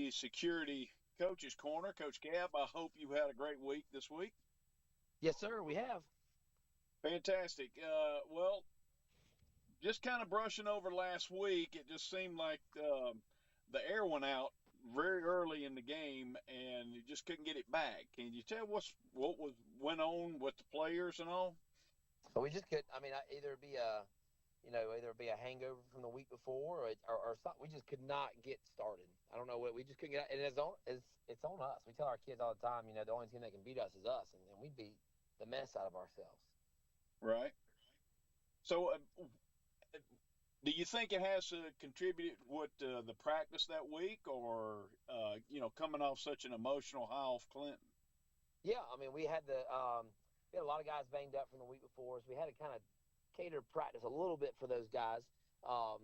the Security Coaches Corner. Coach Gab, I hope you had a great week this week. Yes, sir, we have. Fantastic. Well, just kind of brushing over last week, it just seemed like the air went out very early in the game, and you just couldn't get it back. Can you tell what went on with the players and all? So we just could. I mean, either be a hangover from the week before, or something. We just could not get started. I don't know what we just couldn't get. And it's on us. We tell our kids all the time, the only team that can beat us is us, and we beat the mess out of ourselves. Right. So, do you think it has contributed what the practice that week, or coming off such an emotional high off Clinton? Yeah, I mean, we had a lot of guys banged up from the week before, so we had to kind of cater practice a little bit for those guys. Um,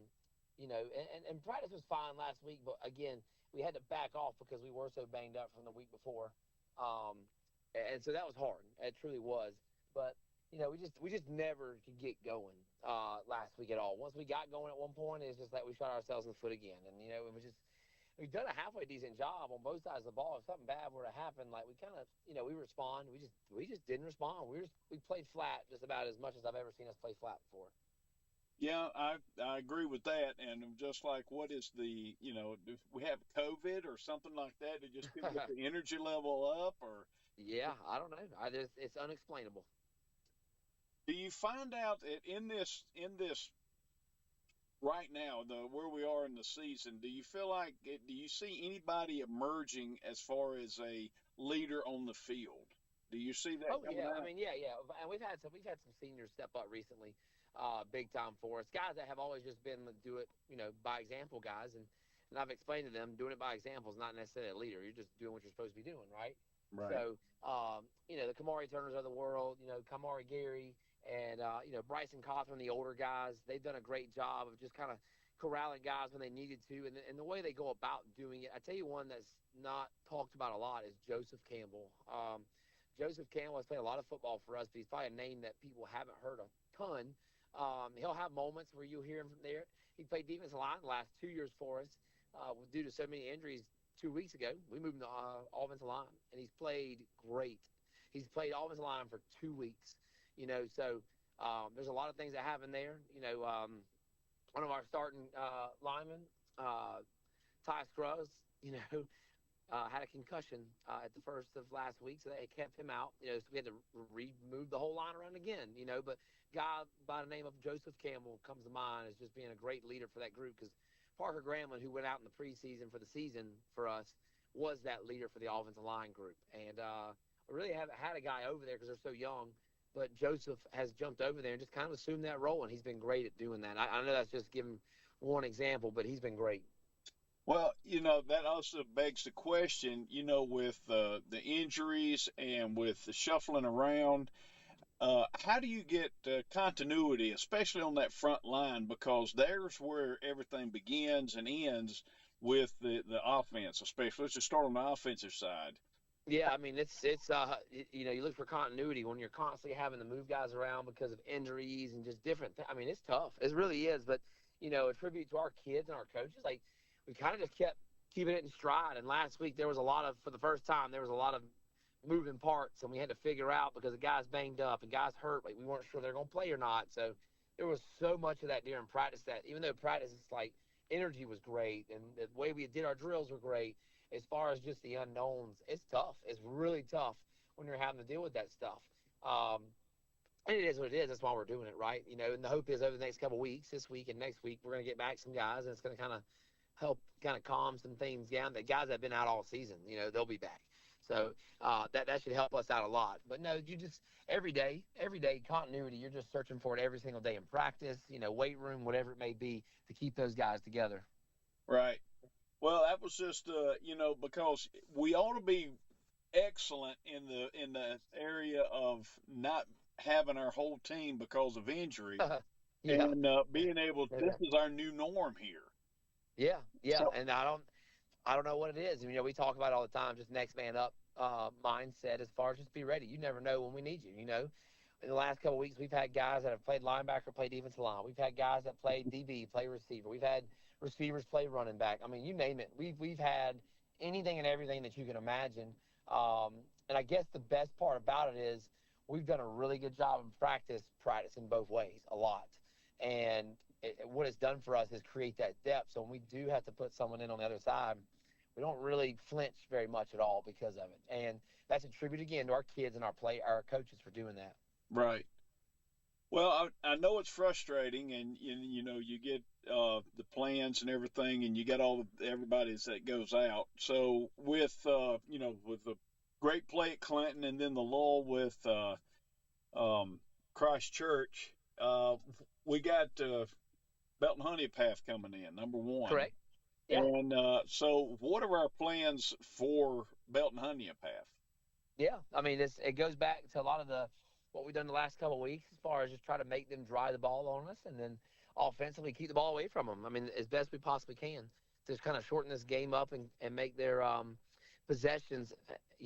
and practice was fine last week, but again, we had to back off because we were so banged up from the week before. Um, and so that was hard. It truly was. But we just never could get going last week at all. Once we got going at one point, it's just like we shot ourselves in the foot again. And it was just we've done a halfway decent job on both sides of the ball. If something bad were to happen, like we kind of we respond. We just didn't respond. We played flat just about as much as I've ever seen us play flat before. Yeah, I agree with that. And I'm just like, what is do we have COVID or something like that to just couldn't get the energy level up? Or Yeah, I don't know. It's unexplainable. do you find out that in this right now, the where we are in the season, do you feel like do you see anybody emerging as far as a leader on the field? Do you see that Oh coming yeah, I out? mean yeah. And we've had some seniors step up recently, big time for us. Guys that have always just been do it, by example guys, and I've explained to them doing it by example is not necessarily a leader. You're just doing what you're supposed to be doing, right? Right. So the Kamari Turners of the world, Kamari Gary and Bryson Cawthorn, the older guys, they've done a great job of just kind of corralling guys when they needed to, and the way they go about doing it. I tell you one that's not talked about a lot is Joseph Campbell. Joseph Campbell has played a lot of football for us, but he's probably a name that people haven't heard a ton. He'll have moments where you'll hear him from there. He played defensive line the last 2 years for us due to so many injuries. 2 weeks ago, we moved him to offensive line, and he's played great. He's played offensive line for 2 weeks. So there's a lot of things that happen there. One of our starting linemen, Ty Scruggs, had a concussion at the first of last week, so they kept him out. So we had to remove the whole line around again. But guy by the name of Joseph Campbell comes to mind as just being a great leader for that group because Parker Gramlin, who went out in the preseason for the season for us, was that leader for the offensive line group. And we really haven't had a guy over there because they're so young. But Joseph has jumped over there and just kind of assumed that role, and he's been great at doing that. I know that's just giving one example, but he's been great. Well, that also begs the question, with the injuries and with the shuffling around, how do you get continuity, especially on that front line? Because there's where everything begins and ends with the offense, especially. Let's just start on the offensive side. Yeah, I mean you look for continuity when you're constantly having to move guys around because of injuries and just different things. I mean, it's tough. It really is. But a tribute to our kids and our coaches, like we kind of just kept keeping it in stride. And last week there was a lot of, for the first time, there was a lot of moving parts, and we had to figure out because the guys banged up and guys hurt. Like we weren't sure they're going to play or not. So there was so much of that during practice that even though practice is like energy was great and the way we did our drills were great as far as just the unknowns, it's tough. It's really tough when you're having to deal with that stuff. Um, and it is what it is. That's why we're doing it, right? And the hope is over the next couple of weeks, this week and next week, we're going to get back some guys, and it's going to kind of help kind of calm some things down. The guys that have been out all season, they'll be back. So that should help us out a lot. But no, you just every day continuity. You're just searching for it every single day in practice, weight room, whatever it may be, to keep those guys together. Right. Well, that was just because we ought to be excellent in the area of not having our whole team because of injury Yeah. and being able. This is our new norm here. Yeah, yeah, So and I don't know what it is. We talk about it all the time, just next man up mindset as far as just be ready. You never know when we need you. In the last couple of weeks, we've had guys that have played linebacker, play defensive line. We've had guys that play DB, play receiver. We've had receivers play running back. I mean, you name it. We've had anything and everything that you can imagine. And I guess the best part about it is we've done a really good job in practicing both ways a lot. And what it's done for us is create that depth. So when we do have to put someone in on the other side, we don't really flinch very much at all because of it. And that's a tribute again to our kids and our coaches for doing that. Right. Well, I know it's frustrating, and you get the plans and everything, and you got everybody's that goes out. So with the great play at Clinton, and then the lull with Christchurch, we got Belton Honeypath coming in, number one. Correct. Yeah. And so, what are our plans for Belton Honeypath? Yeah. I mean, it goes back to a lot of what we've done the last couple of weeks as far as just try to make them drive the ball on us and then offensively keep the ball away from them. I mean, as best we possibly can to just kind of shorten this game up and make their possessions,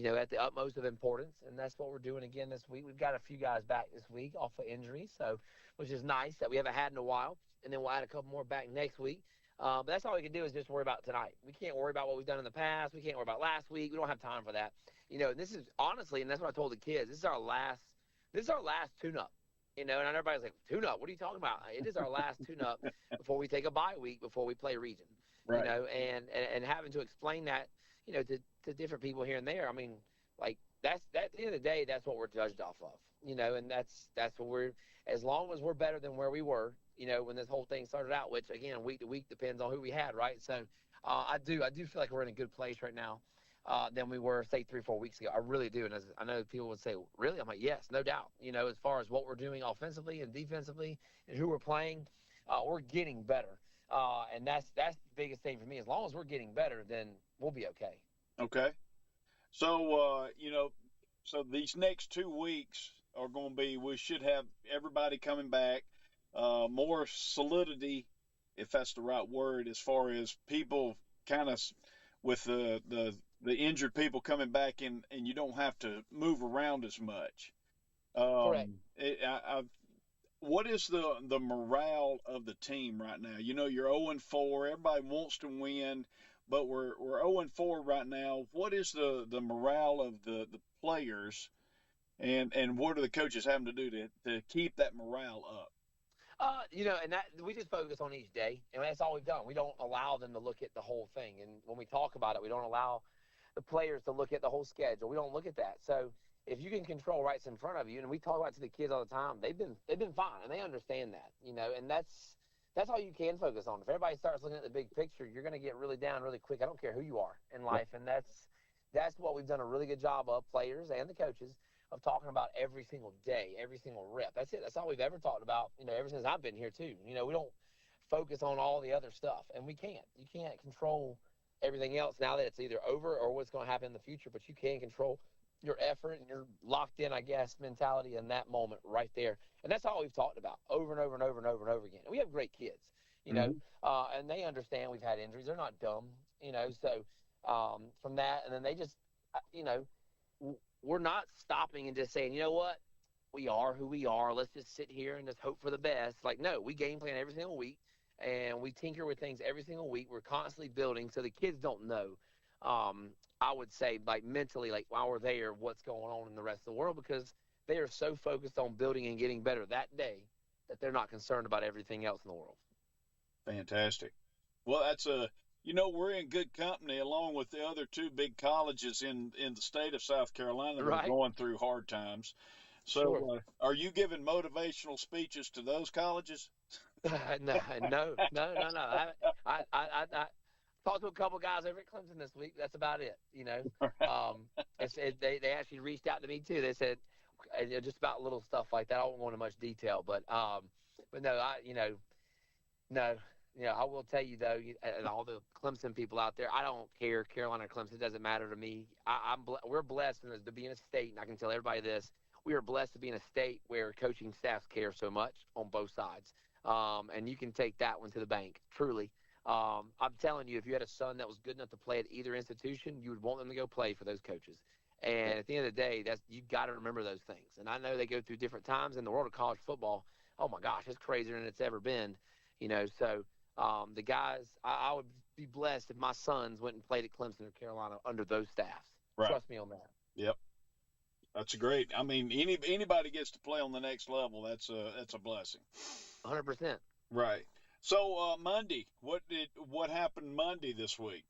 at the utmost of importance. And that's what we're doing again this week. We've got a few guys back this week off of injury, so which is nice that we haven't had in a while. And then we'll add a couple more back next week. But that's all we can do is just worry about tonight. We can't worry about what we've done in the past. We can't worry about last week. We don't have time for that. This is honestly, and that's what I told the kids, this is our last tune-up. And everybody's like, tune-up? What are you talking about? It is our last tune-up before we take a bye week, before we play region. Right. And having to explain that, to different people here and there. I mean, like at the end of the day, that's what we're judged off of. And that's what we're, as long as we're better than where we were, when this whole thing started out, which again, week to week depends on who we had, right? So I do feel like we're in a good place right now than we were, say, 3-4 weeks ago. I really do. And I know people would say, really? I'm like, yes, no doubt. As far as what we're doing offensively and defensively and who we're playing, we're getting better. And that's the biggest thing for me. As long as we're getting better, then we'll be okay. Okay. So, so these next 2 weeks are going to be, we should have everybody coming back, more solidity, if that's the right word, as far as people kind of with the injured people coming back in, and you don't have to move around as much. Correct. What is the morale of the team right now? You're 0-4. Everybody wants to win, but we're 0-4 right now. What is the morale of the players, and what are the coaches having to do to keep that morale up? And that we just focus on each day, and that's all we've done. We don't allow them to look at the whole thing, and when we talk about it, we don't allow the players to look at the whole schedule. We don't look at that. So if you can control right in front of you, and we talk about it to the kids all the time, they've been fine, and they understand that. And that's all you can focus on. If everybody starts looking at the big picture, you're going to get really down really quick. I don't care who you are in life, and that's what we've done a really good job of, players and the coaches, of talking about every single day, every single rep. That's it. That's all we've ever talked about, ever since I've been here too. We don't focus on all the other stuff, and we can't. You can't control everything else now that it's either over or what's going to happen in the future, but you can control your effort and your locked in, I guess, mentality in that moment right there. And that's all we've talked about over and over and over and over and over again. And we have great kids, and they understand we've had injuries. They're not dumb, so from that, and then they just, we're not stopping and just saying, you know what, we are who we are. Let's just sit here and just hope for the best. Like, no, we game plan every single week, and we tinker with things every single week. We're constantly building, so the kids don't know, I would say, like mentally, like while we're there, what's going on in the rest of the world, because they are so focused on building and getting better that day that they're not concerned about everything else in the world. Fantastic. Well, that's we're in good company along with the other 2 big colleges in the state of South Carolina that are going through hard times. So, sure. Are you giving motivational speeches to those colleges? No. I talked to a couple guys over at Clemson this week. That's about it. They actually reached out to me too. They said just about little stuff like that. I won't go into much detail, but no, no. I will tell you though, and all the Clemson people out there, I don't care, Carolina or Clemson, it doesn't matter to me. We're blessed to be in a state, and I can tell everybody this: we are blessed to be in a state where coaching staffs care so much on both sides, and you can take that one to the bank, truly. I'm telling you, if you had a son that was good enough to play at either institution, you would want them to go play for those coaches. And at the end of the day, you've got to remember those things. And I know they go through different times in the world of college football. Oh my gosh, it's crazier than it's ever been. So The guys, I would be blessed if my sons went and played at Clemson or Carolina under those staffs. Right. Trust me on that. Yep. That's great. I mean, anybody gets to play on the next level. That's a blessing. 100%. Right. So Monday, what happened Monday this week?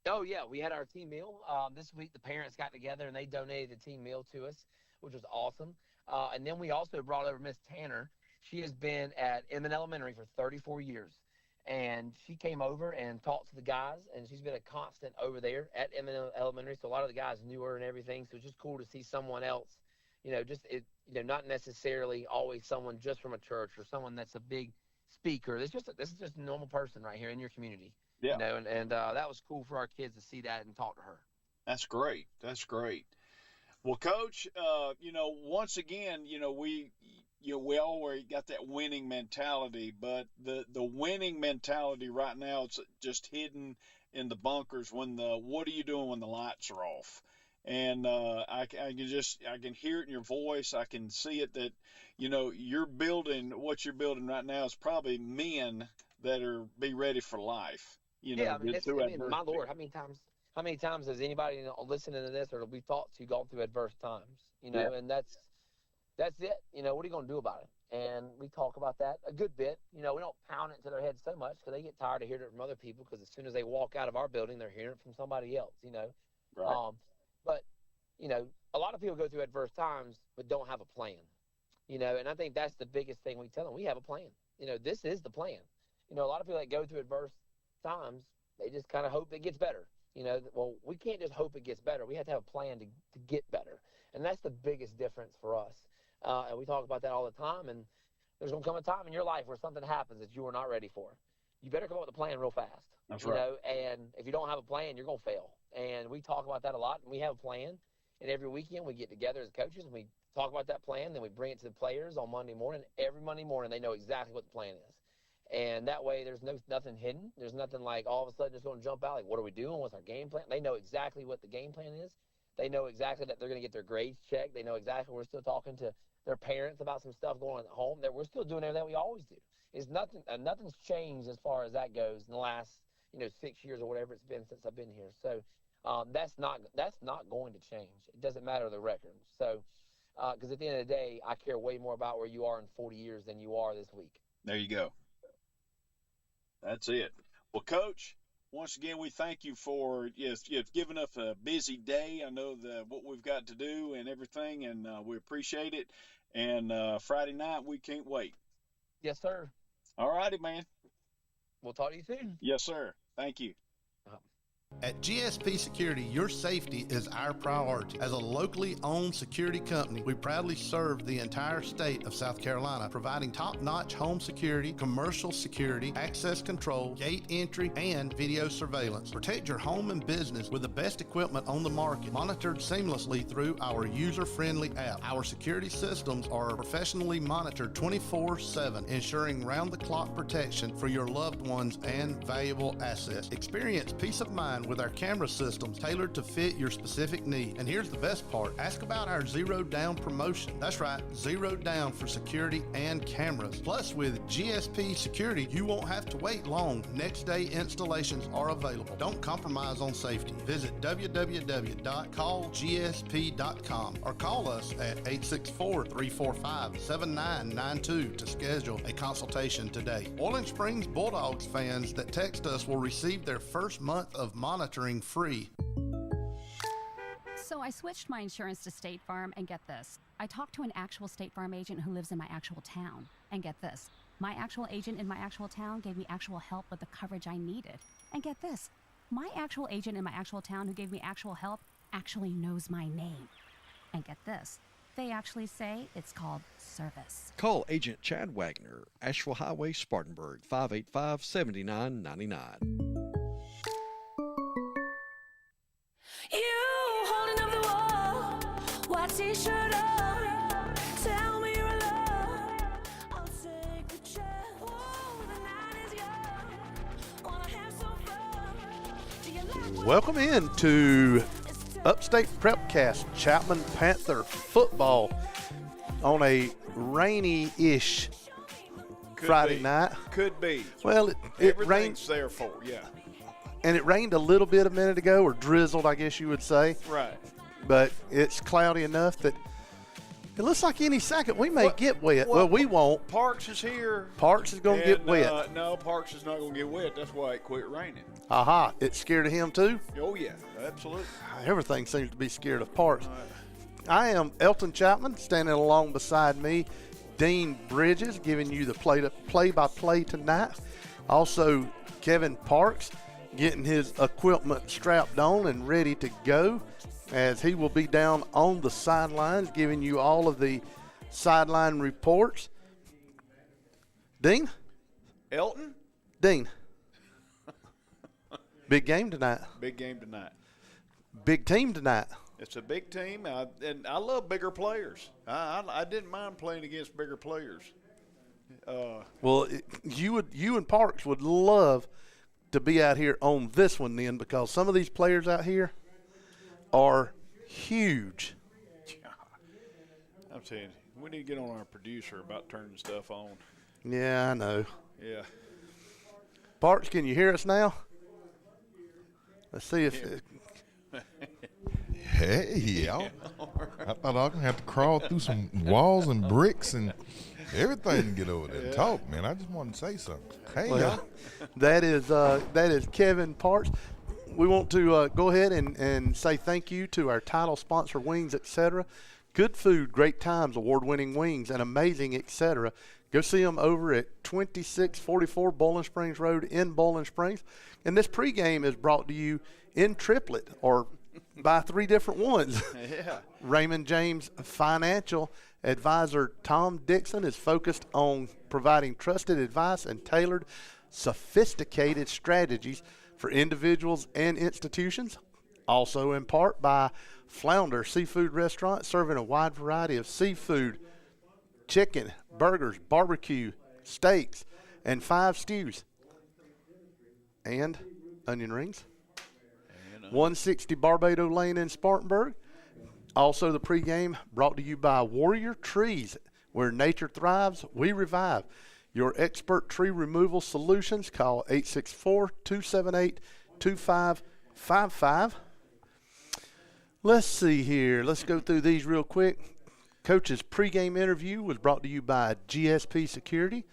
Oh yeah, we had our team meal this week. The parents got together and they donated the team meal to us, which was awesome. And then we also brought over Miss Tanner. She has been at Emmett Elementary for 34 years, and she came over and talked to the guys. And she's been a constant over there at Emmett Elementary, so a lot of the guys knew her and everything. So it's just cool to see someone else, not necessarily always someone just from a church or someone that's a big speaker. This is just a normal person right here in your community. Yeah. And that was cool for our kids to see that and talk to her. That's great. That's great. Well, Coach, once again, we always got that winning mentality, but the winning mentality right now, it's just hidden in the bunkers what are you doing when the lights are off? And I can hear it in your voice. I can see it that, what you're building right now is probably men that are be ready for life. My Lord, how many times has anybody listening to this or we've talked to gone through adverse times, and that's it. What are you going to do about it? And we talk about that a good bit. We don't pound it into their heads so much because they get tired of hearing it from other people because as soon as they walk out of our building, they're hearing it from somebody else, Right. But, a lot of people go through adverse times but don't have a plan, and I think that's the biggest thing we tell them. We have a plan. This is the plan. A lot of people that go through adverse times, they just kind of hope it gets better. Well, we can't just hope it gets better. We have to have a plan to get better. And that's the biggest difference for us. And we talk about that all the time. And there's going to come a time in your life where something happens that you are not ready for. You better come up with a plan real fast. That's right. And if you don't have a plan, you're going to fail. And we talk about that a lot. And we have a plan. And every weekend we get together as coaches and we talk about that plan. Then we bring it to the players on Monday morning. Every Monday morning, they know exactly what the plan is. And that way there's nothing hidden. There's nothing like all of a sudden it's going to jump out like, what are we doing? What's our game plan? They know exactly what the game plan is. They know exactly that they're going to get their grades checked. They know exactly we're still talking to their parents about some stuff going on at home. That we're still doing everything we always do. It's nothing's changed as far as that goes in the last 6 years or whatever it's been since I've been here. So that's not going to change. It doesn't matter the record. So because at the end of the day, I care way more about where you are in 40 years than you are this week. There you go. That's it. Well, Coach, once again, we thank you for you've given us a busy day. I know what we've got to do and everything, and we appreciate it. And Friday night, we can't wait. Yes, sir. All righty, man. We'll talk to you soon. Yes, sir. Thank you. At GSP Security, your safety is our priority. As a locally owned security company, we proudly serve the entire state of South Carolina, providing top-notch home security, commercial security, access control, gate entry, and video surveillance. Protect your home and business with the best equipment on the market, monitored seamlessly through our user-friendly app. Our security systems are professionally monitored 24/7, ensuring round-the-clock protection for your loved ones and valuable assets. Experience peace of mind with our camera systems tailored to fit your specific need. And here's the best part. Ask about our Zero Down promotion. That's right, Zero Down for security and cameras. Plus, with GSP Security, you won't have to wait long. Next day installations are available. Don't compromise on safety. Visit www.callgsp.com or call us at 864-345-7992 to schedule a consultation today. Orange Springs Bulldogs fans that text us will receive their first month of monitoring free. So I switched my insurance to State Farm, and get this. I talked to an actual State Farm agent who lives in my actual town. And get this. My actual agent in my actual town gave me actual help with the coverage I needed. And get this. My actual agent in my actual town who gave me actual help actually knows my name. And get this. They actually say it's called service. Call Agent Chad Wagner, Asheville Highway, Spartanburg, 585-7999. You holding up the wall, white t-shirt on, tell me you're alone. I'll take the chance. Whoa, the night is young, wanna have some fun. Do you like Welcome into Upstate Prepcast, Chapman Panther football on a rainy-ish Friday night. Could be. Well, it rained. Everything's there for, yeah. And it rained a little bit a minute ago, or drizzled, I guess you would say. Right. But it's cloudy enough that it looks like any second we may get wet. Well, we won't. Parks is here. Parks is going to get wet. No, Parks is not going to get wet. That's why it quit raining. Aha. It's scared of him, too? Oh, yeah. Absolutely. Everything seems to be scared of Parks. I am Elton Chapman, standing along beside me, Dean Bridges, giving you the play-by-play tonight. Also, Kevin Parks getting his equipment strapped on and ready to go, as he will be down on the sidelines giving you all of the sideline reports. Dean? Elton? Dean. Big game tonight. Big game tonight. Big team tonight. It's a big team, and I love bigger players. I didn't mind playing against bigger players. Well, you and Parks would love to be out here on this one then, because some of these players out here are huge. I'm saying, we need to get on our producer about turning stuff on. Yeah, I know. Yeah. Parks, can you hear us now? Let's see if Hey, yeah. I thought I was going to have to crawl through some walls and bricks and everything to get over there and talk, man. I just wanted to say something. Hey, y'all. that is Kevin Parks. We want to go ahead and say thank you to our title sponsor, Wings, etc. Good food, great times, award-winning wings, and amazing, etc. Go see them over at 2644 Bowling Springs Road in Bowling Springs. And this pregame is brought to you in triplet, or by three different ones. Yeah. Raymond James Financial Advisor Tom Dixon is focused on providing trusted advice and tailored, sophisticated strategies for individuals and institutions. Also in part by Flounder Seafood Restaurant, serving a wide variety of seafood, chicken, burgers, barbecue, steaks, and 5 stews. And onion rings. 160 Barbado Lane in Spartanburg. Also the pregame brought to you by Warrior Trees, where nature thrives, we revive. Your expert tree removal solutions. Call 864-278-2555. Let's see here. Let's go through these real quick. Coach's pregame interview was brought to you by GSP Security.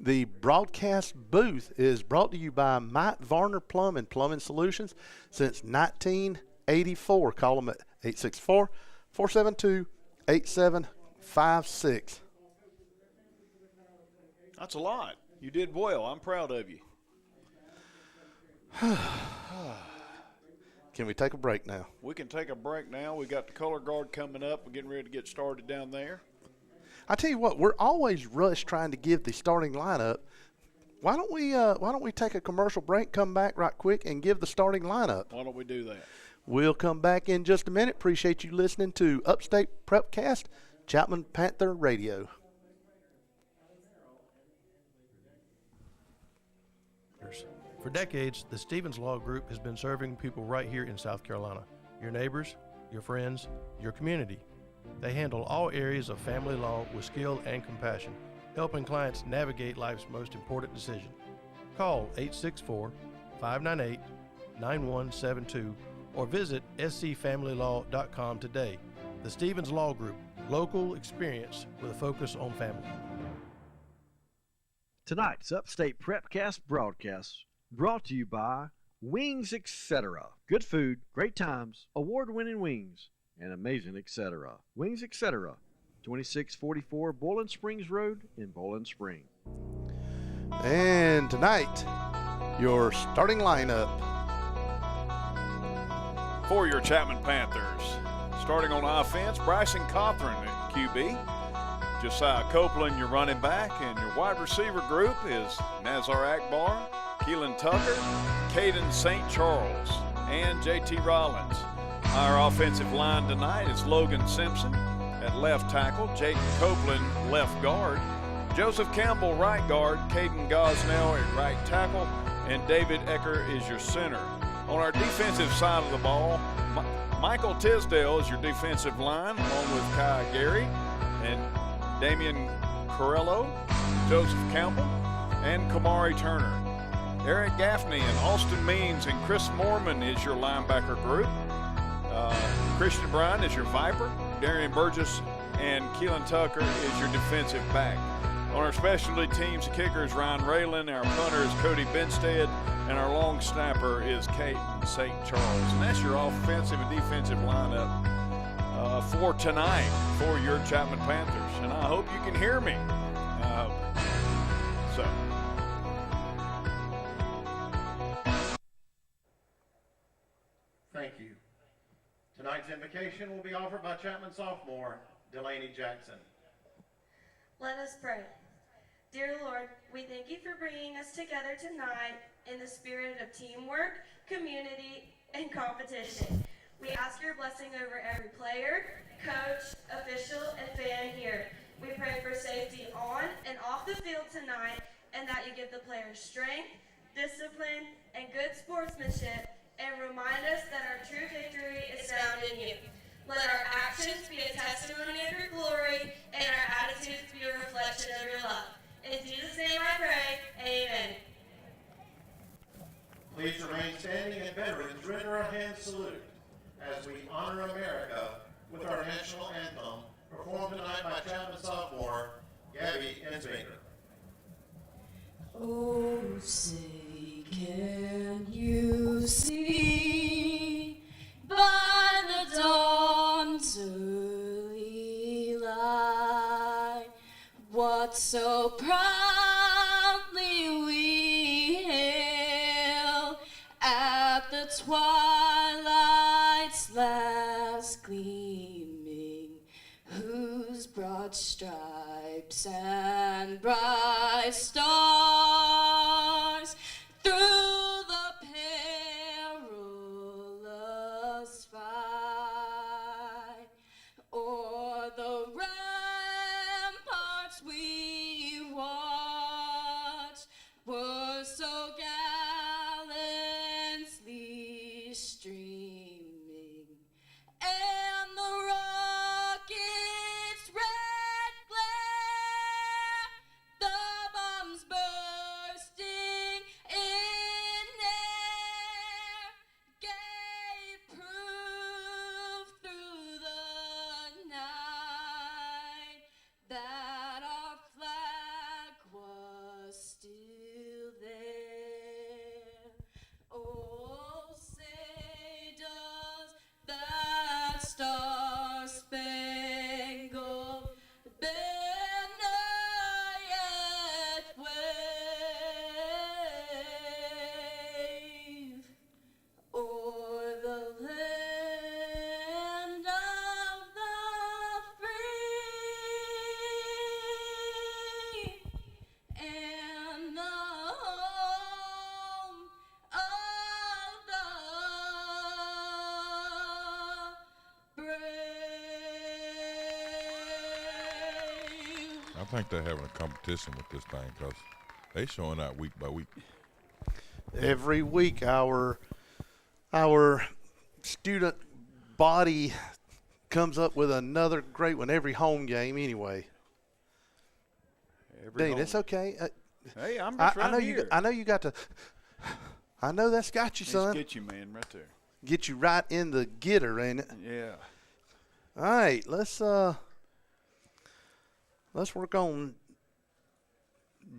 The broadcast booth is brought to you by Mike Varner Plumbing Solutions since 1984. Call them at 864-472-8756. That's a lot. You did well. I'm proud of you. Can we take a break now? We can take a break now. We got the color guard coming up. We're getting ready to get started down there. I tell you what, we're always rushed trying to give the starting lineup. Why don't we take a commercial break, come back right quick, and give the starting lineup? Why don't we do that? We'll come back in just a minute. Appreciate you listening to Upstate Prepcast, Chapman Panther Radio. For decades, the Stevens Law Group has been serving people right here in South Carolina. Your neighbors, your friends, your community. They handle all areas of family law with skill and compassion, helping clients navigate life's most important decision. Call 864-598-9172 or visit scfamilylaw.com today. The Stevens Law Group, local experience with a focus on family. Tonight's Upstate Prepcast broadcast brought to you by Wings, etc. Good food, great times, award-winning wings, and amazing, etc. Wings, etc. 2644 Bowling Springs Road in Bowling Spring. And tonight, your starting lineup. For your Chapman Panthers, starting on offense, Bryson Cawthorn at QB. Josiah Copeland, your running back, and your wide receiver group is Nazar Akbar, Keelan Tucker, Caden St. Charles, and JT Rollins. Our offensive line tonight is Logan Simpson at left tackle, Jaden Copeland left guard, Joseph Campbell right guard, Caden Gosnell at right tackle, and David Ecker is your center. On our defensive side of the ball, Michael Tisdale is your defensive line, along with Kai Gary and Damian Corello. Joseph Campbell, and Kamari Turner. Eric Gaffney and Austin Means and Chris Mormon is your linebacker group. Christian Bryan is your Viper. Darian Burgess and Keelan Tucker is your defensive back. On our specialty teams, the kicker is Ryan Raylan, our punter is Cody Benstead, and our long snapper is Caden St. Charles. And that's your offensive and defensive lineup for tonight for your Chapman Panthers. And I hope you can hear me. So. Thank you. Tonight's invocation will be offered by Chapman sophomore Delaney Jackson. Let us pray. Dear Lord, we thank you for bringing us together tonight in the spirit of teamwork, community, and competition. We ask your blessing over every player, coach, official, and fan here. We pray for safety on and off the field tonight, and that you give the players strength, discipline, and good sportsmanship, and remind us that our true victory is found in you. Let our actions be a testimony of your glory, and our attitudes be a reflection of your love. In Jesus' name I pray, amen. Please remain standing, and veterans render a hand salute as we honor America with our national anthem, performed tonight by Chapman sophomore Gabby Ensbaker. Oh, say, can you see by the dawn's early light what so proudly we hailed at the twilight's last gleaming, whose broad stripes and bright stars through the perilous fight o'er the ramparts we watched were so gallantly streaming, and the rocket's red glare, the bombs bursting in air, gave proof through the night that our flag was still there. Oh, say does that star-spangled banner yet wave o'er the land of the free and the home of the brave. I think they're having a competition with this thing because they showing out week by week. Every week our student body comes up with another great one every home game anyway. Dean, it's okay. Hey, I'm just right here. I know you got to. I know that's got you, son. Let's get you, man, right there. Get you right in the getter, ain't it? Yeah. All right, let's work on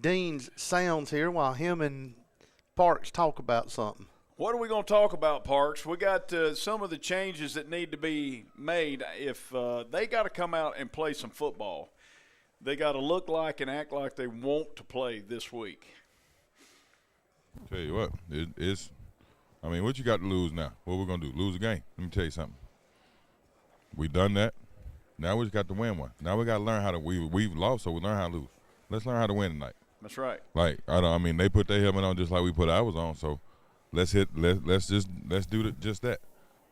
Dean's sounds here while him and Parks talk about something. What are we going to talk about, Parks? We got some of the changes that need to be made. If they got to come out and play some football, they got to look like and act like they want to play this week. Tell you what, I mean, what you got to lose now? What we're going to do, lose a game? Let me tell you something. We done that. Now we just got to win one. Now we got to learn how to we've lost, so we learn how to lose. Let's learn how to win tonight. That's right. Like, I mean, they put their helmet on just like we put ours on, so let's do just that.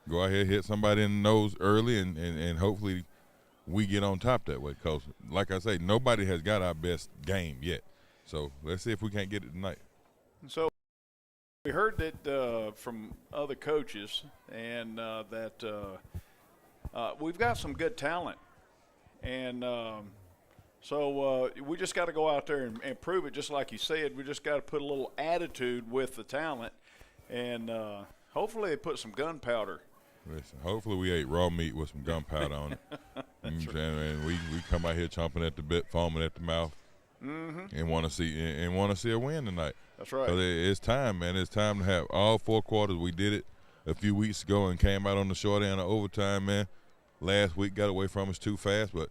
Go ahead, hit somebody in the nose early, and hopefully we get on top that way. Because, like I say, nobody has got our best game yet. So let's see if we can't get it tonight. So we heard that from other coaches, and that we've got some good talent. And So we just got to go out there and prove it, just like you said. We just got to put a little attitude with the talent, and hopefully they put some gunpowder. Listen, hopefully we ate raw meat with some gunpowder on it. And we come out here chomping at the bit, foaming at the mouth, and want to see a win tonight. That's right. So it's time, man. It's time to have all 4 quarters. We did it a few weeks ago and came out on the short end of overtime, man. Last week got away from us too fast, but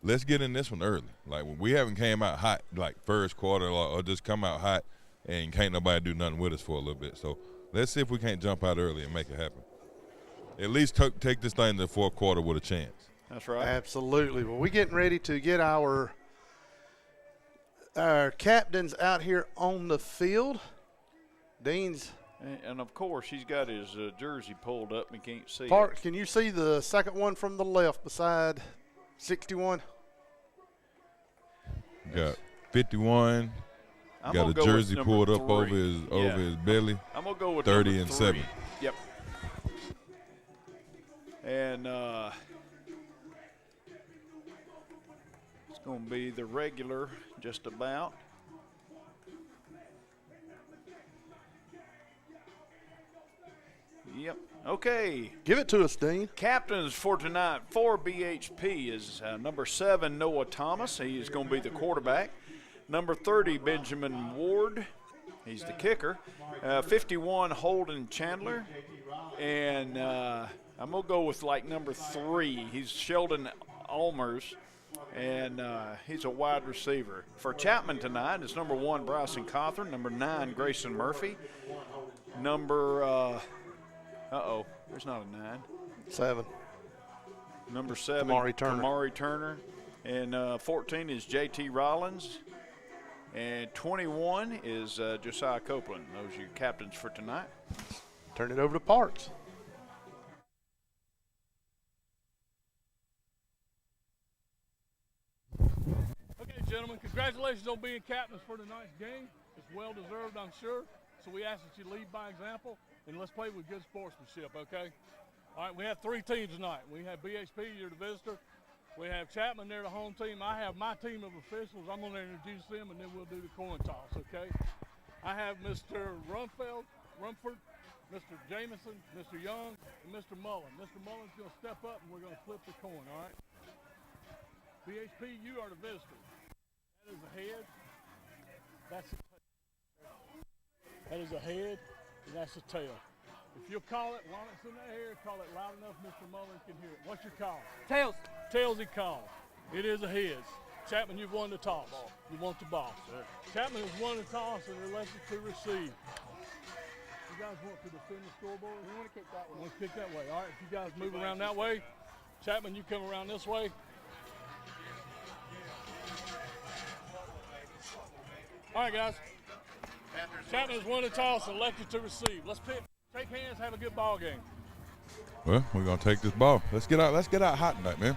let's get in this one early. Like, when we haven't came out hot, like first quarter, or just come out hot and can't nobody do nothing with us for a little bit. So let's see if we can't jump out early and make it happen. At least take this thing to the 4th quarter with a chance. That's right. Absolutely. Well, we're getting ready to get our captains out here on the field. Dean's. And of course, he's got his jersey pulled up and can't see Parks, can you see the second one from the left beside 61? Got 51. Got a jersey pulled up over his belly. I'm gonna go with 30 number and 3. 7. Yep. And it's gonna be the regular, just about. Yep. Okay. Give it to us, Dean. Captains for tonight for BHP is number 7, Noah Thomas. He is going to be the quarterback. Number 30, Benjamin Ward. He's the kicker. 51, Holden Chandler. And I'm going to go with like number 3. He's Sheldon Almers. And he's a wide receiver. For Chapman tonight, it's number 1, Bryson Cawthorn. Number 9, Grayson Murphy. Number there's not a 9. 7. Number 7, Kamari Turner. And 14 is J.T. Rollins. And 21 is Josiah Copeland. Those are your captains for tonight. Turn it over to Parks. Okay, gentlemen, congratulations on being captains for tonight's game. It's well deserved, I'm sure. So we ask that you lead by example, and let's play with good sportsmanship, okay? All right, we have 3 teams tonight. We have BHP, you're the visitor. We have Chapman, they're the home team. I have my team of officials. I'm going to introduce them, and then we'll do the coin toss, okay? I have Mr. Rumford, Mr. Jameson, Mr. Young, and Mr. Mullen. Mr. Mullen's going to step up, and we're going to flip the coin, all right? BHP, you are the visitor. That is a head. That's a tail. That is a head, and that's a tail. If you'll call it while it's in the air, call it loud enough Mr. Mullen can hear it. What's your call? Tails. Tails he called. It is a heads. Chapman, you've won the toss. You want the ball. Sir. Chapman has won the toss and elected to receive. You guys want to defend the scoreboard? We want to kick that way. We want to kick that way. All right, if you guys move around that way. Chapman, you come around this way. All right, guys. Chapman has won the toss and elected to receive. Let's shake hands, have a good ball game. Well, we're gonna take this ball. Let's get out hot tonight, man.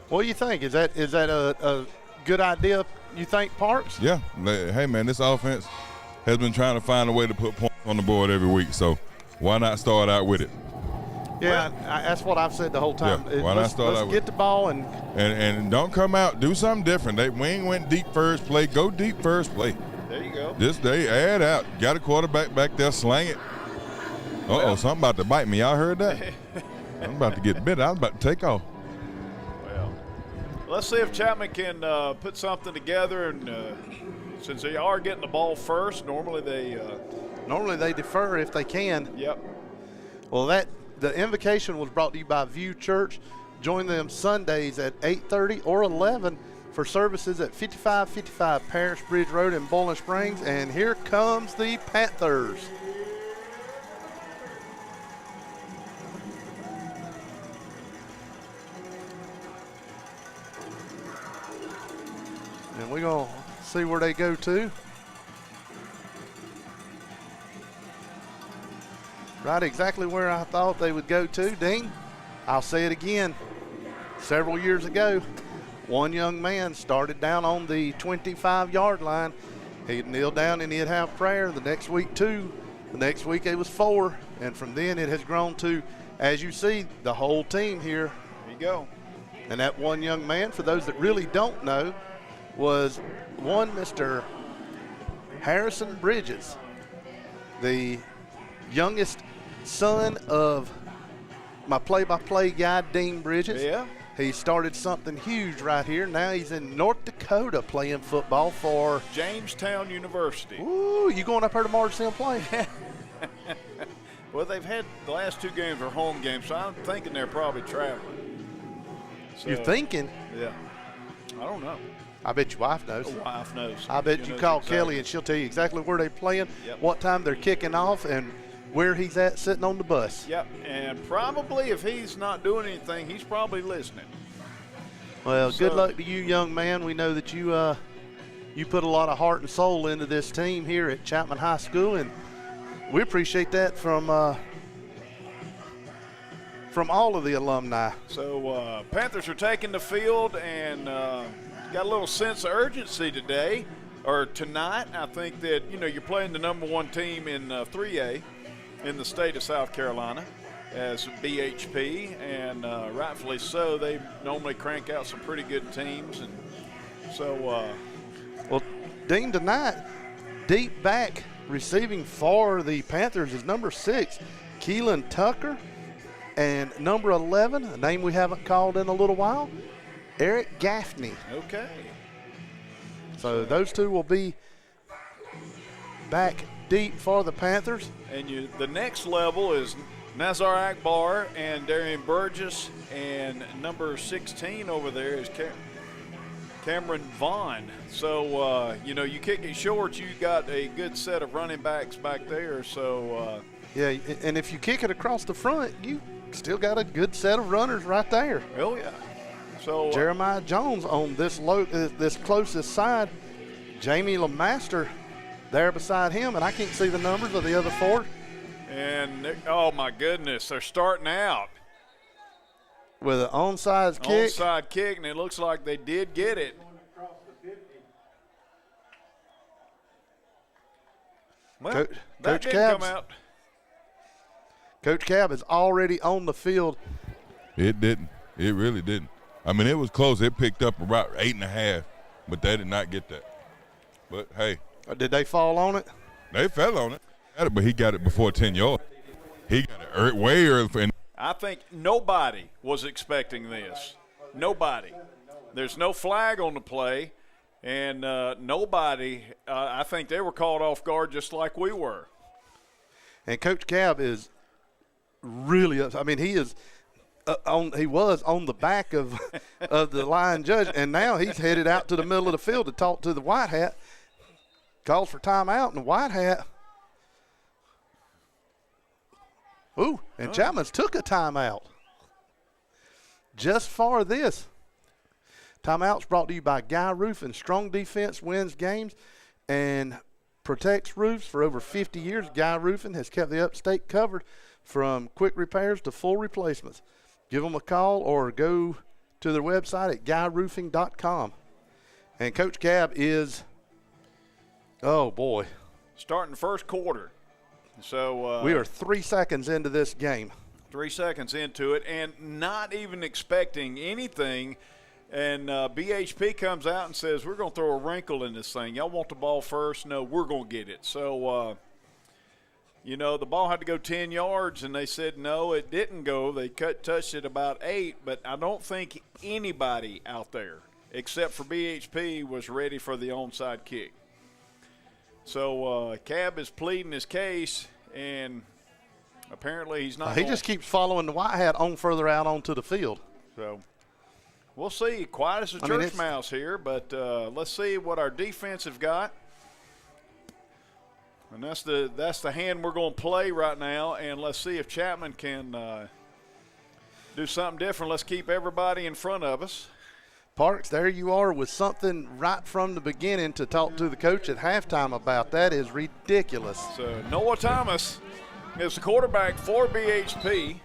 What do you think? Is that a good idea, you think, Parks? Yeah. Hey, man, this offense has been trying to find a way to put points on the board every week, so why not start out with it? Yeah, that's what I've said the whole time. Yeah, why not start out with it? Let's get the ball and don't come out, do something different. We ain't went deep first play. Go deep first play. There you go. They add out. Got a quarterback back there, slang it. Something about to bite me. Y'all heard that? I'm about to get bit. I was about to take off. Well, let's see if Chapman can put something together. And since they are getting the ball first, normally they defer if they can. Yep. Well, the invocation was brought to you by View Church. Join them Sundays at 8:30 or 11 for services at 5555 Parish Bridge Road in Bowling Springs. And here comes the Panthers. And we're going to see where they go to. Right exactly where I thought they would go to, Dean. I'll say it again. Several years ago, one young man started down on the 25-yard line. He'd kneel down and he'd have prayer. The next week, 2. The next week, it was 4. And from then, it has grown to, as you see, the whole team here. There you go. And that one young man, for those that really don't know, was one Mr. Harrison Bridges, the youngest son of my play-by-play guy, Dean Bridges. Yeah. He started something huge right here. Now he's in North Dakota playing football for Jamestown University. Ooh, you going up there tomorrow to see him play? Well, they've had the last 2 games are home games, so I'm thinking they're probably traveling. So, You're thinking? Yeah. I don't know. I bet your wife knows. The wife knows. I bet you knows call exactly. Kelly and she'll tell you exactly where they're playing, Yep. what time they're kicking off, and where he's at sitting on the bus. Yep, and probably if he's not doing anything, he's probably listening. Well, good So- luck to you, young man. We know that you put a lot of heart and soul into this team here at Chapman High School, and we appreciate that from all of the alumni. So Panthers are taking the field and got a little sense of urgency today, or tonight. I think that, you're playing the number 1 team in 3A in the state of South Carolina as BHP, and rightfully so. They normally crank out some pretty good teams. And so, Well, Dean, tonight, deep back receiving for the Panthers is number 6, Keelan Tucker, and number 11, a name we haven't called in a little while, Eric Gaffney. okay. So those two will be back deep for the Panthers. And the next level is Nazar Akbar and Darian Burgess, and number 16 over there is Cameron Vaughn. So, you kick it short, you got a good set of running backs back there. So, Yeah, and if you kick it across the front, you still got a good set of runners right there. oh, yeah. So, Jeremiah Jones on this this closest side. Jamie LeMaster there beside him, and I can't see the numbers of the other 4. and, oh, my goodness, they're starting out. With an onside kick. Onside kick, and it looks like they did get it. Well, that Coach didn't come Cabs. out. Coach Cab is already on the field. It didn't. It really didn't. I mean, it was close. It picked up about 8.5, but they did not get that. But, hey. Did they fall on it? They fell on it. But he got it before 10 yards. He got it way early. I think nobody was expecting this. Nobody. There's no flag on the play, and nobody, I think they were caught off guard just like we were. And Coach Cab is really, I mean, he is he was on the back of the line judge, and now he's headed out to the middle of the field to talk to the white hat. Calls for timeout, and the white hat. Ooh, and Chapman's took a timeout just for this. Timeout's brought to you by Guy Roofing. Strong defense wins games and protects roofs for over 50 years. Guy Roofing has kept the upstate covered from quick repairs to full replacements. Give them a call or go to their website at guyroofing.com. And Coach Cab is, oh boy, Starting the first quarter. So we are 3 seconds into this game. 3 seconds into it, and not even expecting anything. And BHP comes out and says, we're going to throw a wrinkle in this thing. Y'all want the ball first? No, we're going to get it. So, the ball had to go 10 yards, and they said no, it didn't go. They touched it about 8, but I don't think anybody out there except for BHP was ready for the onside kick. So Cab is pleading his case, and apparently he's not. He just keeps following the white hat on further out onto the field. So we'll see. Quiet as a church mouse here, but let's see what our defense have got. And that's the hand we're going to play right now, and let's see if Chapman can do something different. Let's keep everybody in front of us. Parks, there you are with something right from the beginning to talk to the coach at halftime about. That is ridiculous. So Noah Thomas is the quarterback for BHP,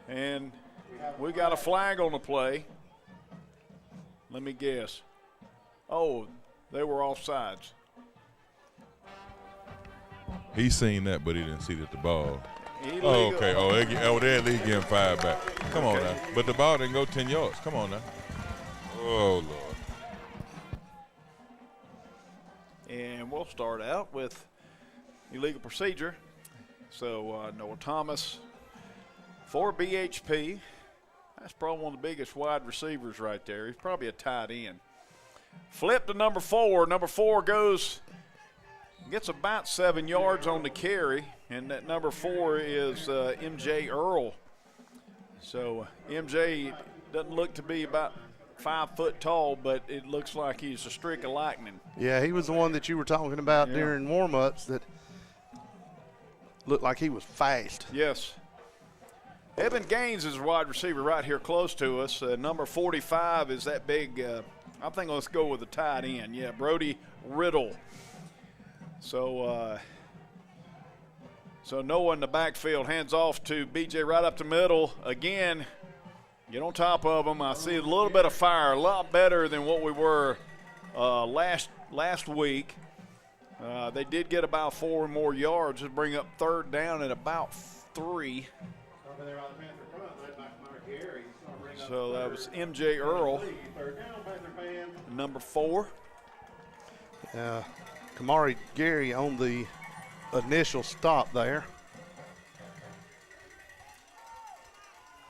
and we got a flag on the play. Let me guess. Oh, they were offsides. He seen that, but he didn't see that the ball. Illegal. Oh, okay. They're at least getting 5 back. Come on now. But the ball didn't go 10 yards. Come on now. Oh, Lord. And we'll start out with illegal procedure. So Noah Thomas for BHP. That's probably one of the biggest wide receivers right there. He's probably a tight end. Flip to number 4. Number 4 gets about 7 yards on the carry, and that number 4 is MJ Earl. So MJ doesn't look to be about 5 foot tall, but it looks like he's a streak of lightning. Yeah, he was the one that you were talking about during warm-ups that looked like he was fast. Yes. Evan Gaines is a wide receiver right here close to us. Number 45 is that big, I think let's go with the tight end. Yeah, Brody Riddle. So Noah in the backfield, hands off to BJ right up the middle. Again, get on top of him. I see a little bit of fire, a lot better than what we were last week. They did get about 4 more yards to bring up third down at about 3. So that was MJ Earl, number 4. Kamari Gary on the initial stop there.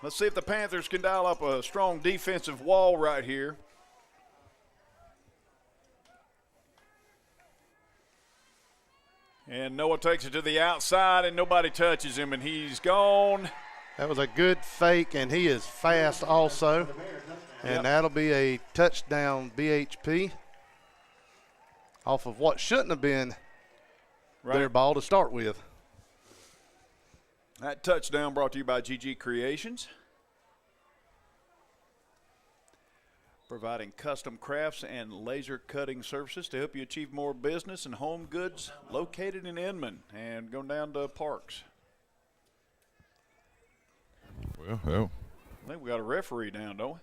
Let's see if the Panthers can dial up a strong defensive wall right here. And Noah takes it to the outside, and nobody touches him, and he's gone. That was a good fake, and he is fast also. And that'll be a touchdown BHP off of what shouldn't have been their ball to start with. That touchdown brought to you by GG Creations, providing custom crafts and laser cutting services to help you achieve more business and home goods, located in Inman and going down to Parks. Well. I think we got a referee down, don't we?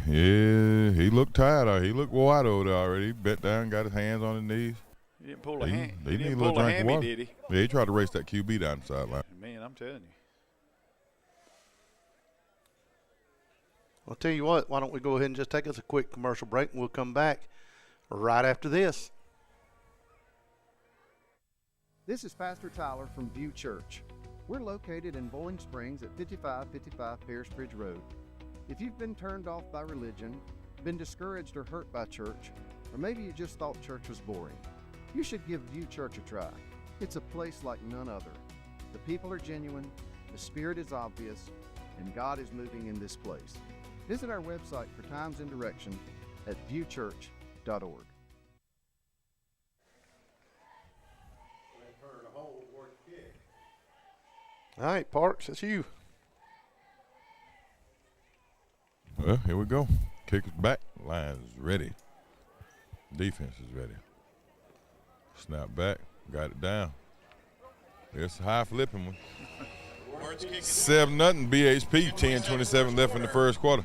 Yeah, he looked tired. He looked wide over there already. He bent down, got his hands on his knees. He didn't pull a hand. He didn't pull pull a hammy, did he? Yeah, he tried to race that QB down the sideline. Man, I'm telling you. I'll tell you what, why don't we go ahead and just take us a quick commercial break, and we'll come back right after this. This is Pastor Tyler from View Church. We're located in Bowling Springs at 5555 Paris Bridge Road. If you've been turned off by religion, been discouraged or hurt by church, or maybe you just thought church was boring, you should give View Church a try. It's a place like none other. The people are genuine, the spirit is obvious, and God is moving in this place. Visit our website for times and direction at viewchurch.org. All right, Parks, it's you. Well, here we go. Kick is back. Line's ready. Defense is ready. Snap back. Got it down. It's a high flipping one. 7-0 BHP. 10:27 left in the first quarter.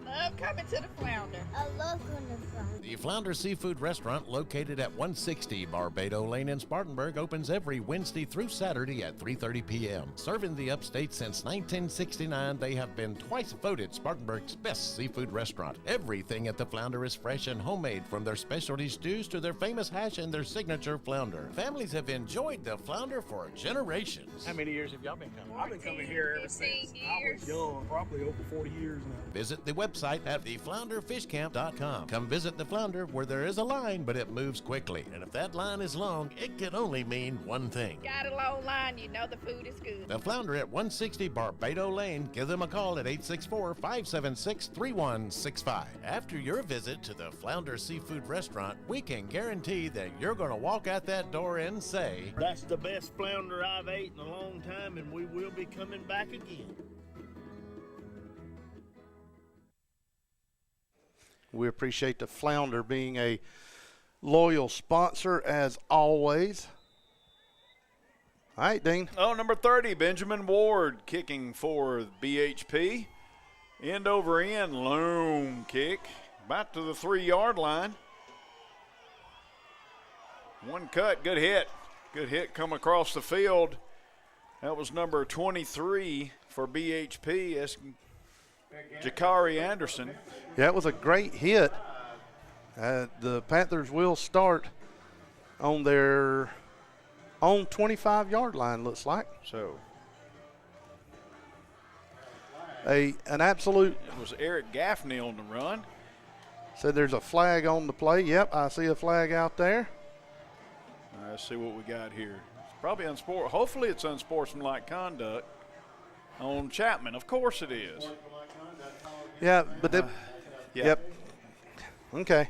Love coming to the Flounder. I love going to Flounder. The Flounder Seafood Restaurant, located at 160 Barbado Lane in Spartanburg, opens every Wednesday through Saturday at 3:30 p.m. Serving the upstate since 1969, they have been twice voted Spartanburg's best seafood restaurant. Everything at the Flounder is fresh and homemade, from their specialty stews to their famous hash and their signature flounder. Families have enjoyed the Flounder for generations. How many years have y'all been coming? I've been coming here ever since I was young, probably over 40 years now. Visit the website at theflounderfishcamp.com. Come visit the Flounder, where there is a line, but it moves quickly. And if that line is long, it can only mean one thing. Got a long line, you know the food is good. The Flounder at 160 Barbado Lane. Give them a call at 864-576-3165. After your visit to the Flounder Seafood Restaurant, we can guarantee that you're going to walk out that door and say, "That's the best flounder I've ate in a long time, and we will be coming back again." We appreciate the Flounder being a loyal sponsor as always. All right, Dean. Oh, number 30, Benjamin Ward, kicking for BHP. End over end, long kick, about to the 3-yard line. One cut, good hit. Good hit come across the field. That was number 23 for BHP. That's Jakari Anderson. Yeah, it was a great hit. The Panthers will start on their own 25-yard line, looks like. So an absolute. It was Eric Gaffney on the run. Said there's a flag on the play. Yep, I see a flag out there. Let's see what we got here. It's probably hopefully it's unsportsmanlike conduct on Chapman. Of course it is. Yeah, but yeah. Yep. Okay.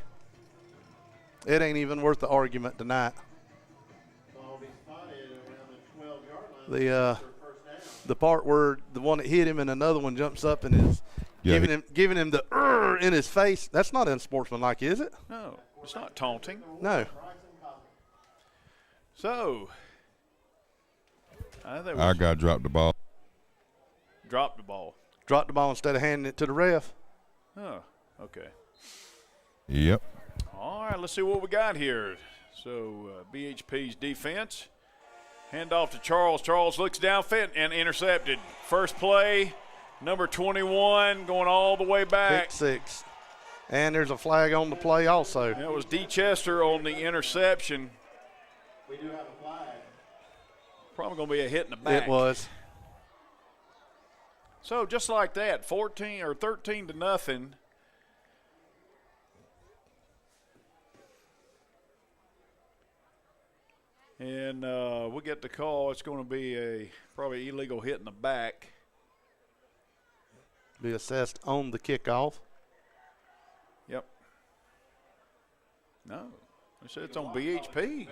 It ain't even worth the argument tonight. The part where the one that hit him and another one jumps up and is giving him the in his face, that's not unsportsmanlike, is it? No, it's not taunting. No. So I got dropped the ball. Dropped the ball. Dropped the ball instead of handing it to the ref. Oh, okay. Yep. All right, let's see what we got here. So BHP's defense. Handoff to Charles. Charles looks downfield and intercepted. First play, number 21 going all the way back. Pick 6. And there's a flag on the play also. That was D. Chester on the interception. We do have a flag. Probably going to be a hit in the back. It was. So just like that, 14 or 13 to nothing. And we get the call. It's going to be a probably illegal hit in the back. Be assessed on the kickoff. Yep. No, they said it's on BHP.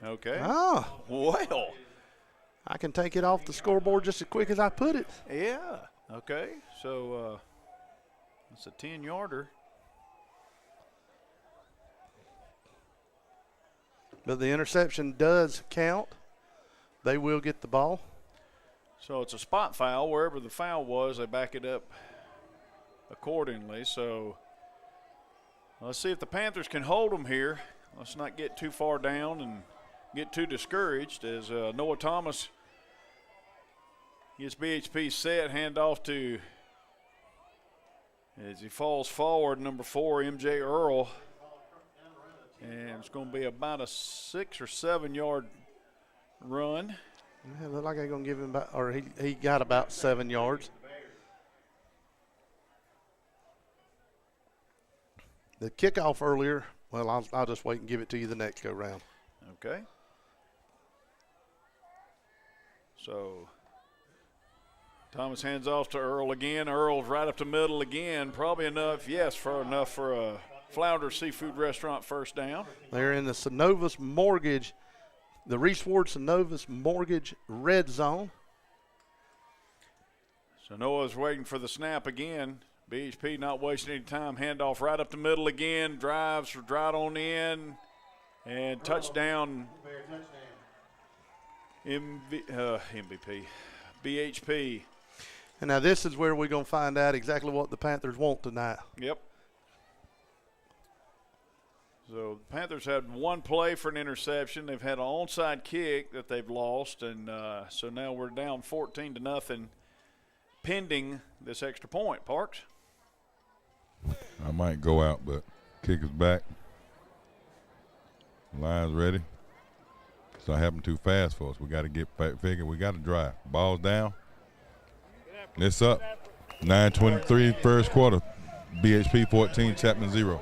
Okay. Oh. Well. I can take it off the scoreboard just as quick as I put it. Yeah. Okay. So it's a 10-yarder. But the interception does count. They will get the ball. So it's a spot foul. Wherever the foul was, they back it up accordingly. So let's see if the Panthers can hold them here. Let's not get too far down and get too discouraged as Noah Thomas gets BHP set. Hand off to, as he falls forward, number 4, MJ Earl. And it's going to be about a 6 or 7 yard run. Yeah, look like they're going to give him about, or he got about 7 yards. The kickoff earlier, well, I'll just wait and give it to you the next go round. Okay. So Thomas hands off to Earl again. Earl's right up the middle again. Probably enough, yes, for a Flounder Seafood Restaurant first down. They're in the Synovus Mortgage, the Reese Ward Synovus Mortgage red zone. So Noah's waiting for the snap again. BHP not wasting any time. Handoff right up the middle again. Drives right on in. And touchdown. MVP. BHP. And now this is where we're going to find out exactly what the Panthers want tonight. Yep. So the Panthers had one play for an interception. They've had an onside kick that they've lost, and so now we're down 14 to nothing, pending this extra point. Parks? I might go out, but kick is back. Line's ready. It's not happening too fast for us. We got to get back figured. We got to drive. Ball's down. It's up. 9:23 first quarter. BHP 14, Chapman 0.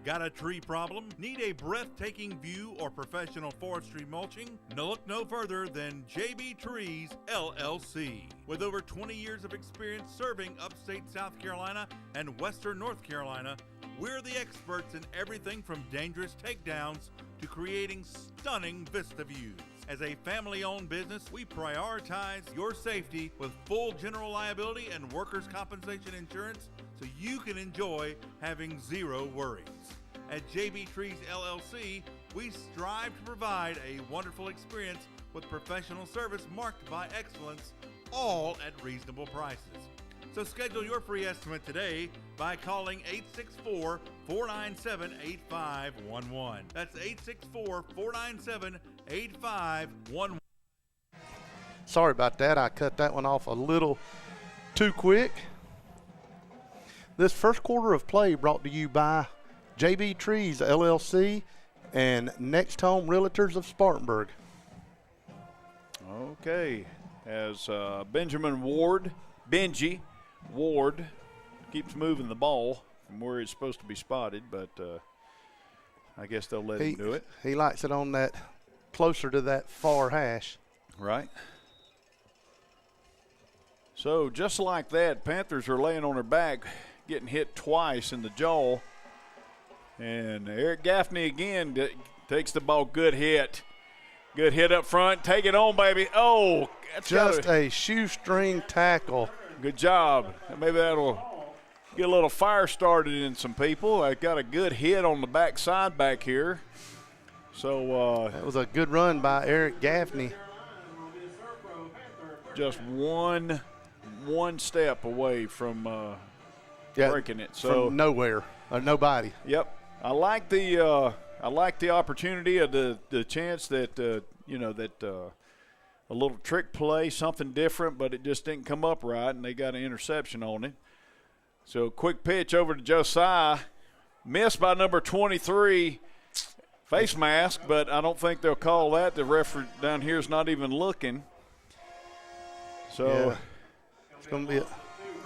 Got a tree problem? Need a breathtaking view or professional forestry mulching? Look no further than JB Trees, LLC. With over 20 years of experience serving upstate South Carolina and western North Carolina, we're the experts in everything from dangerous takedowns to creating stunning vista views. As a family-owned business, we prioritize your safety with full general liability and workers' compensation insurance so you can enjoy having zero worries. At JB Trees LLC, we strive to provide a wonderful experience with professional service marked by excellence, all at reasonable prices. So schedule your free estimate today by calling 864-497-8511. That's 864-497-8511. Sorry about that. I cut that one off a little too quick. This first quarter of play brought to you by JB Trees LLC and Next Home Realtors of Spartanburg. Okay, as Benji Ward keeps moving the ball from where it's supposed to be spotted, but I guess they'll let him do it. He likes it on that, closer to that far hash. Right. So just like that, Panthers are laying on their back, getting hit twice in the jaw. And Eric Gaffney again takes the ball. Good hit. Good hit up front. Take it on, baby. Oh, that's just a shoestring tackle. Good job. Maybe that'll get a little fire started in some people. I got a good hit on the backside back here. So that was a good run by Eric Gaffney. Just one step away from breaking it. So from nowhere or nobody. Yep. I like the opportunity of the chance that a little trick play, something different, but it just didn't come up right, and they got an interception on it. So quick pitch over to Josiah, missed by number 23, face mask, but I don't think they'll call that. The referee down here is not even looking. So yeah. It's going to be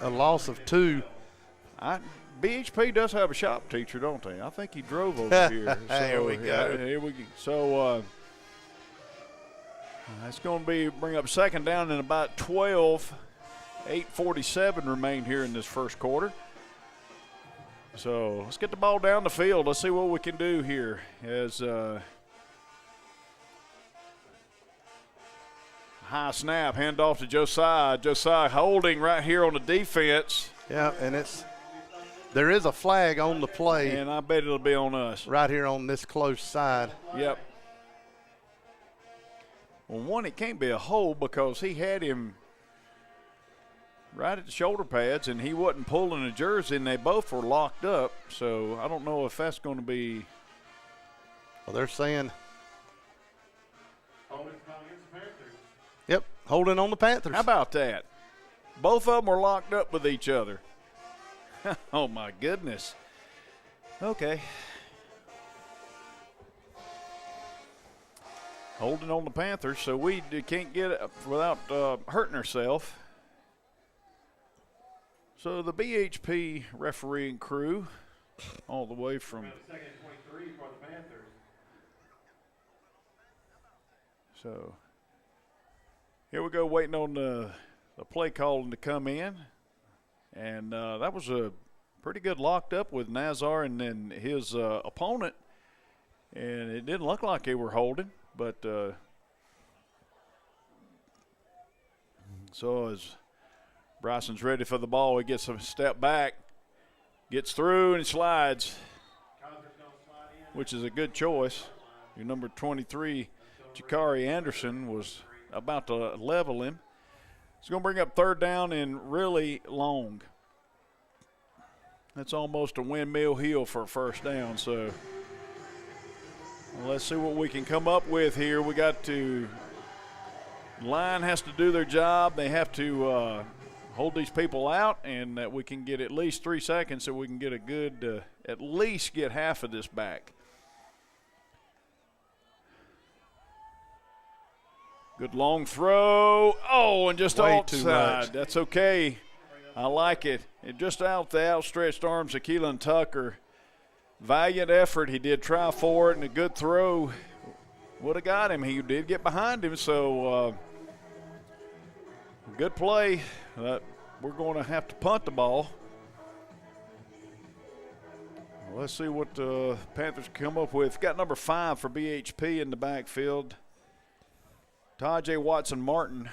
a loss of 2. BHP does have a shop teacher, don't they? I think he drove over here. So, here we go. Here we go. So that's going to bring up second down in about 12. 8:47 remain here in this first quarter. So let's get the ball down the field. Let's see what we can do here. As high snap, hand off to Josiah. Josiah holding right here on the defense. Yeah, and there is a flag on the play. And I bet it'll be on us. Right here on this close side. Yep. Well, one, it can't be a hold because he had him right at the shoulder pads, and he wasn't pulling a jersey, and they both were locked up. So I don't know if that's going to be. Well, they're saying. Yep, holding on the Panthers. How about that? Both of them were locked up with each other. Oh, my goodness. Okay. Holding on the Panthers, so we can't get it without hurting ourselves. So the BHP refereeing crew, all the way from. So here we go, waiting on the play calling to come in. And that was a pretty good locked up with Nazar and then his opponent. And it didn't look like they were holding, but so as Bryson's ready for the ball, he gets a step back, gets through and slides, which is a good choice. Your number 23, Jakari Anderson, was about to level him. It's going to bring up third down and really long. That's almost a windmill heel for a first down. So let's see what we can come up with here. We got to – line has to do their job. They have to hold these people out, and that we can get at least 3 seconds so we can get a good at least get half of this back. Good long throw. Oh, and just outside. That's okay. I like it. And just out the outstretched arms of Keelan Tucker. Valiant effort. He did try for it, and a good throw would have got him. He did get behind him, so good play. We're going to have to punt the ball. Let's see what the Panthers come up with. Got number 5 for BHP in the backfield. Tajay Watson-Martin.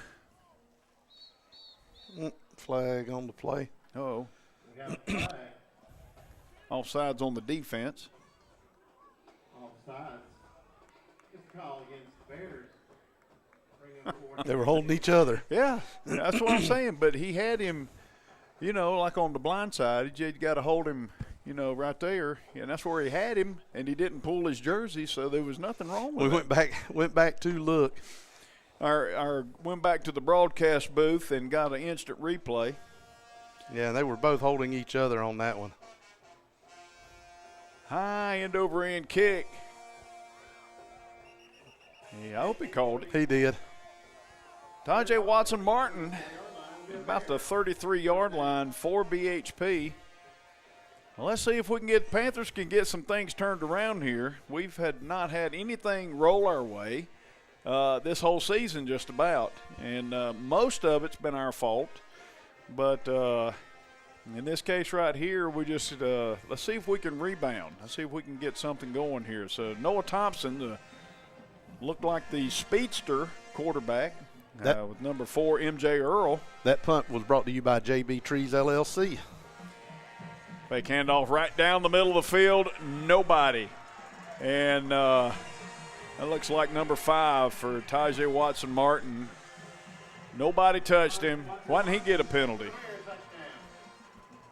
Flag on the play. Uh-oh. Offsides on the defense. Offsides. It's a call against the Bears. They were holding each other. Yeah, that's what I'm saying. But he had him, like on the blind side. You got to hold him, right there. And that's where he had him, and he didn't pull his jersey, so there was nothing wrong with it. We went back to look. went back to the broadcast booth and got an instant replay. Yeah, they were both holding each other on that one. High end over end kick. Yeah, I hope he called it. He did. Tajay Watson-Martin about the 33-yard line for BHP. Well, let's see if we can Panthers can get some things turned around here. We've not had anything roll our way this whole season just about. And most of it's been our fault. But in this case right here, we just let's see if we can rebound. Let's see if we can get something going here. So Noah Thompson looked like the speedster quarterback with number 4, MJ Earl. That punt was brought to you by JB Trees LLC. Fake handoff right down the middle of the field. Nobody. And that looks like number 5 for Tajay Watson-Martin. Nobody touched him. Why didn't he get a penalty?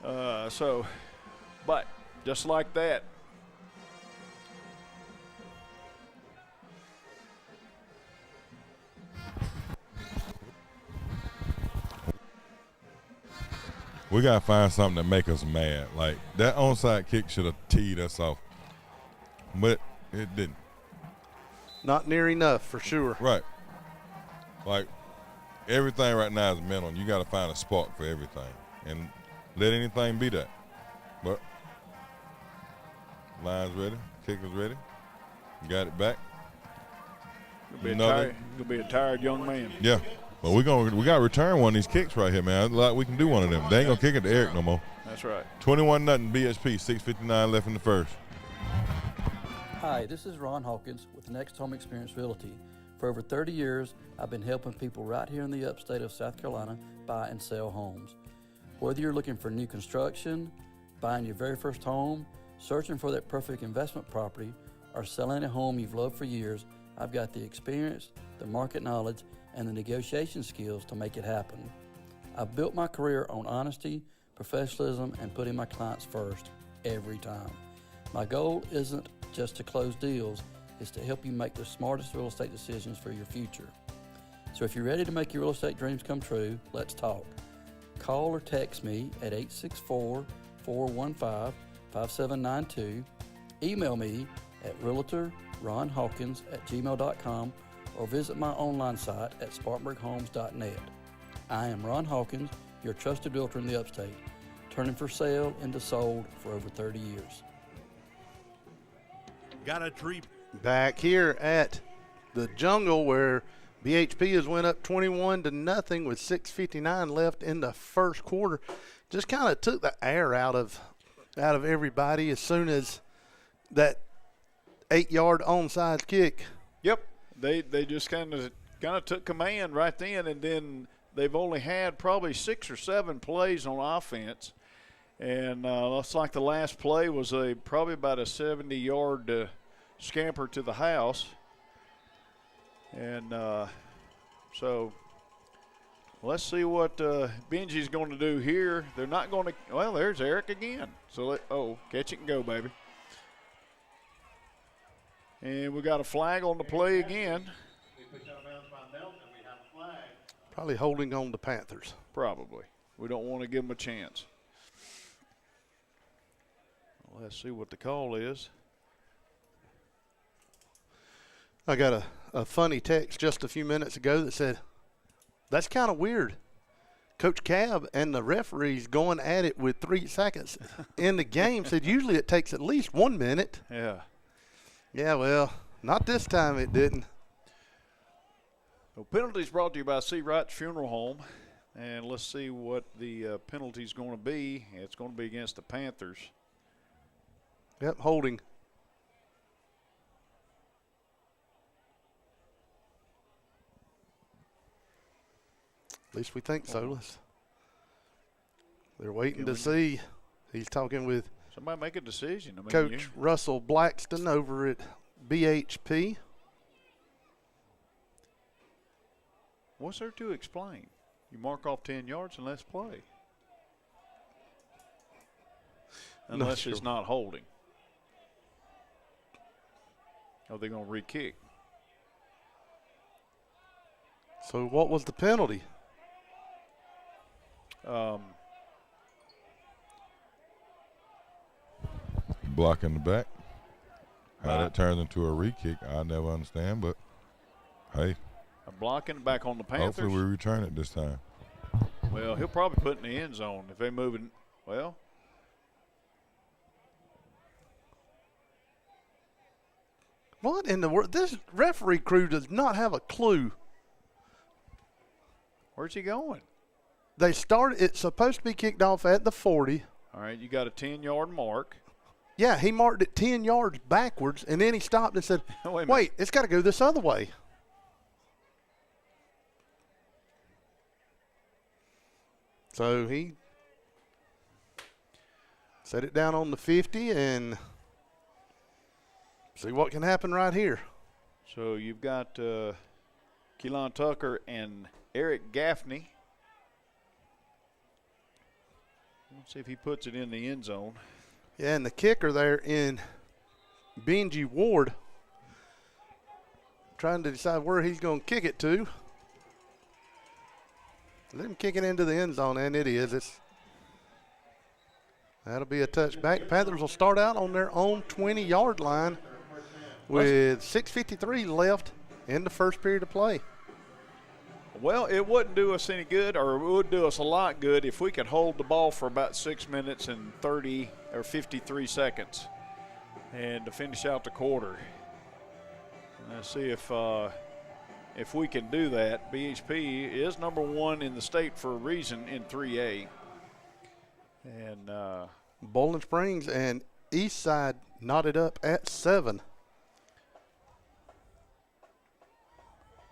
But just like that. We got to find something to make us mad. Like, that onside kick should have teed us off. But it didn't. Not near enough, for sure. Right. Like, everything right now is mental. You got to find a spark for everything. And let anything be that. But line's ready. Kicker's ready. Got it back. You'll be a tired young man. Yeah. But we got to return one of these kicks right here, man. Like we can do one of them. They ain't going to kick it to Eric no more. That's right. 21-0 BHP, 6:59 left in the first. Hi, this is Ron Hawkins with Next Home Experience Realty. For over 30 years, I've been helping people right here in the upstate of South Carolina buy and sell homes. Whether you're looking for new construction, buying your very first home, searching for that perfect investment property, or selling a home you've loved for years, I've got the experience, the market knowledge, and the negotiation skills to make it happen. I've built my career on honesty, professionalism, and putting my clients first every time. My goal isn't just to close deals, it's to help you make the smartest real estate decisions for your future. So if you're ready to make your real estate dreams come true, let's talk. Call or text me at 864-415-5792. Email me at realtorronhawkins@gmail.com or visit my online site at spartanburghomes.net. I am Ron Hawkins, your trusted realtor in the upstate, turning for sale into sold for over 30 years. Got a tree. Back here at the Jungle where BHP has went up 21-0 with 6:59 left in the first quarter. Just kind of took the air out of everybody as soon as that 8-yard onside kick. Yep. They just kind of took command right then, and then they've only had probably 6 or 7 plays on offense, and looks like the last play was probably about a 70-yard scamper to the house, and so let's see what Benji's going to do here. They're not going to. Well, there's Eric again. So catch it and go, baby. And we got a flag on the play again. Probably holding on the Panthers. Probably. We don't want to give them a chance. Well, let's see what the call is. I got a funny text just a few minutes ago that said, that's kind of weird. Coach Cab and the referees going at it with 3 seconds in the game. Said usually it takes at least 1 minute. Yeah. Yeah, well, not this time it didn't. Well, penalties brought to you by C. Wright's Funeral Home. And let's see what the penalty is going to be. It's going to be against the Panthers. Yep, holding. At least we think so. They're waiting to see. He's talking with somebody make a decision. I mean, Coach Russell Blackston over at BHP. What's there to explain? You mark off 10 yards and let's play. Unless it's not holding. Are they going to re-kick? So what was the penalty? Block in the back. How that turns into a re-kick, I never understand, but hey. A block in the back on the Panthers. Hopefully we return it this time. Well, he'll probably put it in the end zone if they move it. Well. What in the world? This referee crew does not have a clue. Where's he going? They started, it's supposed to be kicked off at the 40. All right, you got a 10-yard mark. Yeah, he marked it 10 yards backwards, and then he stopped and said, wait, it's got to go this other way. So he set it down on the 50 and see what can happen right here. So you've got Keelan Tucker and Eric Gaffney. Let's see if he puts it in the end zone. Yeah, and the kicker there in Benji Ward trying to decide where he's going to kick it to. Let him kick it into the end zone, and it is. That'll be a touchback. Panthers will start out on their own 20-yard line with 6:53 left in the first period of play. Well, it wouldn't do us any good, or it would do us a lot good if we could hold the ball for about 6 minutes and 30 or 53 seconds and to finish out the quarter. Let's see if we can do that. BHP is number 1 in the state for a reason in 3A. And Bowling Springs and Eastside knotted up at 7.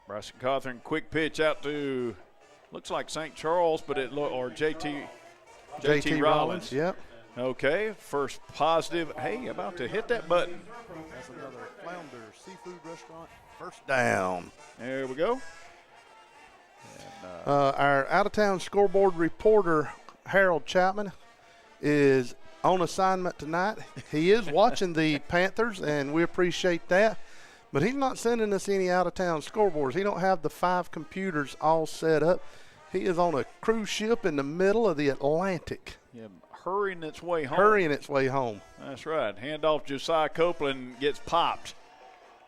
Bryson Cawthorn, quick pitch out to, looks like St. Charles, but or JT Rollins. Yep. Okay, first positive. Hey, about to hit that button. That's another Flounder Seafood Restaurant. First down. There we go. And, our out-of-town scoreboard reporter, Harold Chapman, is on assignment tonight. He is watching the Panthers, and we appreciate that. But he's not sending us any out-of-town scoreboards. He don't have the 5 computers all set up. He is on a cruise ship in the middle of the Atlantic. Yeah, hurrying its way home. Hurrying its way home. That's right. Handoff Josiah Copeland gets popped.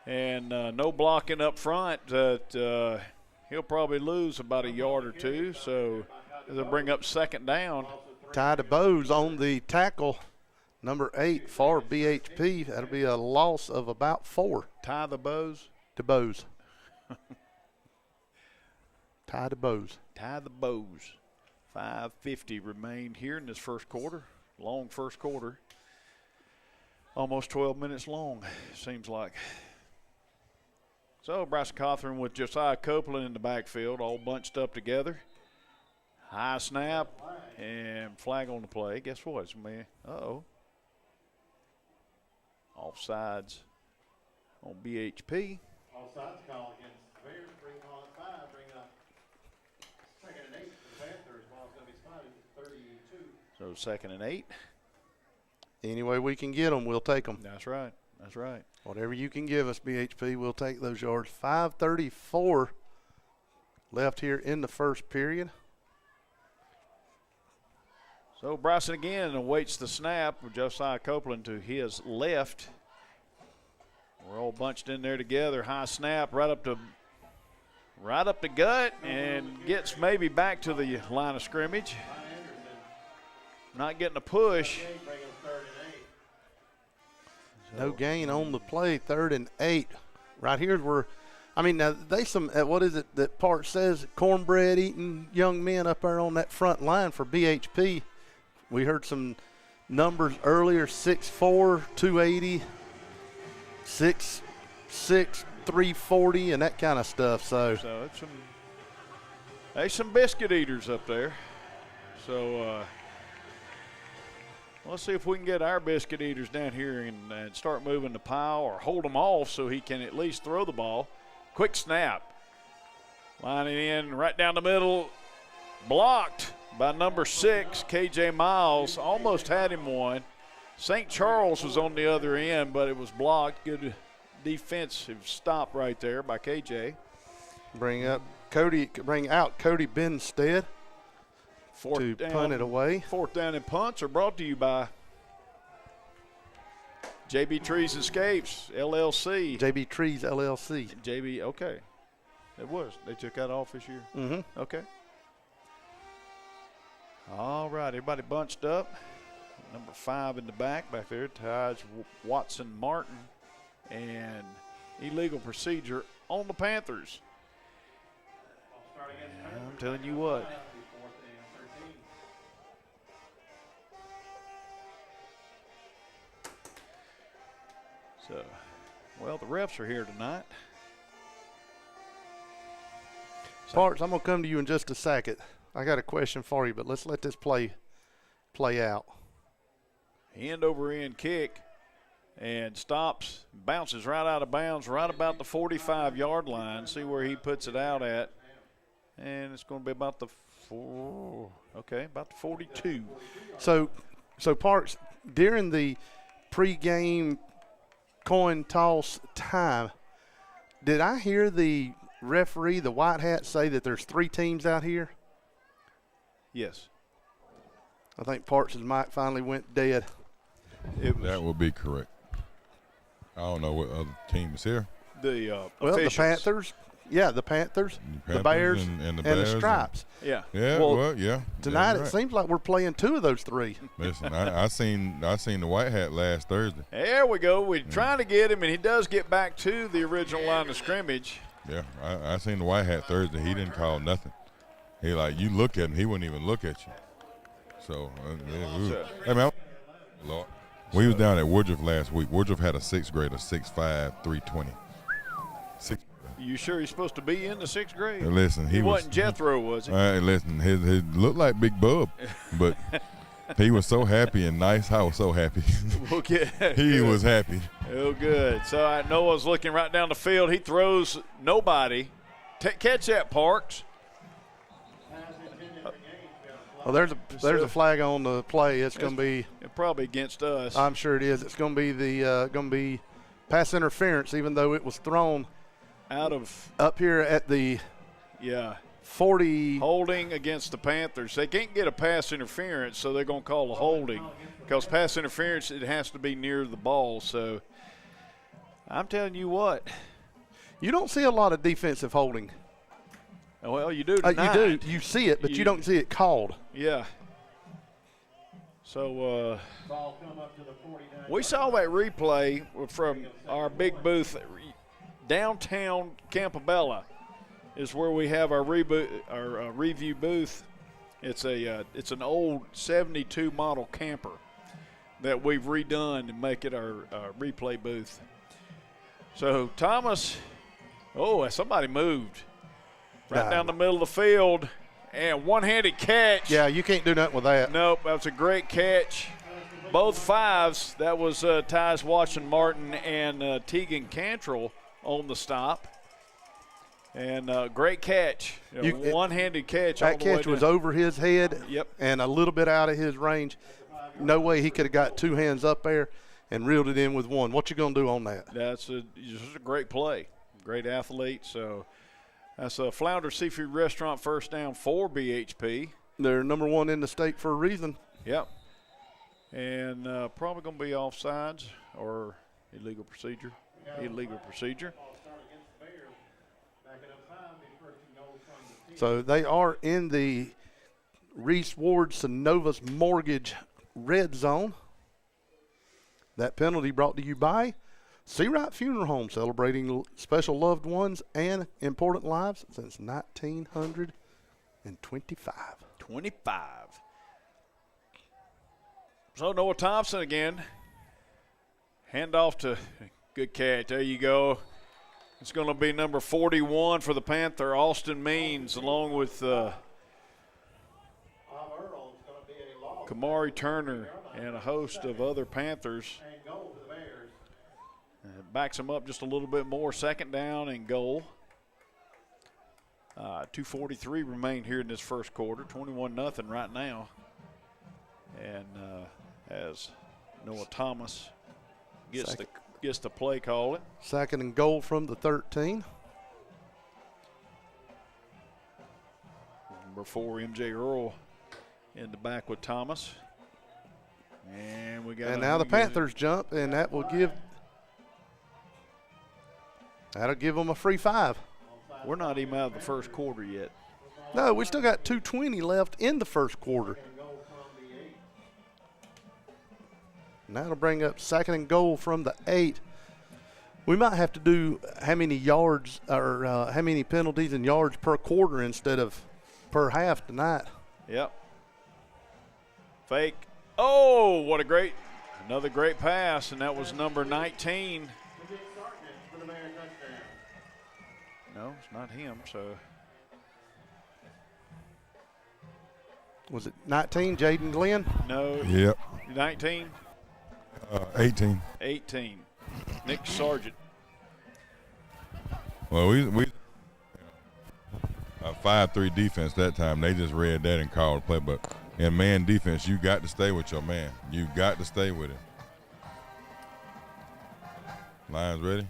And no blocking up front. He'll probably lose about a yard or two. So they'll bring up second down. Ty DeBose on the tackle. Number 8 for BHP. That'll be a loss of about 4. Ty DeBose? DeBose. Ty DeBose. Ty DeBose. 5:50 remained here in this first quarter. Long first quarter. Almost 12 minutes long, seems like. So Bryson Cawthorn with Josiah Copeland in the backfield, all bunched up together. High snap and flag on the play. Guess what? It's me. Uh-oh. Offsides on BHP. Offsides call against the Bears. Bring on 5. Bring up 2nd and 8 for the Panthers. Ball's going to be spotted at 32. So 2nd and 8. Any way we can get them, we'll take them. That's right. That's right. Whatever you can give us, BHP, we'll take those yards. 5:34 left here in the first period. So Bryson again awaits the snap with Josiah Copeland to his left. We're all bunched in there together. High snap right up the gut and gets maybe back to the line of scrimmage. Not getting a push. No gain on the play, 3rd and 8. Right here's where, I mean, now they what is it that part says? Cornbread eating young men up there on that front line for BHP. We heard some numbers earlier, 6'4", 280, 6'6", 340, and that kind of stuff. So it's there's some biscuit eaters up there. So let's see if we can get our biscuit eaters down here and start moving the pile or hold them off so he can at least throw the ball. Quick snap. Lining in right down the middle. Blocked by number 6, KJ Miles. Almost had him one. St. Charles was on the other end, but it was blocked. Good defensive stop right there by KJ. Bring up Cody bring out Cody Benstead to down, punt it away. Fourth down and punts are brought to you by JB Trees Escapes, LLC. JB Trees, LLC. JB, okay. It was. They took that off this year? Mm-hmm. Okay. All right, everybody bunched up. Number 5 in the back there, Taj Watson Martin, and illegal procedure on the Panthers. I'm telling you what. So, well, the refs are here tonight. Parks, I'm going to come to you in just a second. I got a question for you, but let's let this play out. End over end kick and stops, bounces right out of bounds, right about the 45-yard line. See where he puts it out at. And it's going to be about the about the 42. So Parks, during the pregame coin toss time, did I hear the referee, the white hat, say that there's 3 teams out here? Yes. I think Parks' mic finally went dead. That would be correct. I don't know what other team is here. The the Panthers. Yeah, the Panthers, the Bears, and the Stripes. Yeah. Yeah, well, yeah. Tonight right. It seems like we're playing 2 of those 3. Listen, I seen the white hat last Thursday. There we go. We're trying to get him, and he does get back to the original line of scrimmage. Yeah, I seen the white hat Thursday. He didn't call nothing. He you look at him, he wouldn't even look at you. So, I mean, Lord. We was down at Woodruff last week. Woodruff had a 6th grader, 6'5", 320. You sure he's supposed to be in the 6th grade? Listen, he wasn't Jethro, was he? Listen, he looked like Big Bub, but he was so happy and nice. I was so happy. He was happy. Oh, good. So Noah's looking right down the field. He throws nobody. Catch that, Parks. Well, there's a flag on the play. It's going to be probably against us. I'm sure it is. It's going to be the pass interference, even though it was thrown out of up here at the 40. Holding against the Panthers. They can't get a pass interference, so they're going to call a holding because pass interference, it has to be near the ball. So I'm telling you what. You don't see a lot of defensive holding. Well, you do tonight. You do. You see it, but you don't see it called. Yeah. So we saw that replay from our big booth downtown Campobella is where we have our review booth. It's an old 72 model camper that we've redone and make it our replay booth. So Thomas, somebody moved right down the middle of the field, and one-handed catch. Yeah, you can't do nothing with that. Nope, that was a great catch. Both 5s. That was Ty's Watson Martin and Tegan Cantrell on the stop. And great catch. One-handed catch. That catch was over his head. Yep. And a little bit out of his range. No way he could have got 2 hands up there and reeled it in with one. What you going to do on that? That's just a great play. Great athlete. So that's a Flounder Seafood Restaurant first down for BHP. They're number 1 in the state for a reason. Yep. And probably going to be offsides or illegal procedure. Illegal procedure. So they are in the Reese Ward Synovus Mortgage red zone. That penalty brought to you by Seawright Funeral Home, celebrating special loved ones and important lives since 1925. 25. So Noah Thompson again. Handoff to good catch. There you go. It's going to be number 41 for the Panther, Austin Means, along with Kamari Turner and a host of other Panthers. Backs him up just a little bit more. Second down and goal. 2:43 remain here in this first quarter. 21-0 right now. And as Noah Thomas gets the play calling. Second and goal from the 13. Number 4, MJ Earl in the back with Thomas. And we got. And now the Panthers jump, and that'll give them a free 5. We're not even out of the first quarter yet. No, we still got 2:20 left in the first quarter. And that'll bring up 2nd and goal from the 8. We might have to do how many yards or how many penalties and yards per quarter instead of per half tonight. Yep. Fake. Oh, what another great pass, and that was number 19. No, it's not him, so. Was it 19, Jaden Glenn? No. Yep. 19? 18. 18. Nick Sargent. Well, we a 5-3 defense that time. They just read that and called the play. But in man defense, you got to stay with your man. You got to stay with him. Lions ready?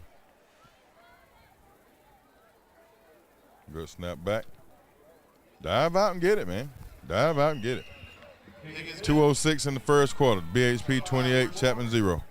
Good snap back. Dive out and get it, man. Dive out and get it. 2:06 in the first quarter. BHP 28, Chapman 0.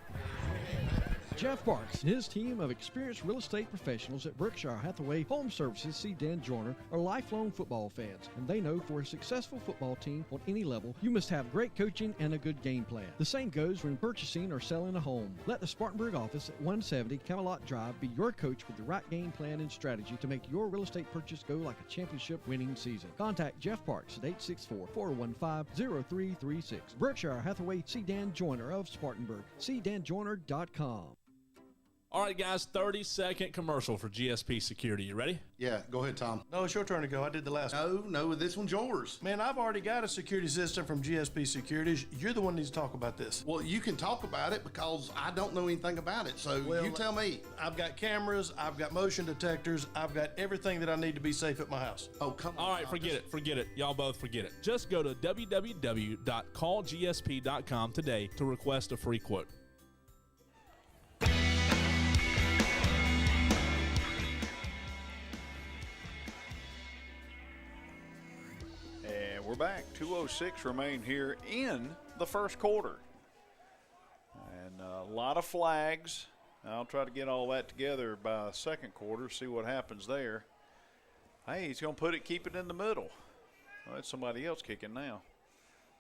Jeff Parks and his team of experienced real estate professionals at Berkshire Hathaway Home Services see Dan Joyner are lifelong football fans, and they know for a successful football team on any level, you must have great coaching and a good game plan. The same goes when purchasing or selling a home. Let the Spartanburg office at 170 Camelot Drive be your coach with the right game plan and strategy to make your real estate purchase go like a championship winning season. Contact Jeff Parks at 864-415-0336. Berkshire Hathaway, see Dan Joyner of Spartanburg. CDanJoyner.com. All right, guys, 30-second commercial for GSP Security. You ready? Yeah, go ahead, Tom. No, it's your turn to go. I did the last one. No, this one's yours. Man, I've already got a security system from GSP Securities. You're the one that needs to talk about this. Well, you can talk about it because I don't know anything about it, so you tell me. I've got cameras, I've got motion detectors, I've got everything that I need to be safe at my house. Oh, come on. All right, forget it. Y'all both forget it. Just go to www.callgsp.com today to request a free quote. We're back. 2:06 remain here in the first quarter. And a lot of flags. I'll try to get all that together by the second quarter, see what happens there. Hey, he's going to keep it in the middle. Well, that's somebody else kicking now.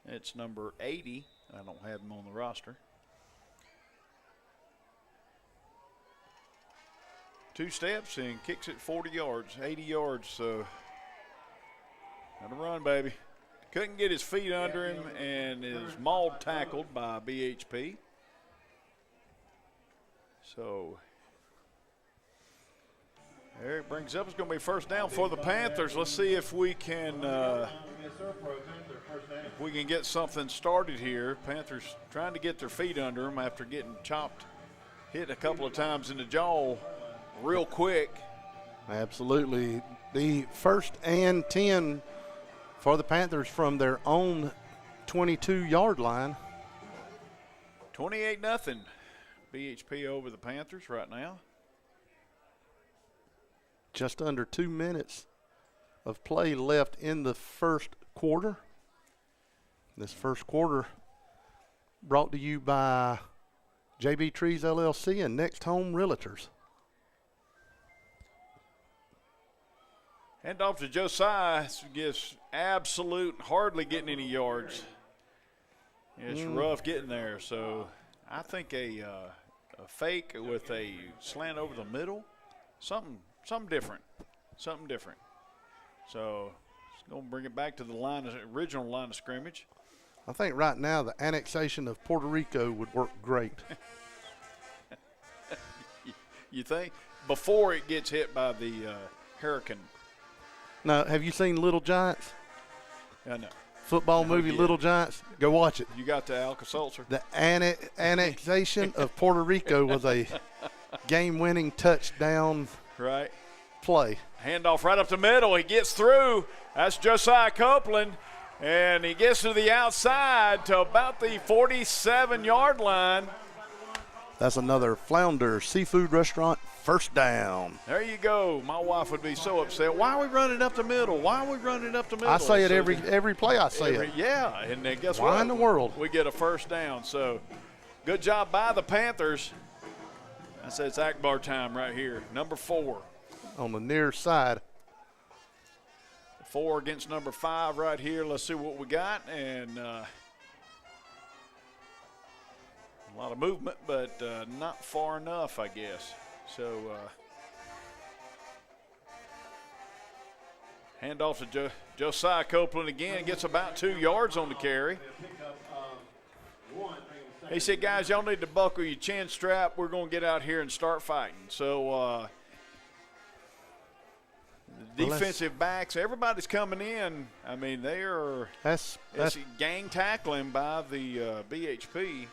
It's number 80. I don't have him on the roster. 2 steps and kicks it 40 yards, 80 yards. So, gotta run, baby. Couldn't get his feet under him and is mauled tackled by BHP. So there it brings up. It's going to be first down for the Panthers. Let's see if we can get something started here. Panthers trying to get their feet under them after getting hit a couple of times in the jaw real quick. Absolutely. The 1st and 10 for the Panthers from their own 22-yard line. 28-0. BHP over the Panthers right now. Just under 2 minutes of play left in the first quarter. This first quarter brought to you by JB Trees LLC and Next Home Realtors. Hand off to Josiah. Gets absolute, hardly getting any yards. It's rough getting there. So I think a fake with a slant over the middle, something different. Something different. So it's going to bring it back to the original line of scrimmage. I think right now the annexation of Puerto Rico would work great. You think? Before it gets hit by the hurricane. Now, have you seen Little Giants? I know. Football movie Little Giants? Go watch it. You got the Alka-Seltzer. The annexation of Puerto Rico was a game-winning touchdown play. Handoff right up the middle. He gets through. That's Josiah Copeland. And he gets to the outside to about the 47-yard line. That's another Flounder Seafood Restaurant first down. There you go. My wife would be so upset. Why are we running up the middle? Why are we running up the middle? I say it every play I say it. Yeah, and then guess Why what? in the world? We get a first down. So good job by the Panthers. I said it's Akbar time right here. Number 4. On the near side. 4 against number 5 right here. Let's see what we got. And a lot of movement, but not far enough, I guess. So hand off to Josiah Copeland again. Gets about 2 yards on the carry. He said, guys, y'all need to buckle your chin strap. We're going to get out here and start fighting. So defensive backs, everybody's coming in. I mean, they are that's gang tackling by the BHP.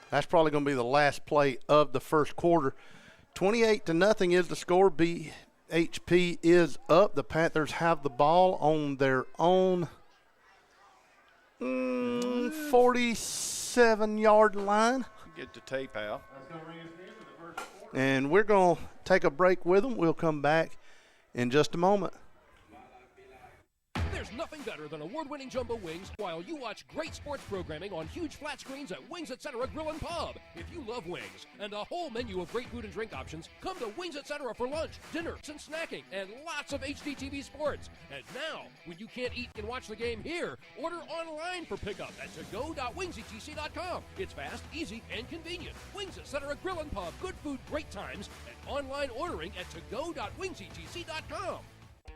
That's probably going to be the last play of the first quarter. 28-0 is the score. BHP is up. The Panthers have the ball on their own 47-yard line. Get the tape out. And we're going to take a break with them. We'll come back in just a moment. There's nothing better than award-winning jumbo wings while you watch great sports programming on huge flat screens at Wings Etc. Grill and Pub. If you love wings and a whole menu of great food and drink options, come to Wings Etc. for lunch, dinner, and snacking, and lots of HDTV sports. And now, when you can't eat and watch the game here, order online for pickup at togo.wingsetc.com. It's fast, easy, and convenient. Wings Etc. Grill and Pub. Good food, great times, and online ordering at togo.wingsetc.com.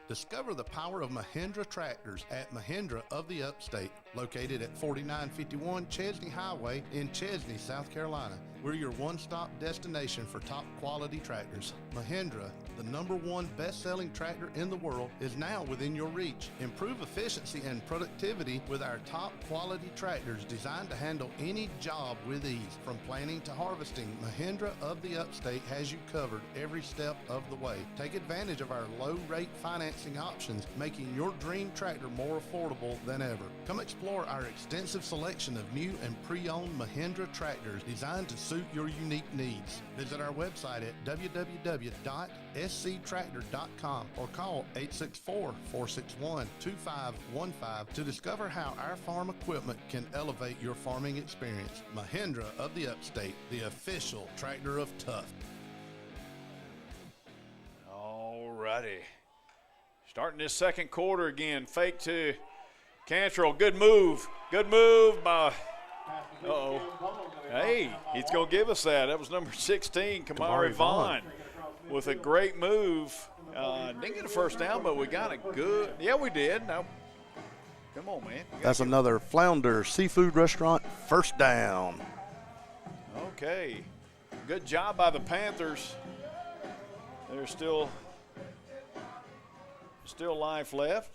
Discover the power of Mahindra tractors at Mahindra of the Upstate, located at 4951 Chesney Highway in Chesney, South Carolina. We're your one-stop destination for top quality tractors. Mahindra, the #1 best-selling tractor in the world, is now within your reach. Improve efficiency and productivity with our top quality tractors designed to handle any job with ease. From planting to harvesting, Mahindra of the Upstate has you covered every step of the way. Take advantage of our low-rate financing options, making your dream tractor more affordable than ever. Come explore our extensive selection of new and pre-owned Mahindra tractors designed to suit your unique needs. Visit our website at www.sctractor.com or call 864-461-2515 to discover how our farm equipment can elevate your farming experience. Mahindra of the Upstate, the official tractor of tough. All righty. Starting this second quarter again. Fake to Cantrell. Good move. Good move by Uh-oh. Hey, he's going to give us that. That was number 16, Kamari Vaughn, with a great move. Didn't get a first down, but we got a good. Yeah, we did. Now, come on, man. That's another Flounder Seafood Restaurant first down. Okay. Good job by the Panthers. There's still life left.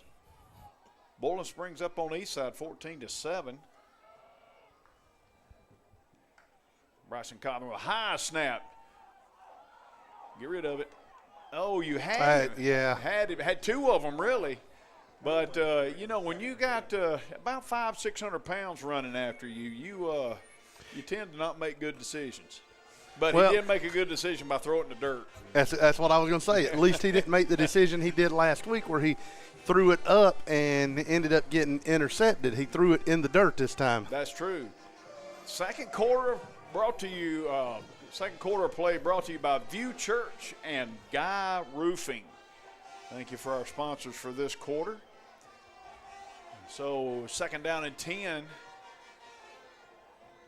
Bowling Springs up on east side, 14-7. Bryson Cotton with a high snap. Get rid of it. Oh, you had yeah. Had 2 of them, really. But, you know, when you got about 500-600 pounds running after you, you tend to not make good decisions. But he did make a good decision by throwing it in the dirt. That's what I was going to say. At least he didn't make the decision he did last week where he threw it up and ended up getting intercepted. He threw it in the dirt this time. That's true. Second quarter brought to you, second quarter play brought to you by View Church and Guy Roofing. Thank you for our sponsors for this quarter. So second down and 10.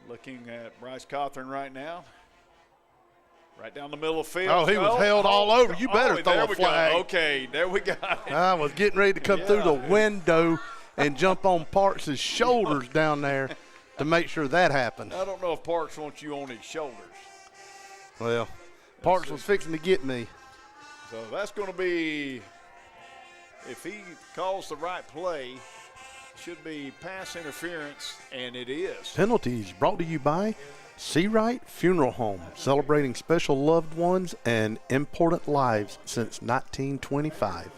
Looking at Bryce Cawthorn right now. Right down the middle of the field. Oh, he was held all over. You better throw a flag. Go. Okay, there we got it. I was getting ready to come through the window and jump on Parks' shoulders down there to make sure that happened. I don't know if Parks wants you on his shoulders. Well, Parks was fixing to get me. So that's going to be, if he calls the right play, should be pass interference, and it is. Penalties brought to you by Seawright Funeral Home, celebrating special loved ones and important lives since 1925.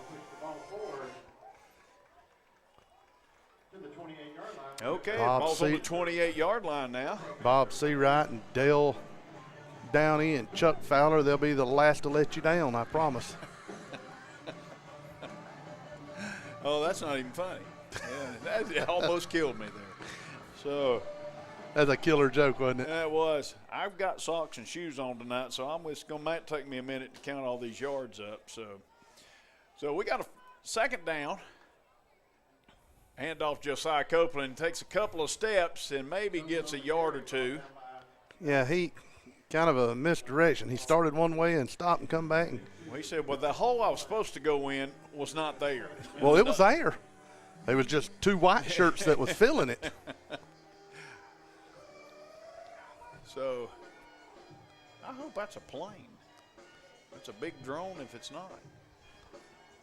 Okay, ball's on the 28-yard line now. Bob Seawright and Dale Downey and Chuck Fowler, they'll be the last to let you down, I promise. Oh, that's not even funny. Yeah, that almost killed me there. So that's a killer joke, wasn't it? That was. I've got socks and shoes on tonight, so I'm just going to might take me a minute to count all these yards up. So we got a second down. Hand off Josiah Copeland, takes a couple of steps and maybe gets a yard or two. Yeah, he kind of a misdirection. He started one way and stopped and come back. And Well, he said, well, the hole I was supposed to go in was not there. well, it was there. It was just two white shirts that was filling it. So I hope that's a plane. That's a big drone if it's not.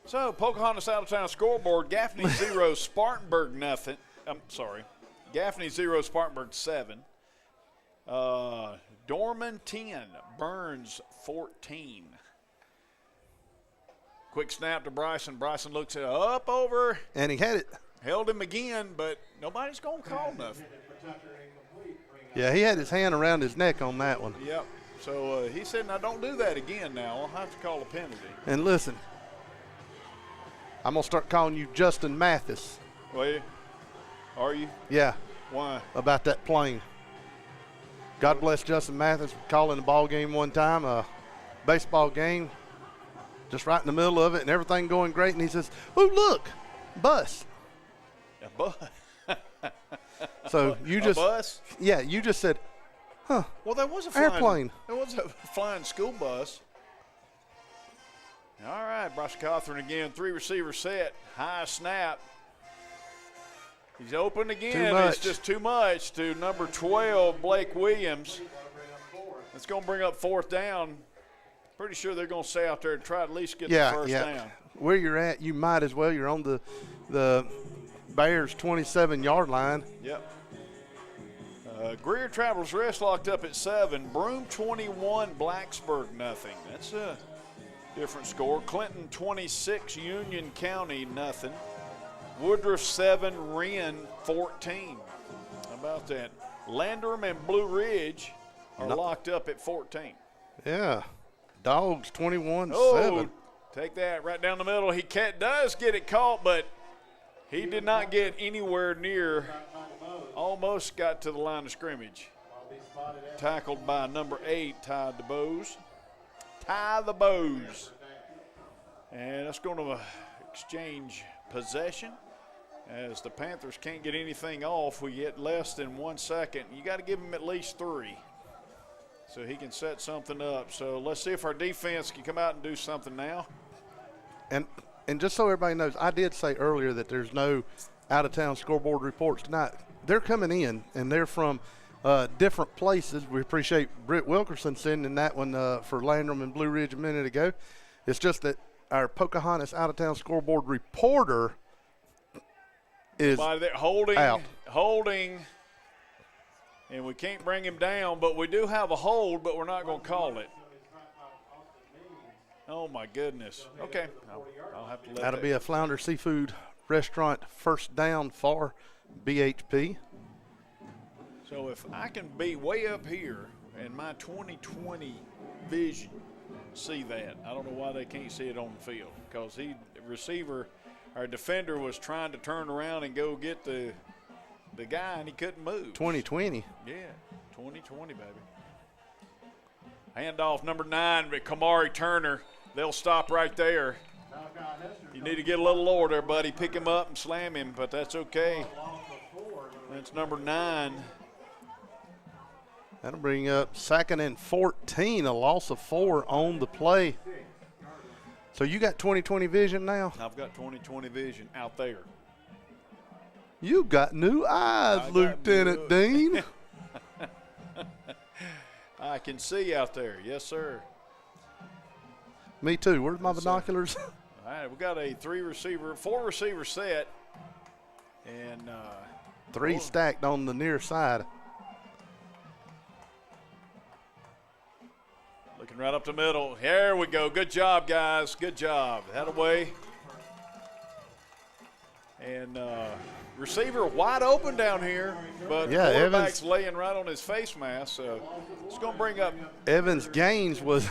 So Pocahontas out of town scoreboard. Gaffney 0, Spartanburg nothing. I'm sorry. Gaffney 0, Spartanburg 7. Dorman 10, Burns 14. Quick snap to Bryson. Bryson looks it up over. And he had it. Held him again, but nobody's going to call nothing. Yeah, he had his hand around his neck on that one. Yep. So he said, now don't do that again now. I'll have to call a penalty. And listen, I'm going to start calling you Justin Mathis. Well, are you? Yeah. Why? About that plane. God bless Justin Mathis for calling the ball game one time, a baseball game, just right in the middle of it, and everything going great. And he says, "Oh, look, bus." A bus. So you just a bus? Yeah, you just said, "Huh." Well, there was a flying, airplane. There was a flying school bus. All right, Bryce Cawthorn again, 3 receiver set, high snap. He's open again. It's just too much to number 12, Blake Williams. It's going to bring up 4th down. Pretty sure they're going to stay out there and try to at least get the first down. Where you're at, you might as well. You're on the Bears' 27-yard line. Yep. Greer Travelers Rest locked up at 7. Broome 21, Blacksburg nothing. That's a different score. Clinton 26, Union County nothing. Woodruff 7, Wren 14. How about that? Landrum and Blue Ridge are locked up at 14. Yeah. Dogs 21-7. Oh, take that right down the middle. He does get it caught, but he did not get anywhere near. Almost got to the line of scrimmage. Tackled by number 8, Ty DeBose. Ty the Bows. And that's going to exchange possession. As the Panthers can't get anything off, we get less than 1 second. You got to give them at least 3 so he can set something up. So let's see if our defense can come out and do something now. And just so everybody knows, I did say earlier that there's no out-of-town scoreboard reports tonight. They're coming in, and they're from different places. We appreciate Britt Wilkerson sending that one for Landrum and Blue Ridge a minute ago. It's just that our Pocahontas out-of-town scoreboard reporter is holding, and we can't bring him down, but we do have a hold, but we're not going to call it. Oh, my goodness. Okay. I'll have to let that'll be a Flounder Seafood Restaurant first down for BHP. So if I can be way up here and my 20/20 vision see that, I don't know why they can't see it on the field, because our defender was trying to turn around and go get the guy, and he couldn't move. 20/20. Yeah, 20/20, baby. Handoff number 9 with Kamari Turner. They'll stop right there. You need to get a little lower there, buddy. Pick him up and slam him, but that's okay. That's number 9. That'll bring up 2nd and 14, a loss of 4 on the play. So you got 20/20 vision now? I've got 20/20 vision out there. You got new eyes, Lieutenant Dean. I can see out there. Yes, sir. Me too. Where's my binoculars? All right, we got a 4 receiver set. And 3 stacked on the near side. Looking right up the middle. Here we go. Good job, guys. Good job. That away. And receiver wide open down here, but Yeah, quarterback's laying right on his face mask, so it's going to bring up. Evans Gaines was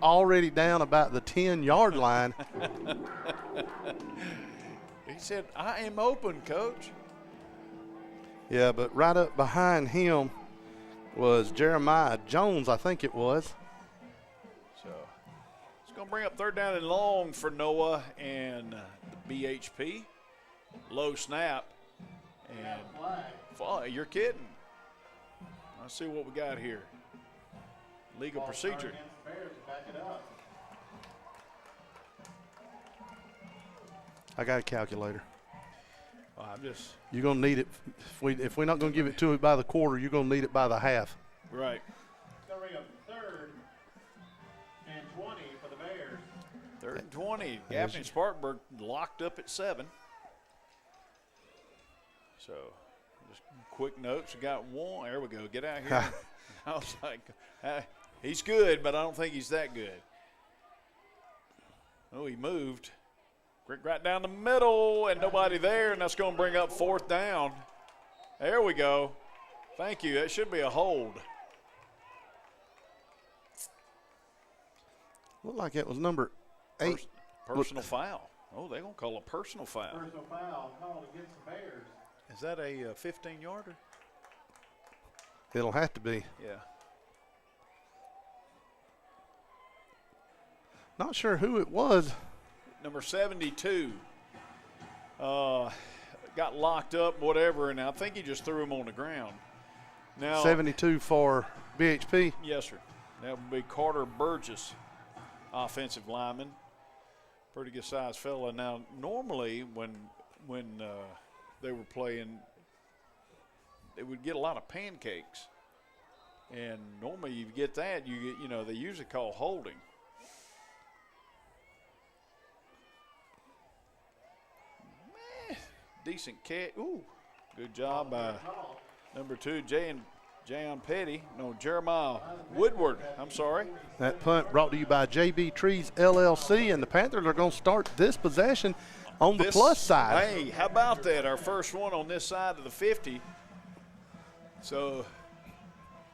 already down about the 10-yard line. He said, "I am open, Coach." Yeah, but right up behind him was Jeremiah Jones, I think it was. So it's going to bring up 3rd down and long for Noah and the BHP. Low snap. And you're kidding. Let's see what we got here. Legal procedure. I got a calculator. You're going to need it. If we're not going to give it to it by the quarter, you're going to need it by the half. Right. It's going to bring up 3rd and 20 for the Bears. 3rd and 20. Gaffney and Spartanburg locked up at 7. So, just quick notes. We got one. There we go. Get out here. I was like, he's good, but I don't think he's that good. Oh, he moved. Right down the middle, and nobody there, and that's going to bring up 4th down. There we go. Thank you. That should be a hold. Looked like it was number 8. Personal foul. Oh, they're going to call a personal foul. Personal foul called against the Bears. Is that a 15-yarder? It'll have to be. Yeah. Not sure who it was. Number 72 got locked up, whatever, and I think he just threw him on the ground. Now 72 for BHP. Yes, sir. That would be Carter Burgess, offensive lineman. Pretty good sized fella. Now, normally when they were playing, they would get a lot of pancakes, and normally you get that, they usually call holding. Decent catch. Ooh, good job by number 2, Jeremiah Woodward. I'm sorry. That punt brought to you by JB Trees LLC, and the Panthers are going to start this possession on the plus side. Hey, how about that? Our first one on this side of the 50. So,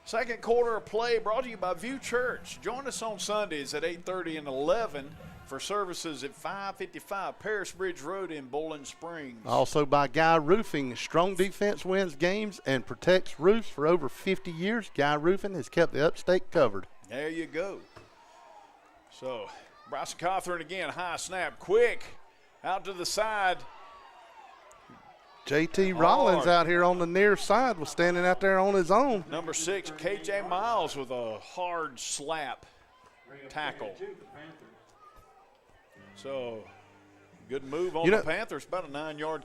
second quarter of play brought to you by View Church. Join us on Sundays at 8:30 and 11. For services at 555 Paris Bridge Road in Bowling Springs. Also by Guy Roofing. Strong defense wins games and protects roofs for over 50 years. Guy Roofing has kept the upstate covered. There you go. So, Bryson Cawthorn again, high snap, quick, out to the side. JT Rollins out here on the near side was standing out there on his own. Number 6, KJ Miles with a hard slap tackle. So, good move on the Panthers. About a 9-yard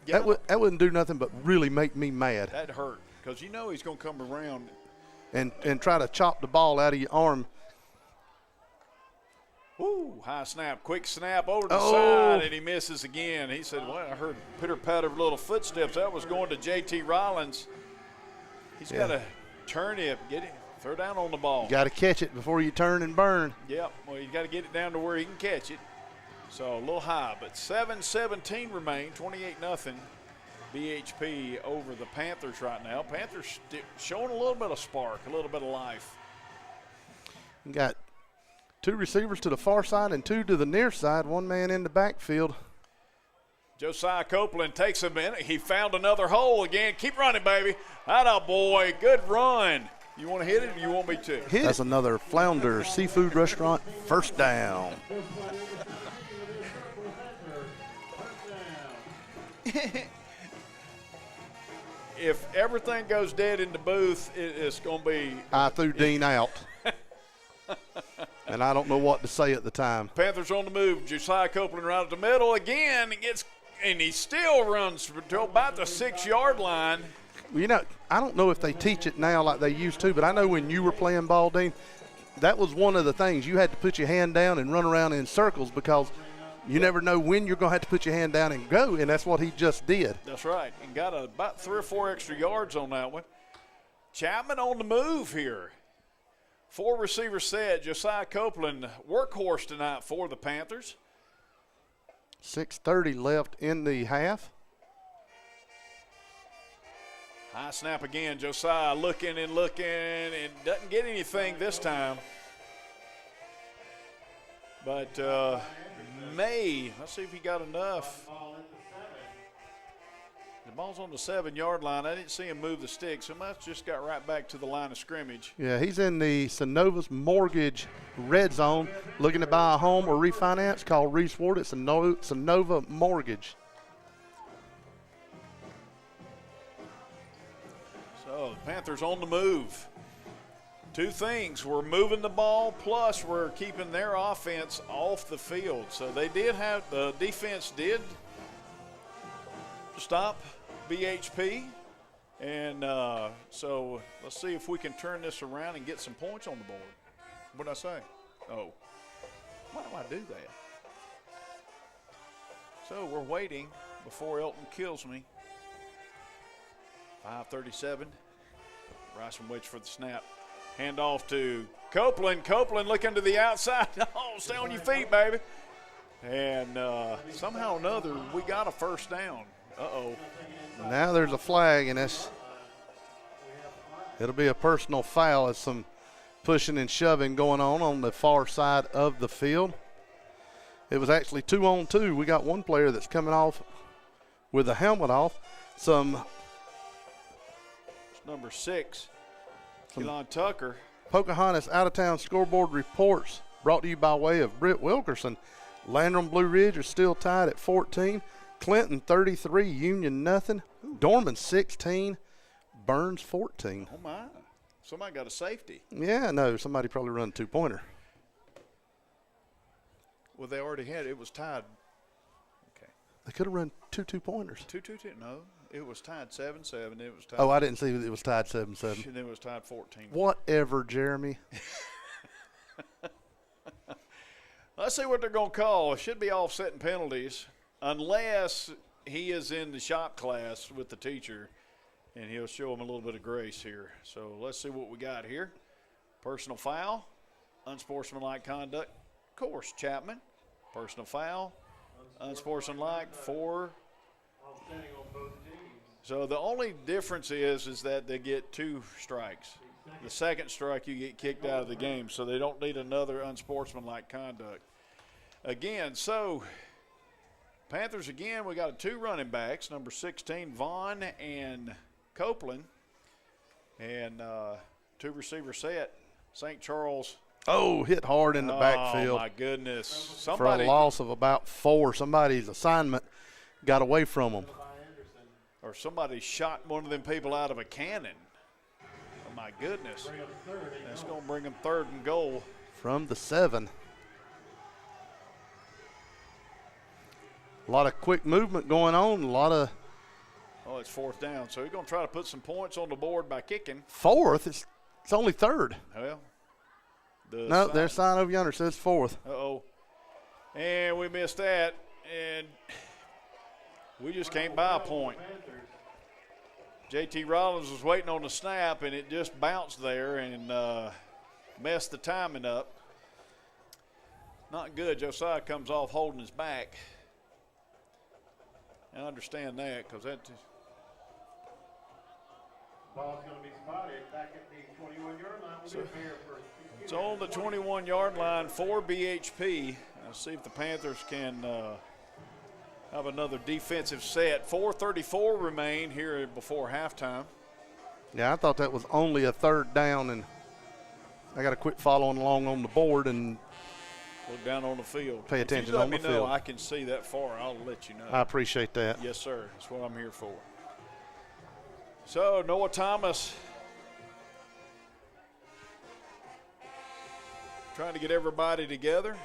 gallop. That wouldn't do nothing but really make me mad. That hurt because he's going to come around. And try to chop the ball out of your arm. Ooh, high snap, quick snap over to the side, and he misses again. He said, well, I heard pitter-patter of little footsteps. That was going to J.T. Rollins. He's got to turn it, get it. Throw down on the ball. You got to catch it before you turn and burn. Yep. Well, you got to get it down to where he can catch it. So a little high, but 7:17 remain, 28-0. BHP over the Panthers right now. Panthers showing a little bit of spark, a little bit of life. You got 2 receivers to the far side and 2 to the near side. 1 man in the backfield. Josiah Copeland takes a minute. He found another hole again. Keep running, baby. Atta boy. Good run. You want to hit it or you want me to? That's another Flounder Seafood Restaurant first down. If everything goes dead in the booth, it's going to be. I threw Dean out. And I don't know what to say at the time. Panthers on the move. Josiah Copeland right at the middle again. And he still runs to about the 6-yard line. Well, I don't know if they teach it now like they used to, but I know when you were playing ball, Dean, that was one of the things. You had to put your hand down and run around in circles because you never know when you're going to have to put your hand down and go, and that's what he just did. That's right, and got about 3 or 4 extra yards on that one. Chapman on the move here. 4 receiver set. Josiah Copeland, workhorse tonight for the Panthers. 6:30 left in the half. High snap again. Josiah looking and doesn't get anything this time. But let's see if he got enough. The ball's on the 7-yard line. I didn't see him move the stick, so must just got right back to the line of scrimmage. Yeah, he's in the Synovus Mortgage red zone, looking to buy a home or refinance. Call Reese Ward at Synova Mortgage. So the Panthers on the move. Two things. We're moving the ball, plus we're keeping their offense off the field. So they did have – the defense did stop BHP. And so let's see if we can turn this around and get some points on the board. What did I say? Oh. Why do I do that? So we're waiting before Elton kills me. 5:37. Bryson waits for the snap. Hand off to Copeland. Copeland looking to the outside. Oh, stay on your feet, baby. And somehow or another, we got a first down. Uh-oh. Now there's a flag, and it'll be a personal foul as some pushing and shoving going on the far side of the field. It was actually 2-on-2. We got one player that's coming off with the helmet off. Number 6, Keelan Tucker. Pocahontas out-of-town scoreboard reports brought to you by way of Britt Wilkerson. Landrum Blue Ridge are still tied at 14. Clinton 33, Union nothing. Dorman 16, Burns 14. Oh, my. Somebody got a safety. Yeah, no, somebody probably run a two-pointer. Well, they already had it. It was tied. Okay. They could have run two-pointers. 2-2-2. No, it was tied 7-7. It was tied. Oh, I didn't see it was tied 7-7. And then it was tied 14. Whatever, Jeremy. Let's see what they're going to call. It should be offsetting penalties unless he is in the shop class with the teacher, and he'll show him a little bit of grace here. So let's see what we got here. Personal foul, unsportsmanlike conduct. Of course, Chapman. Personal foul, unsportsmanlike for. So the only difference is that they get 2 strikes. The second strike, you get kicked out of the game, so they don't need another unsportsmanlike conduct. Again, so Panthers again, we got 2 running backs, number 16, Vaughn and Copeland, and 2 receiver set, St. Charles. Oh, hit hard in the backfield. Oh, my goodness. For a loss of about 4. Somebody's assignment got away from them. Or somebody shot one of them people out of a cannon. Oh, my goodness. That's going to bring them 3rd and goal. From the 7. A lot of quick movement going on. A lot of. Oh, it's 4th down. So he's going to try to put some points on the board by kicking. 4th? It's only 3rd. Well. No, their sign over yonder says 4th. Uh-oh. And we missed that. And we just can't buy a point. JT Rollins was waiting on the snap, and it just bounced there and messed the timing up. Not good. Josiah comes off holding his back. I understand that because that. Ball's going to be spotted back at the 21-yard line. We'll be here for. It's on the 21-yard line for BHP. Let's see if the Panthers can have another defensive set. 4:34 remain here before halftime. Yeah, I thought that was only a 3rd down, and I got to quit following along on the board and look down on the field. Pay attention on the the field. Know I can see that far. I'll let you know. I appreciate that. Yes, sir. That's what I'm here for. So Noah Thomas trying to get everybody together.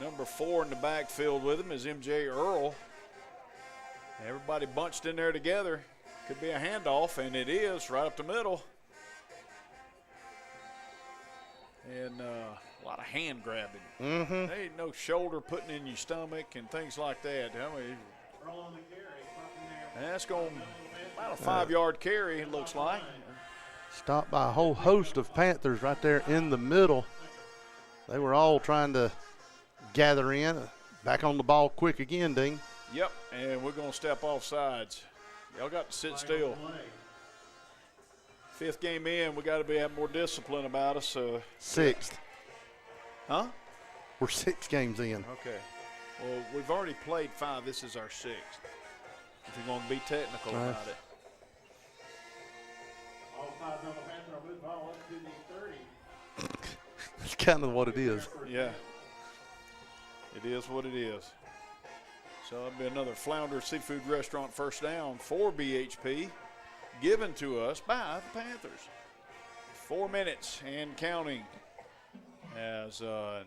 Number 4 in the backfield with him is MJ Earl. Everybody bunched in there together. Could be a handoff, and it is right up the middle. And a lot of hand grabbing. Mm-hmm. There ain't no shoulder putting in your stomach and things like that. I mean, that's going about a 5-yard carry, it looks like. Stopped by a whole host of Panthers right there in the middle. They were all trying to gather in. Back on the ball quick again, Dean. Yep, and we're going to step off sides. Y'all got to sit still. 5th game in, we got to have more discipline about us. 6th. Huh? We're 6 games in. Okay. Well, we've already played 5. This is our 6th. If you're going to be technical about it. All 5 on the Panther will move ball up to the 30. That's kind of what it is. Yeah. It is what it is. So it'll be another Flounder Seafood Restaurant first down for BHP, given to us by the Panthers. 4 minutes and counting as Noah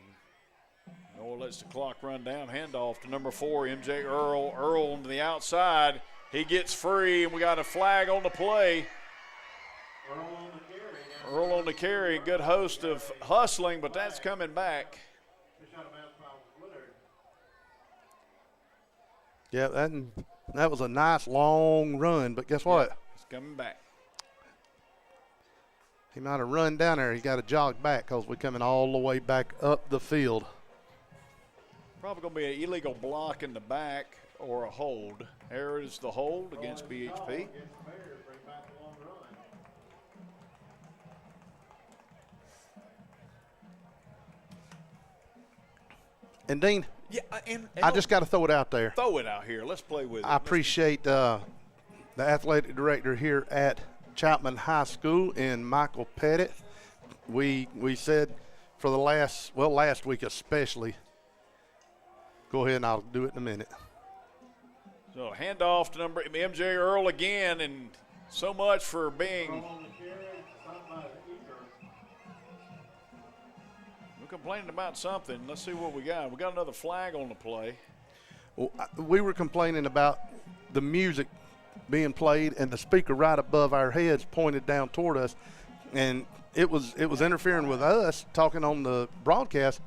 lets the clock run down. Handoff to number 4, MJ Earl. Earl on the outside. He gets free, and we got a flag on the play. Earl on the carry. Good host of hustling, but that's coming back. Yeah, that was a nice long run, but guess what? Yeah, it's coming back. He might have run down there. He got to jog back because we're coming all the way back up the field. Probably going to be an illegal block in the back or a hold. There is the hold against BHP. And Dean, yeah, and I just got to throw it out there. Throw it out here. Let's play with it. I appreciate the athletic director here at Chapman High School and Michael Pettit. We said for the last week especially. Go ahead and I'll do it in a minute. So handoff to number MJ Earl again, and so much for being. We're complaining about something. Let's see what we got. We got another flag on the play. Well, we were complaining about the music being played and the speaker right above our heads pointed down toward us, and it was interfering with us talking on the broadcast,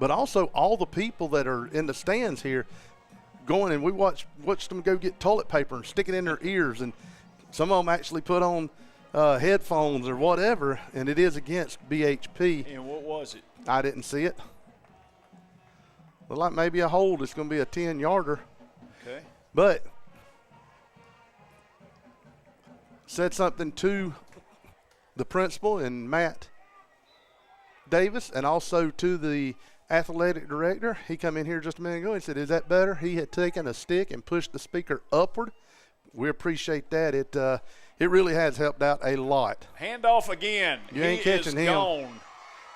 but also all the people that are in the stands here going, and we watched them go get toilet paper and stick it in their ears, and some of them actually put on headphones or whatever, and it is against BHP. And what was it? I didn't see it. Looked like maybe a hold. It's going to be a 10-yarder. Okay. But said something to the principal and Matt Davis, and also to the athletic director. He come in here just a minute ago and said, is that better? He had taken a stick and pushed the speaker upward. We appreciate that. It really has helped out a lot. Handoff again. You ain't catching him. Gone.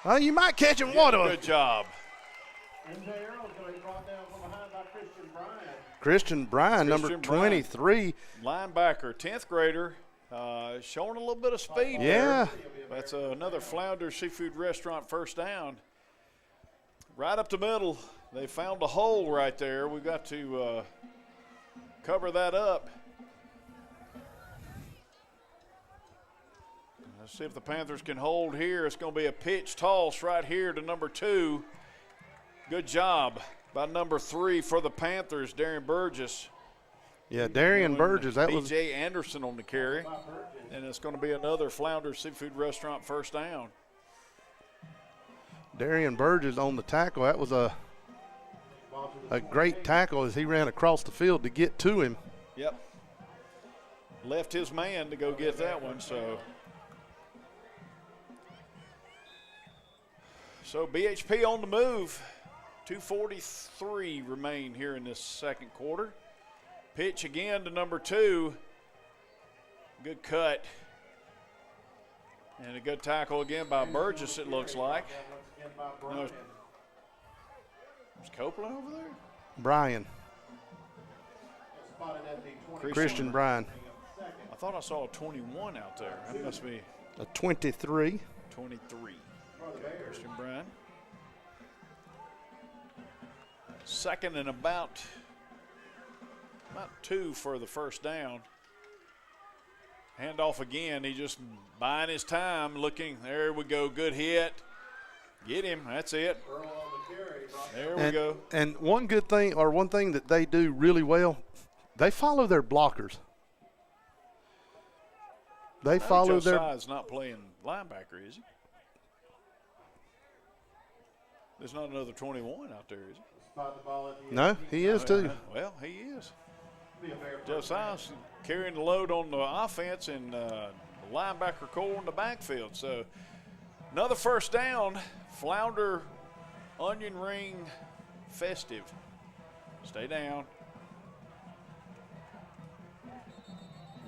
Well, you might catch him. What a good job. MJ Earl's going to be brought down from behind by Christian Bryan, number 23. Linebacker, 10th grader, showing a little bit of speed there. That's another Flounder Seafood Restaurant first down. Right up the middle. They found a hole right there. We've got to cover that up. Let's see if the Panthers can hold here. It's going to be a pitch toss right here to number 2. Good job by number 3 for the Panthers, Darian Burgess. Yeah, Darian Burgess. That was B.J. Anderson on the carry. And it's going to be another Flounder Seafood Restaurant first down. Darian Burgess on the tackle. That was a great tackle as he ran across the field to get to him. Yep. Left his man to go get that one, so BHP on the move. 2:43 remain here in this second quarter. Pitch again to number 2. Good cut. And a good tackle again by Burgess, it looks like. No, is Copeland over there? Bryan. Christian Bryan. I thought I saw a 21 out there. That must be a 23. 23. Christian Bryan. Second and about 2 for the first down. Handoff again. He just buying his time, looking. There we go. Good hit. Get him. That's it. There we go. And one good thing, or one thing that they do really well, they follow their blockers. They follow their. Josiah's not playing linebacker, is he? There's not another 21 out there, is he? No, he is too. Well, he is. Josiah's carrying the load on the offense and the linebacker core in the backfield. So another first down. Flounder onion ring festive. Stay down.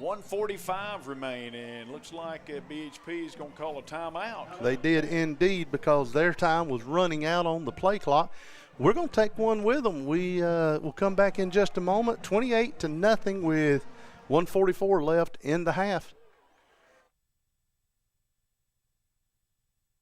1:45 remain, and looks like BHP is going to call a timeout. They did indeed, because their time was running out on the play clock. We're going to take one with them. We'll come back in just a moment. 28-0 with 1:44 left in the half.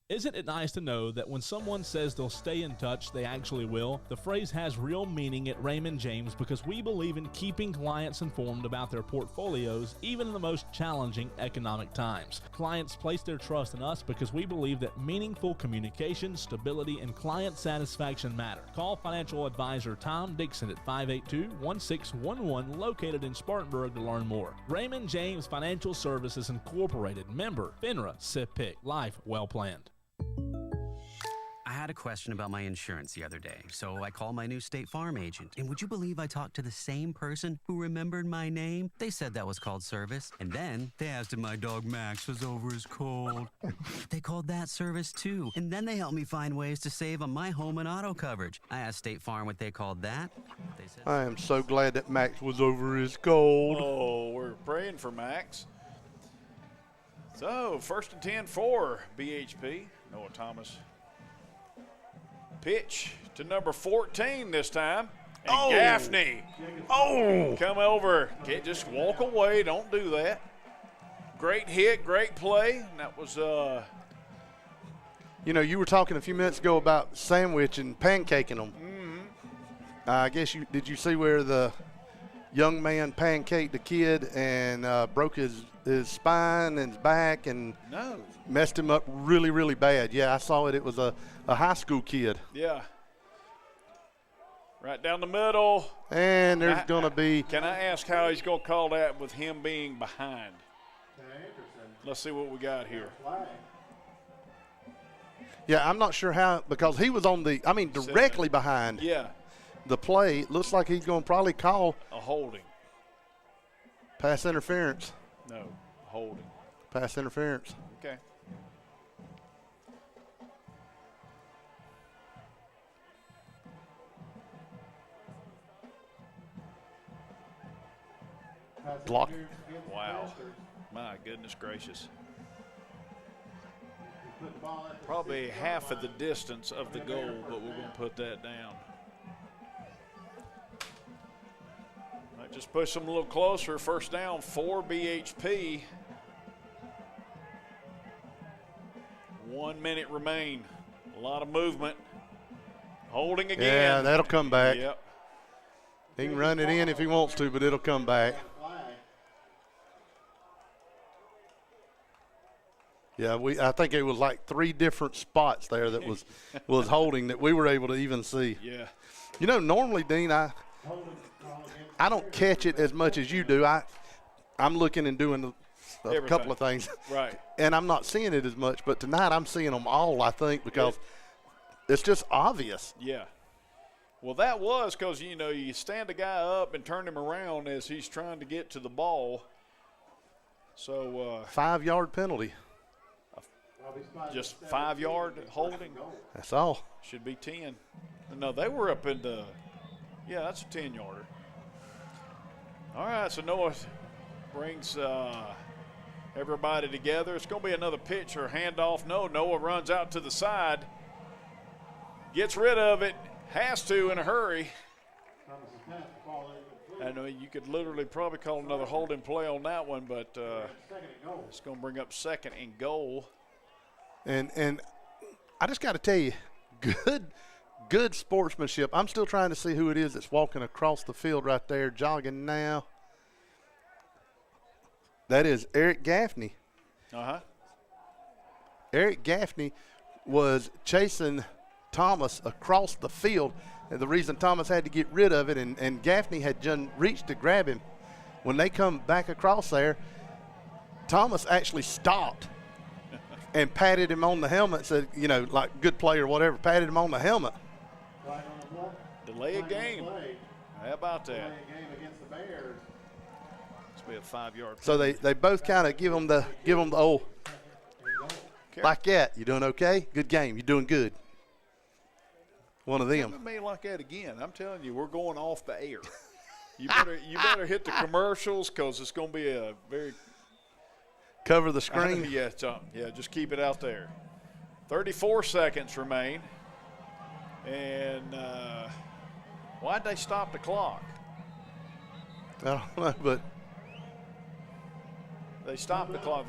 Isn't it nice to know that when someone says they'll stay in touch, they actually will? The phrase has real meaning at Raymond James because we believe in keeping clients informed about their portfolios, even in the most challenging economic times. Clients place their trust in us because we believe that meaningful communication, stability, and client satisfaction matter. Call financial advisor Tom Dixon at 582-1611, located in Spartanburg, to learn more. Raymond James Financial Services Incorporated, member FINRA, SIPC, life well planned. I had a question about my insurance the other day, so I called my new State Farm agent. And would you believe I talked to the same person who remembered my name? They said that was called service. And then they asked if my dog Max was over his cold. They called that service too. And then they helped me find ways to save on my home and auto coverage. I asked State Farm what they called that. They said, I am so glad that Max was over his cold. Oh, we're praying for Max. So, 1st and 10 for BHP. Noah Thomas. Pitch to number 14 this time. And Gaffney. Come over. Can't just walk away. Don't do that. Great hit, great play. That was You know, you were talking a few minutes ago about sandwich and pancaking them. I guess did you see where the young man pancaked the kid and broke his spine and his back and messed him up really, really bad? Yeah, I saw it. It was a high school kid. Yeah. Right down the middle. And there's going to be. Can I ask how he's going to call that with him being behind? Let's see what we got here. Yeah, I'm not sure how, because he was on directly behind. Yeah. The play. It looks like he's going to probably call a holding. Pass interference. No, holding. Pass interference. Okay. Block. Wow. My goodness gracious. Probably half of the distance of the goal, but we're going to put that down. Might just push them a little closer. First down for BHP. 1 minute remain. A lot of movement. Holding again. Yeah, that'll come back. Yep. He can run it in if he wants to, but it'll come back. Yeah, I think it was like 3 different spots there that was holding that we were able to even see. Yeah. You know, normally, Dean, I don't catch it as much as you do. I'm looking and doing a couple of things. Right. And I'm not seeing it as much, but tonight I'm seeing them all, I think, because it's just obvious. Yeah. Well, that was because, you stand a guy up and turn him around as he's trying to get to the ball. So 5-yard penalty. Just 5-yard holding. That's all. Should be 10. No, they were up in the. Yeah, that's a 10-yarder. All right, so Noah brings everybody together. It's going to be another pitch or handoff. No, Noah runs out to the side, gets rid of it, has to in a hurry. I know you could literally probably call another holding play on that one, but it's going to bring up 2nd and goal. And I just got to tell you, good sportsmanship. I'm still trying to see who it is that's walking across the field right there, jogging now. That is Eric Gaffney. Uh-huh. Eric Gaffney was chasing Thomas across the field, and the reason Thomas had to get rid of it, and Gaffney had just reached to grab him. When they come back across there, Thomas actually stopped and patted him on the helmet, said, like good play or whatever, patted him on the helmet. The Delay a game. How about that? Delay a game against the Bears. This will be a 5-yard. So they both kind of give them the old like that. You doing okay? Good game. You doing good. One of them. Never made like that again. I'm telling you, we're going off the air. You better hit the commercials because it's going to be a very cover the screen. Yeah, just keep it out there. 34 seconds remain, and why'd they stop the clock? I don't know, but they stopped the clock.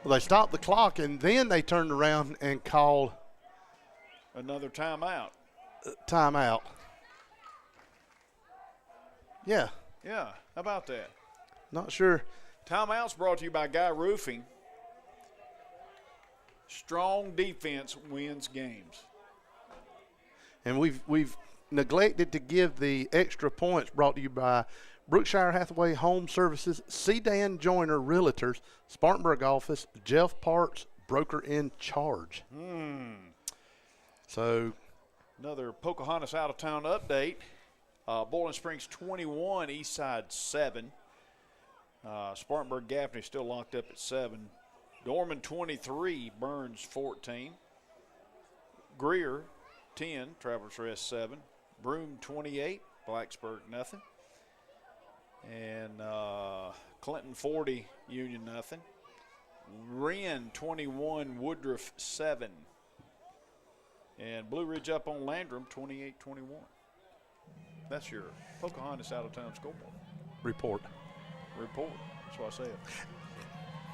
Well, they stopped the clock, and then they turned around and called another timeout. Timeout. Yeah. Yeah, how about that? Not sure. Timeouts brought to you by Guy Roofing. Strong defense wins games. And we've neglected to give the extra points brought to you by Brookshire Hathaway Home Services, C. Dan Joyner Realtors, Spartanburg office, Jeff Parks, broker in charge. So another Pocahontas out of town update. Boiling Springs 21, Eastside 7. Spartanburg Gaffney still locked up at 7. Dorman 23, Burns 14. Greer 10, Travelers Rest 7. Broome 28, Blacksburg nothing. And Clinton 40, Union nothing. Wren 21, Woodruff 7. And Blue Ridge up on Landrum 28-21. That's your Pocahontas out of town scoreboard. Report. That's what I said.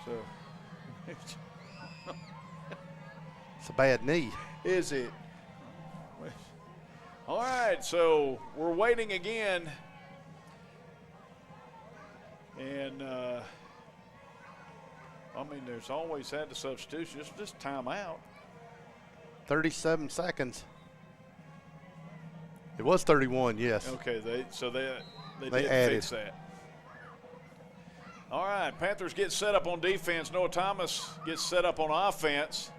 So it's a bad knee. Is it? All right, so we're waiting again. And there's always had the substitution. Just timeout. 37 seconds. It was 31, yes. Okay, they did added. fix that. All right, Panthers get set up on defense. Noah Thomas gets set up on offense.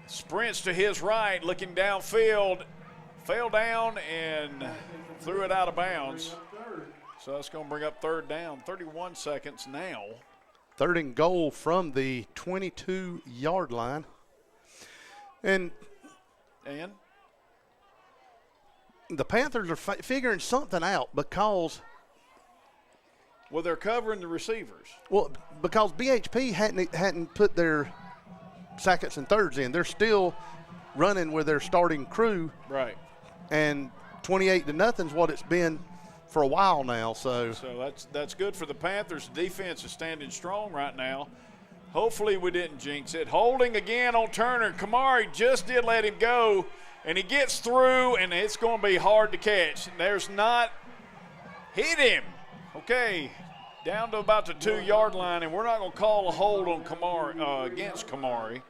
Sprints to his right, looking downfield. Fell down and threw it out of bounds. So that's going to bring up third down. 31 seconds now. Third and goal from the 22-yard line. And the Panthers are figuring something out because they're covering the receivers. Well, because BHP hadn't put their seconds and thirds in. They're still running with their starting crew. Right. And 28-0 is what it's been for a while now. So that's good for the Panthers. The defense is standing strong right now. Hopefully we didn't jinx it. Holding again on Turner. Kamari just did let him go, and he gets through, and it's going to be hard to catch. There's not – hit him. Okay, down to about the 2-yard line, and we're not going to call a hold on Kamari against Kamari.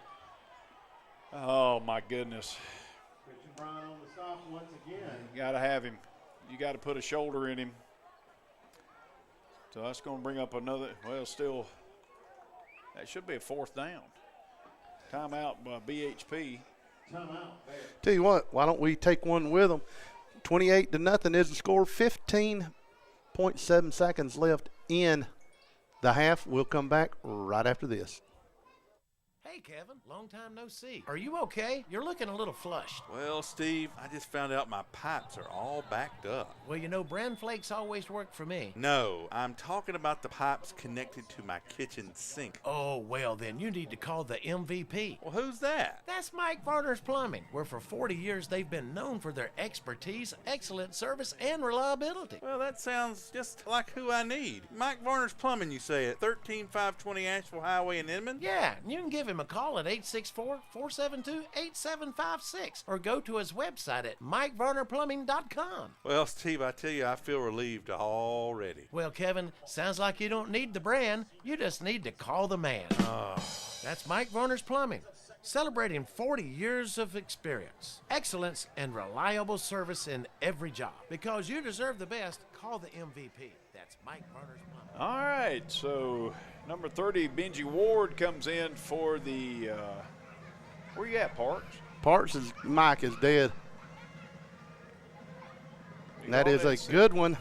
Oh, my goodness. Christian Brown on the stop once again. You got to have him. You got to put a shoulder in him. So that's going to bring up another – still – that should be a fourth down. Timeout by BHP. Timeout. Tell you what, why don't we take one with them? 28-0 is the score. 15.7 seconds left in the half. We'll come back right after this. Hey, Kevin, long time no see. Are you okay? You're looking a little flushed. Well, Steve, I just found out my pipes are all backed up. Well, Bran Flakes always work for me. No, I'm talking about the pipes connected to my kitchen sink. Oh, well, then you need to call the MVP. Well, who's that? That's Mike Varner's Plumbing, where for 40 years they've been known for their expertise, excellent service, and reliability. Well, that sounds just like who I need. Mike Varner's Plumbing, you say, at 13520 Asheville Highway in Inman? Yeah, you can give him a call at 864-472-8756 or go to his website at MikeVarnerPlumbing.com. Well, Steve, I tell you, I feel relieved already. Well, Kevin, sounds like you don't need the brand. You just need to call the man. That's Mike Varner's Plumbing, celebrating 40 years of experience, excellence, and reliable service in every job. Because you deserve the best, call the MVP. That's Mike Varner's Plumbing. All right, so number 30, Benji Ward, comes in for the where you at, Parks? Mike is dead. And that is a good one.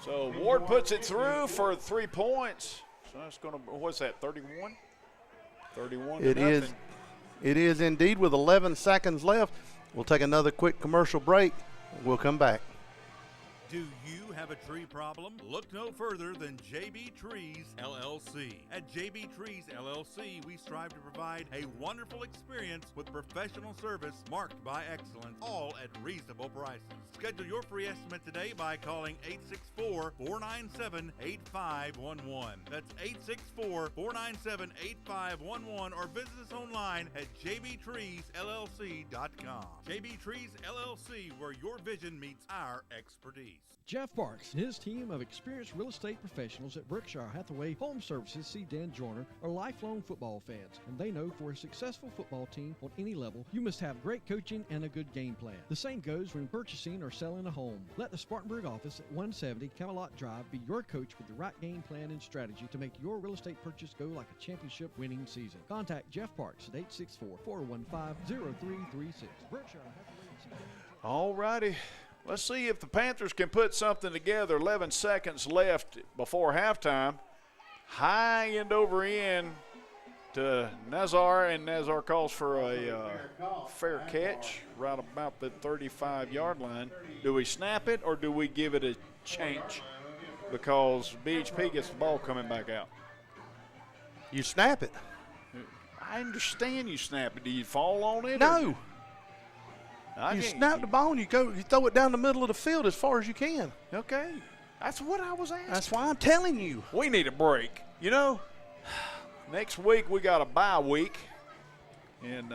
So Ward puts it through for 3 points. So that's going to, what's that, 31? 31 to nothing. It is indeed with 11 seconds left. We'll take another quick commercial break. We'll come back. Do you have a tree problem? Look no further than JB Trees LLC. At JB Trees LLC, we strive to provide a wonderful experience with professional service marked by excellence, all at reasonable prices. Schedule your free estimate today by calling 864-497-8511. That's 864-497-8511, or visit us online at jbtreesllc.com. JB Trees LLC, where your vision meets our expertise. Jeff Parks and his team of experienced real estate professionals at Berkshire Hathaway Home Services see Dan Joyner are lifelong football fans, and they know for a successful football team on any level, you must have great coaching and a good game plan. The same goes when purchasing or selling a home. Let the Spartanburg office at 170 Camelot Drive be your coach with the right game plan and strategy to make your real estate purchase go like a championship winning season. Contact Jeff Parks at 864-415-0336. Berkshire Hathaway. All righty. Let's see if the Panthers can put something together. 11 seconds left before halftime. High end over end to Nazar, and Nazar calls for a fair catch right about the 35-yard line. Do we snap it or do we give it a change? Because BHP gets the ball coming back out. You snap it. I understand you snap it. Do you fall on it? No. You snap the ball and you throw it down the middle of the field as far as you can. Okay. That's what I was asking. That's why I'm telling you. We need a break. You know, next week we got a bye week. And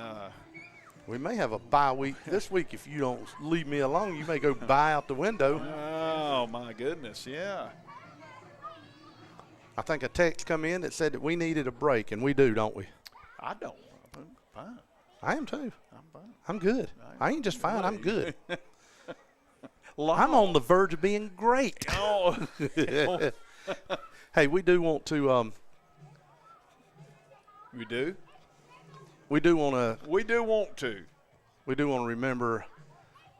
we may have a bye week this week. If you don't leave me alone, you may go bye out the window. Oh, my goodness, yeah. I think a text come in that said that we needed a break, and we do, don't we? I don't. I'm fine. I am too. I'm fine. I'm good. I ain't just fine. I'm good. I'm on the verge of being great. Oh. Hey, we do want to. We do? We do want to. We do want to. We do want to remember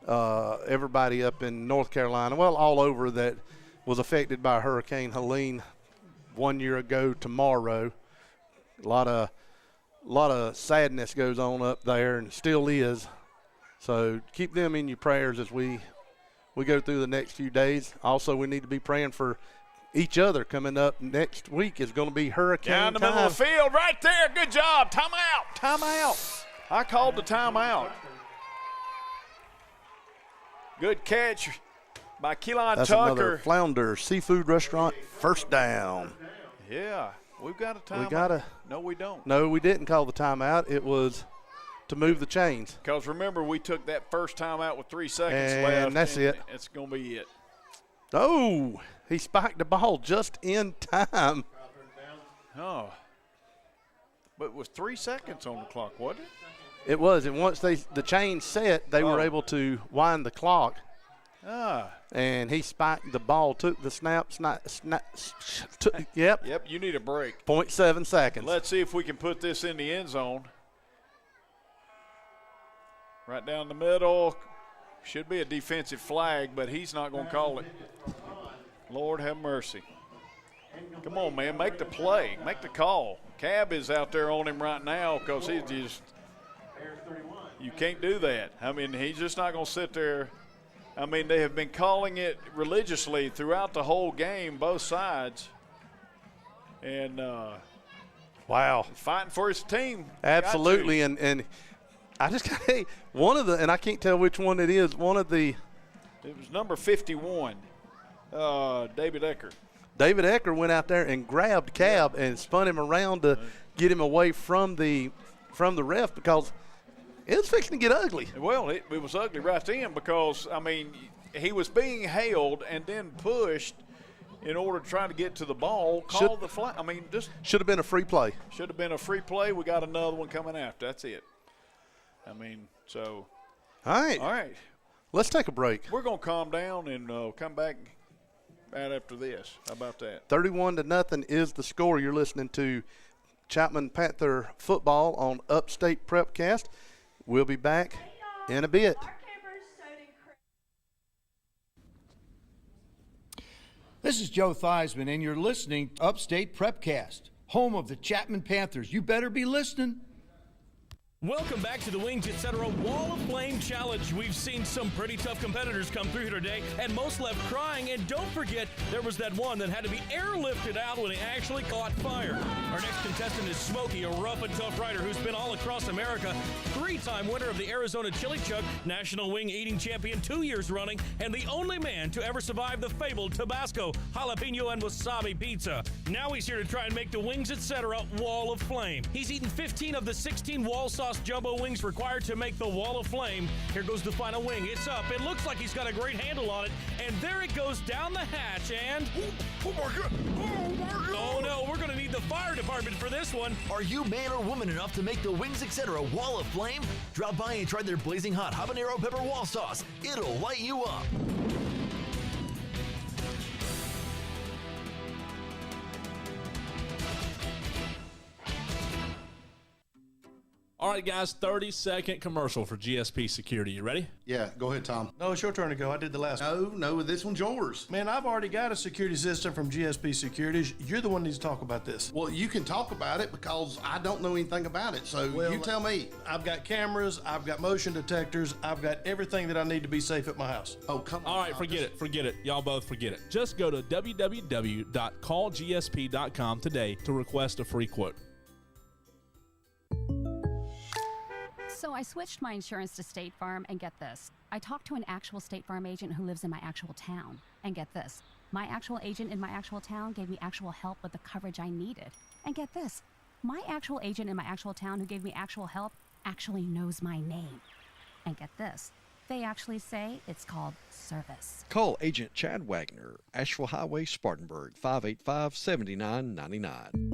everybody up in North Carolina, well, all over, that was affected by Hurricane Helene 1 year ago tomorrow. A lot of sadness goes on up there, and still is. So keep them in your prayers as we go through the next few days. Also, we need to be praying for each other. Coming up next week is going to be hurricane down the time. middle of the field, right there. Good job. Timeout. Timeout. I called the timeout. Good catch by Keelan That's Tucker. Another Flounder Seafood Restaurant, first down. Yeah, we've got a timeout. We got a. No, we don't. No, we didn't call the timeout. It was to move the chains. Because remember, we took that first timeout with 3 seconds and left. That's it. It's going to be it. Oh, he spiked the ball just in time. Oh. But with 3 seconds on the clock, wasn't it? It was, and once the chain set, they were able to wind the clock. And he spiked the ball, took the snap. Yep. Yep, you need a break. 0.7 seconds. Let's see if we can put this in the end zone. Right down the middle. Should be a defensive flag, but he's not going to call it. Lord have mercy. Come on, man, make the play. Make the call. Cab is out there on him right now because he's just – you can't do that. I mean, he's just not going to sit there. I mean, they have been calling it religiously throughout the whole game, both sides. And wow, fighting for his team. Absolutely, and I just got one of the, and I can't tell which one it is. One of the. It was number 51, David Ecker. David Ecker went out there and grabbed Cab and spun him around to get him away from the ref because it was fixing to get ugly. Well, it was ugly right then because, I mean, he was being held and then pushed in order to try to get to the ball. Call the flag. I mean, just should have been a free play. Should have been a free play. We got another one coming after. That's it. I mean, so. All right. All right. Let's take a break. We're going to calm down and come back right after this. How about that? 31-0 is the score. You're listening to Chapman Panther football on Upstate Prepcast. We'll be back in a bit. This is Joe Theismann, and you're listening to Upstate Prepcast, home of the Chapman Panthers. You better be listening. Welcome back to the Wings Etc. Wall of Flame Challenge. We've seen some pretty tough competitors come through here today, and most left crying. And don't forget, there was that one that had to be airlifted out when it actually caught fire. Our next contestant is Smokey, a rough and tough rider who's been all across America, 3-time winner of the Arizona Chili Chuck, National Wing Eating Champion 2 years running, and the only man to ever survive the fabled Tabasco, jalapeno, and wasabi pizza. Now he's here to try and make the Wings Etc. Wall of Flame. He's eaten 15 of the 16 wall sauce jumbo wings required to make the Wall of Flame. Here goes the final wing. It's up. It looks like he's got a great handle on it. And there it goes down the hatch. And oh my God! Oh my God! Oh no, we're going to need the fire department for this one. Are you man or woman enough to make the Wings Etc. Wall of Flame? Drop by and try their blazing hot habanero pepper wall sauce. It'll light you up. All right, guys, 30-second commercial for GSP Security. You ready? Yeah, go ahead, Tom. No, it's your turn to go. I did the last one. No, this one's yours. Man, I've already got a security system from GSP Securities. You're the one who needs to talk about this. Well, you can talk about it because I don't know anything about it, so you tell me. I've got cameras, I've got motion detectors, I've got everything that I need to be safe at my house. Oh, come on. All right, forget it. Y'all both forget it. Just go to www.callgsp.com today to request a free quote. So I switched my insurance to State Farm, and get this. I talked to an actual State Farm agent who lives in my actual town. And get this. My actual agent in my actual town gave me actual help with the coverage I needed. And get this. My actual agent in my actual town who gave me actual help actually knows my name. And get this. They actually say it's called service. Call Agent Chad Wagner, Asheville Highway, Spartanburg, 585-7999.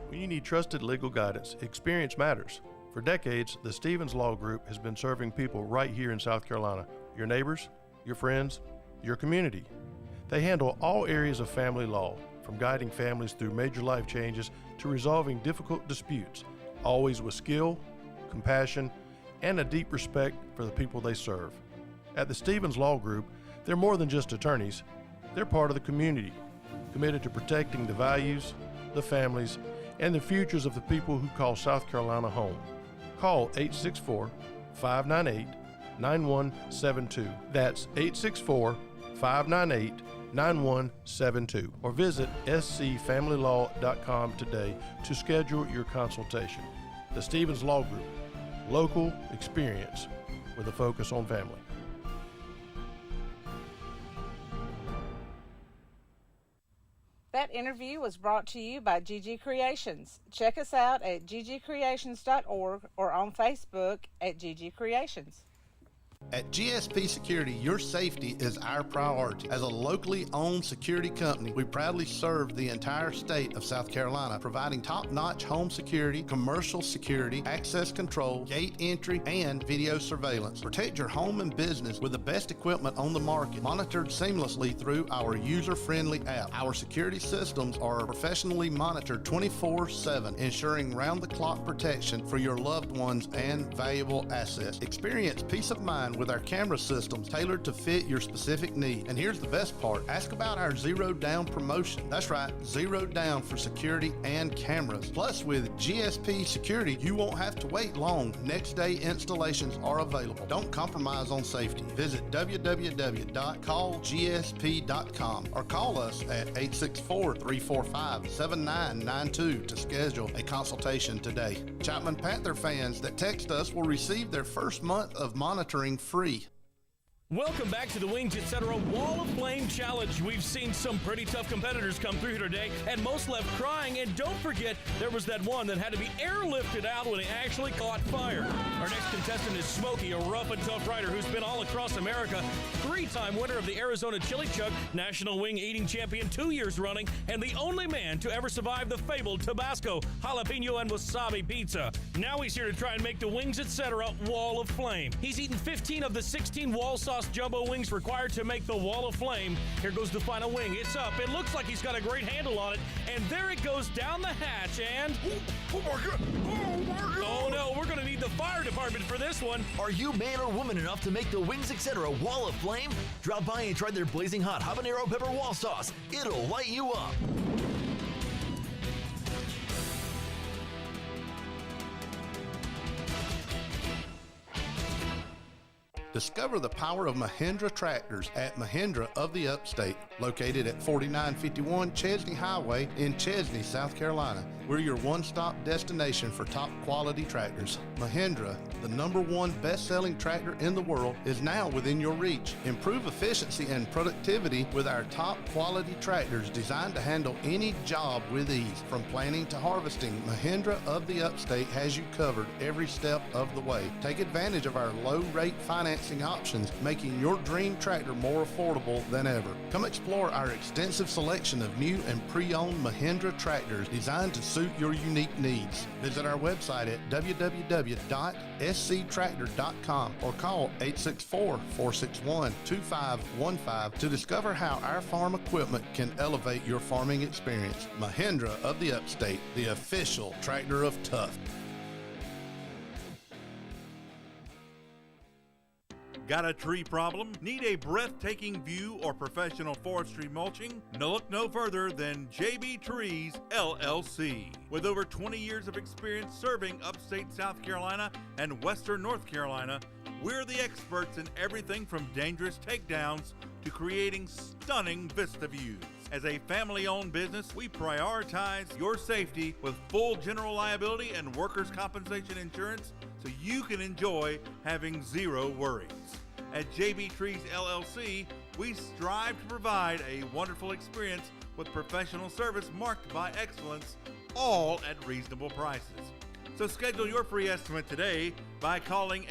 When you need trusted legal guidance, experience matters. For decades, the Stevens Law Group has been serving people right here in South Carolina, your neighbors, your friends, your community. They handle all areas of family law, from guiding families through major life changes to resolving difficult disputes, always with skill, compassion, and a deep respect for the people they serve. At the Stevens Law Group, they're more than just attorneys. They're part of the community, committed to protecting the values, the families, and the futures of the people who call South Carolina home. Call 864-598-9172. That's 864-598-9172. Or visit scfamilylaw.com today to schedule your consultation. The Stevens Law Group, local experience with a focus on family. That interview was brought to you by GG Creations. Check us out at ggcreations.org or on Facebook at GG Creations. At GSP Security, your safety is our priority. As a locally owned security company, we proudly serve the entire state of South Carolina, providing top-notch home security, commercial security, access control, gate entry, and video surveillance. Protect your home and business with the best equipment on the market, monitored seamlessly through our user-friendly app. Our security systems are professionally monitored 24/7, ensuring round-the-clock protection for your loved ones and valuable assets. Experience peace of mind with our camera systems tailored to fit your specific need. And here's the best part. Ask about our Zero Down promotion. That's right, Zero Down for security and cameras. Plus, with GSP Security, you won't have to wait long. Next day installations are available. Don't compromise on safety. Visit www.callgsp.com or call us at 864-345-7992 to schedule a consultation today. Chapman Panther fans that text us will receive their first month of monitoring free. Welcome back to the Wings Etc. Wall of Flame Challenge. We've seen some pretty tough competitors come through here today, and most left crying. And don't forget, there was that one that had to be airlifted out when it actually caught fire. Our next contestant is Smokey, a rough and tough rider who's been all across America, 3-time winner of the Arizona Chili Chuck, National Wing Eating Champion 2 years running, and the only man to ever survive the fabled Tabasco, jalapeno, and wasabi pizza. Now he's here to try and make the Wings Etc. Wall of Flame. He's eaten 15 of the 16 wall sauce sauce jumbo wings required to make the wall of flame. Here goes the final wing. It's up. It looks like he's got a great handle on it. And there it goes down the hatch and... Oh my God! Oh my God! Oh no, we're going to need the fire department for this one. Are you man or woman enough to make the Wings Etc. wall of flame? Drop by and try their blazing hot habanero pepper wall sauce. It'll light you up. Discover the power of Mahindra tractors at Mahindra of the Upstate, located at 4951 Chesney Highway in Chesney, South Carolina. We're your one-stop destination for top quality tractors. Mahindra, the #1 best-selling tractor in the world, is now within your reach. Improve efficiency and productivity with our top quality tractors designed to handle any job with ease. From planting to harvesting, Mahindra of the Upstate has you covered every step of the way. Take advantage of our low-rate financing options, making your dream tractor more affordable than ever. Come explore our extensive selection of new and pre-owned Mahindra tractors designed to suit your unique needs. Visit our website at www.sctractor.com or call 864-461-2515 to discover how our farm equipment can elevate your farming experience. Mahindra of the Upstate, the official tractor of tough. Got a tree problem? Need a breathtaking view or professional forestry mulching? No, look no further than JB Trees, LLC. With over 20 years of experience serving upstate South Carolina and western North Carolina, we're the experts in everything from dangerous takedowns to creating stunning vista views. As a family-owned business, we prioritize your safety with full general liability and workers' compensation insurance so you can enjoy having zero worries. At JB Trees LLC, we strive to provide a wonderful experience with professional service marked by excellence, all at reasonable prices. So schedule your free estimate today by calling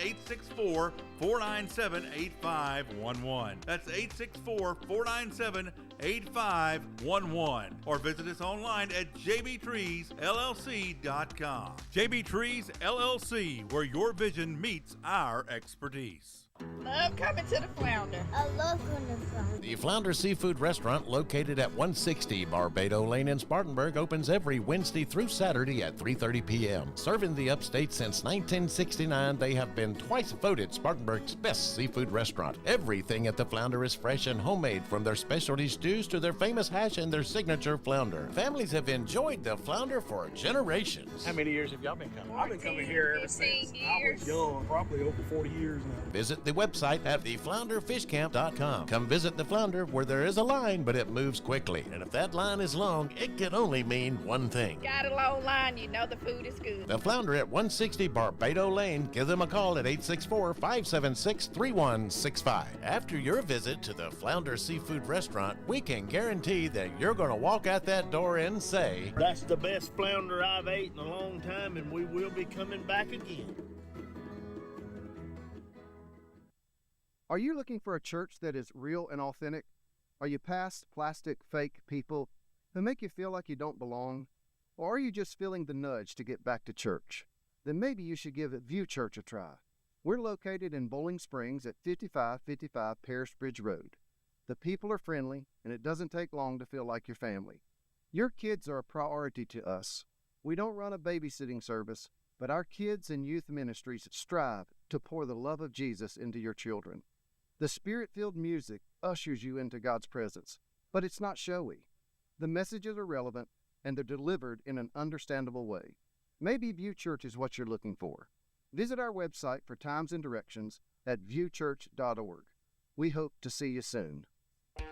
864-497-8511. That's 864-497-8511. Or visit us online at jbtreesllc.com. JB Trees LLC, where your vision meets our expertise. Love coming to the Flounder. I love going to the Flounder. The Flounder Seafood Restaurant, located at 160 Barbado Lane in Spartanburg, opens every Wednesday through Saturday at 3:30 p.m. Serving the upstate since 1969, they have been twice voted Spartanburg's best seafood restaurant. Everything at the Flounder is fresh and homemade, from their specialty stews to their famous hash and their signature flounder. Families have enjoyed the Flounder for generations. How many years have y'all been coming? 14, I've been coming here ever since I was young, probably over 40 years now. Visit the website at theflounderfishcamp.com. Come visit the Flounder, where there is a line, but it moves quickly. And if that line is long, it can only mean one thing. Got a long line, you know the food is good. The Flounder at 160 Barbado Lane. Give them a call at 864-576-3165. After your visit to the Flounder Seafood Restaurant, we can guarantee that you're going to walk out that door and say, "That's the best flounder I've ate in a long time, and we will be coming back again." Are you looking for a church that is real and authentic? Are you past plastic fake people who make you feel like you don't belong? Or are you just feeling the nudge to get back to church? Then maybe you should give View Church a try. We're located in Bowling Springs at 5555 Parish Bridge Road. The people are friendly, and it doesn't take long to feel like your family. Your kids are a priority to us. We don't run a babysitting service, but our kids and youth ministries strive to pour the love of Jesus into your children. The Spirit-filled music ushers you into God's presence, but it's not showy. The messages are relevant, and they're delivered in an understandable way. Maybe View Church is what you're looking for. Visit our website for times and directions at viewchurch.org. We hope to see you soon.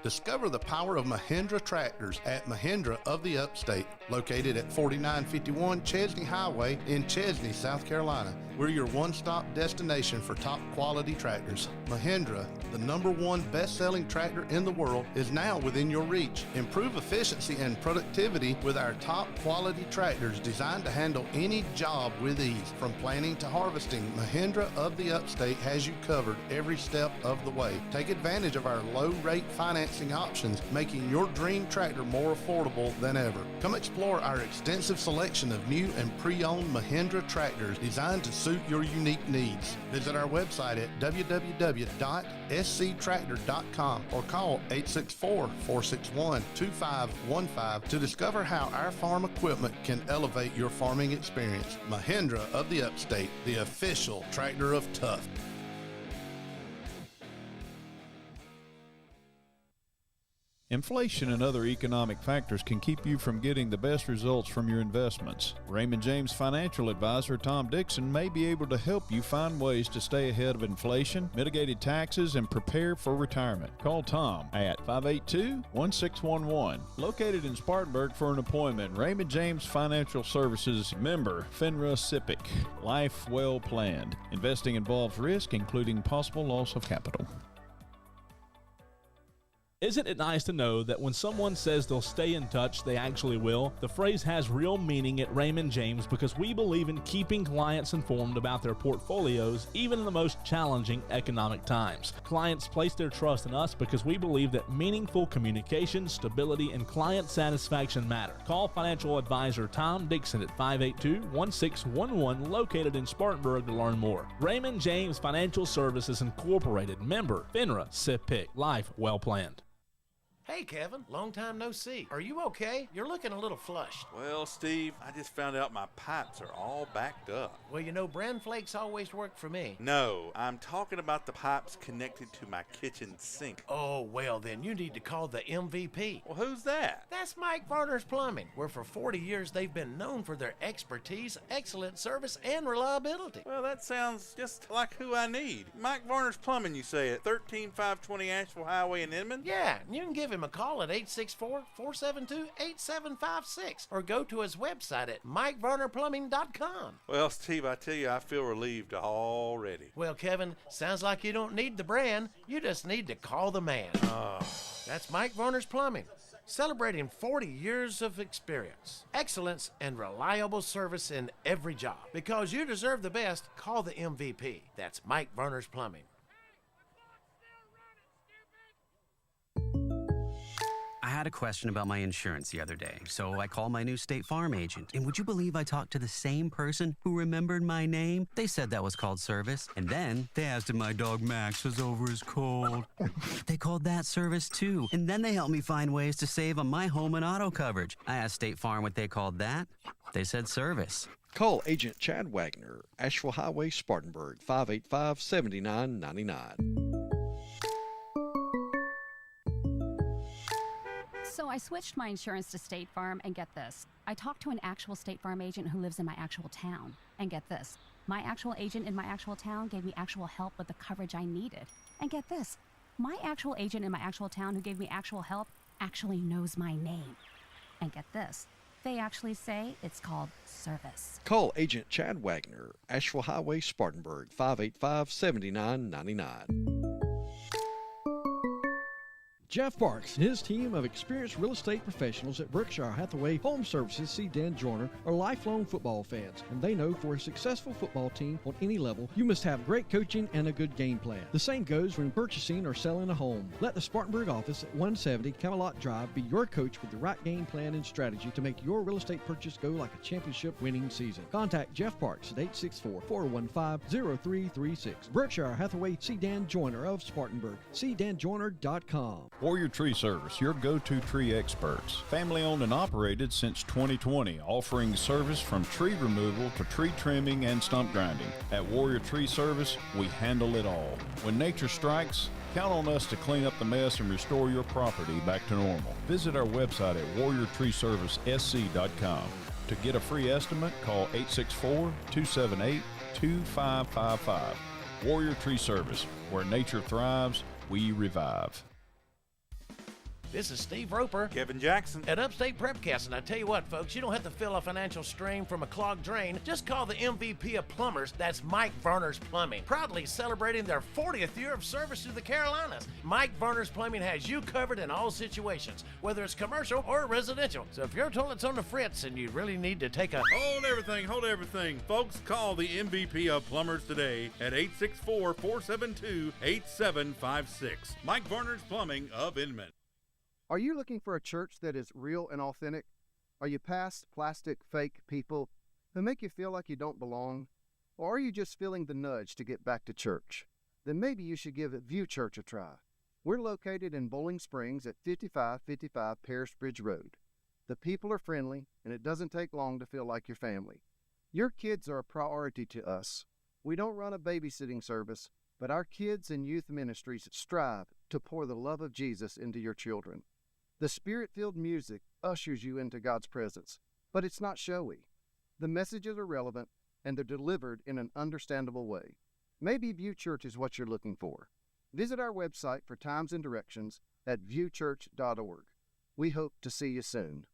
Discover the power of Mahindra tractors at Mahindra of the Upstate, located at 4951 Chesney Highway in Chesney, South Carolina. We're your one-stop destination for top quality tractors. Mahindra, the #1 best-selling tractor in the world, is now within your reach. Improve efficiency and productivity with our top quality tractors designed to handle any job with ease. From planting to harvesting, Mahindra of the Upstate has you covered every step of the way. Take advantage of our low-rate financing financing options, making your dream tractor more affordable than ever. Come explore our extensive selection of new and pre-owned Mahindra tractors designed to suit your unique needs. Visit our website at www.sctractor.com or call 864-461-2515 to discover how our farm equipment can elevate your farming experience. Mahindra of the Upstate, the official tractor of tough. Inflation and other economic factors can keep you from getting the best results from your investments. Raymond James financial advisor Tom Dixon may be able to help you find ways to stay ahead of inflation, mitigated taxes, and prepare for retirement. Call Tom at 582-1611. Located in Spartanburg for an appointment, Raymond James Financial Services, member FINRA SIPC. Life well planned. Investing involves risk, including possible loss of capital. Isn't it nice to know that when someone says they'll stay in touch, they actually will? The phrase has real meaning at Raymond James because we believe in keeping clients informed about their portfolios, even in the most challenging economic times. Clients place their trust in us because we believe that meaningful communication, stability, and client satisfaction matter. Call financial advisor Tom Dixon at 582-1611, located in Spartanburg, to learn more. Raymond James Financial Services Incorporated, member FINRA SIPC. Life well planned. Hey, Kevin, long time no see. Are you okay? You're looking a little flushed. Well, Steve, I just found out my pipes are all backed up. Well, you know, bran flakes always work for me. No, I'm talking about the pipes connected to my kitchen sink. Oh, well, then you need to call the MVP. Well, who's that? That's Mike Varner's Plumbing, where for 40 years they've been known for their expertise, excellent service, and reliability. Well, that sounds just like who I need. Mike Varner's Plumbing, you say, at 13520 Asheville Highway in Inman? Yeah, and you can give him a call at 864-472-8756 or go to his website at MikeVarnerPlumbing.com. Well, Steve, I tell you, I feel relieved already. Well, Kevin, sounds like you don't need the brand. You just need to call the man. That's Mike Varner's Plumbing, celebrating 40 years of experience, excellence, and reliable service in every job. Because you deserve the best, call the MVP. That's Mike Varner's Plumbing. I had a question about my insurance the other day, so I called my new State Farm agent. And would you believe I talked to the same person who remembered my name? They said that was called service. And then they asked if my dog Max was over his cold. They called that service too. And then they helped me find ways to save on my home and auto coverage. I asked State Farm what they called that. They said service. Call Agent Chad Wagner, Asheville Highway, Spartanburg, 585-7999. So I switched my insurance to State Farm, and get this. I talked to an actual State Farm agent who lives in my actual town. And get this. My actual agent in my actual town gave me actual help with the coverage I needed. And get this. My actual agent in my actual town who gave me actual help actually knows my name. And get this. They actually say it's called service. Call Agent Chad Wagner, Asheville Highway, Spartanburg, 585-7999. Jeff Parks and his team of experienced real estate professionals at Berkshire Hathaway Home Services see Dan Joyner are lifelong football fans, and they know for a successful football team on any level, you must have great coaching and a good game plan. The same goes when purchasing or selling a home. Let the Spartanburg office at 170 Camelot Drive be your coach with the right game plan and strategy to make your real estate purchase go like a championship-winning season. Contact Jeff Parks at 864-415-0336. Berkshire Hathaway, see Dan Joyner of Spartanburg. CDanJoyner.com. Warrior Tree Service, your go-to tree experts. Family owned and operated since 2020, offering service from tree removal to tree trimming and stump grinding. At Warrior Tree Service, we handle it all. When nature strikes, count on us to clean up the mess and restore your property back to normal. Visit our website at warriortreeservicesc.com. To get a free estimate, call 864-278-2555. Warrior Tree Service, where nature thrives, we revive. This is Steve Roper. Kevin Jackson. At Upstate Prepcast, and I tell you what, folks, you don't have to feel a financial strain from a clogged drain. Just call the MVP of plumbers. That's Mike Varner's Plumbing. Proudly celebrating their 40th year of service to the Carolinas. Mike Varner's Plumbing has you covered in all situations, whether it's commercial or residential. So if your toilet's on the fritz and you really need to take a... Hold everything. Folks, call the MVP of plumbers today at 864-472-8756. Mike Varner's Plumbing of Inman. Are you looking for a church that is real and authentic? Are you past plastic, fake people who make you feel like you don't belong? Or are you just feeling the nudge to get back to church? Then maybe you should give View Church a try. We're located in Bowling Springs at 5555 Paris Bridge Road. The people are friendly, and it doesn't take long to feel like your family. Your kids are a priority to us. We don't run a babysitting service, but our kids and youth ministries strive to pour the love of Jesus into your children. The Spirit-filled music ushers you into God's presence, but it's not showy. The messages are relevant, and they're delivered in an understandable way. Maybe View Church is what you're looking for. Visit our website for times and directions at viewchurch.org. We hope to see you soon.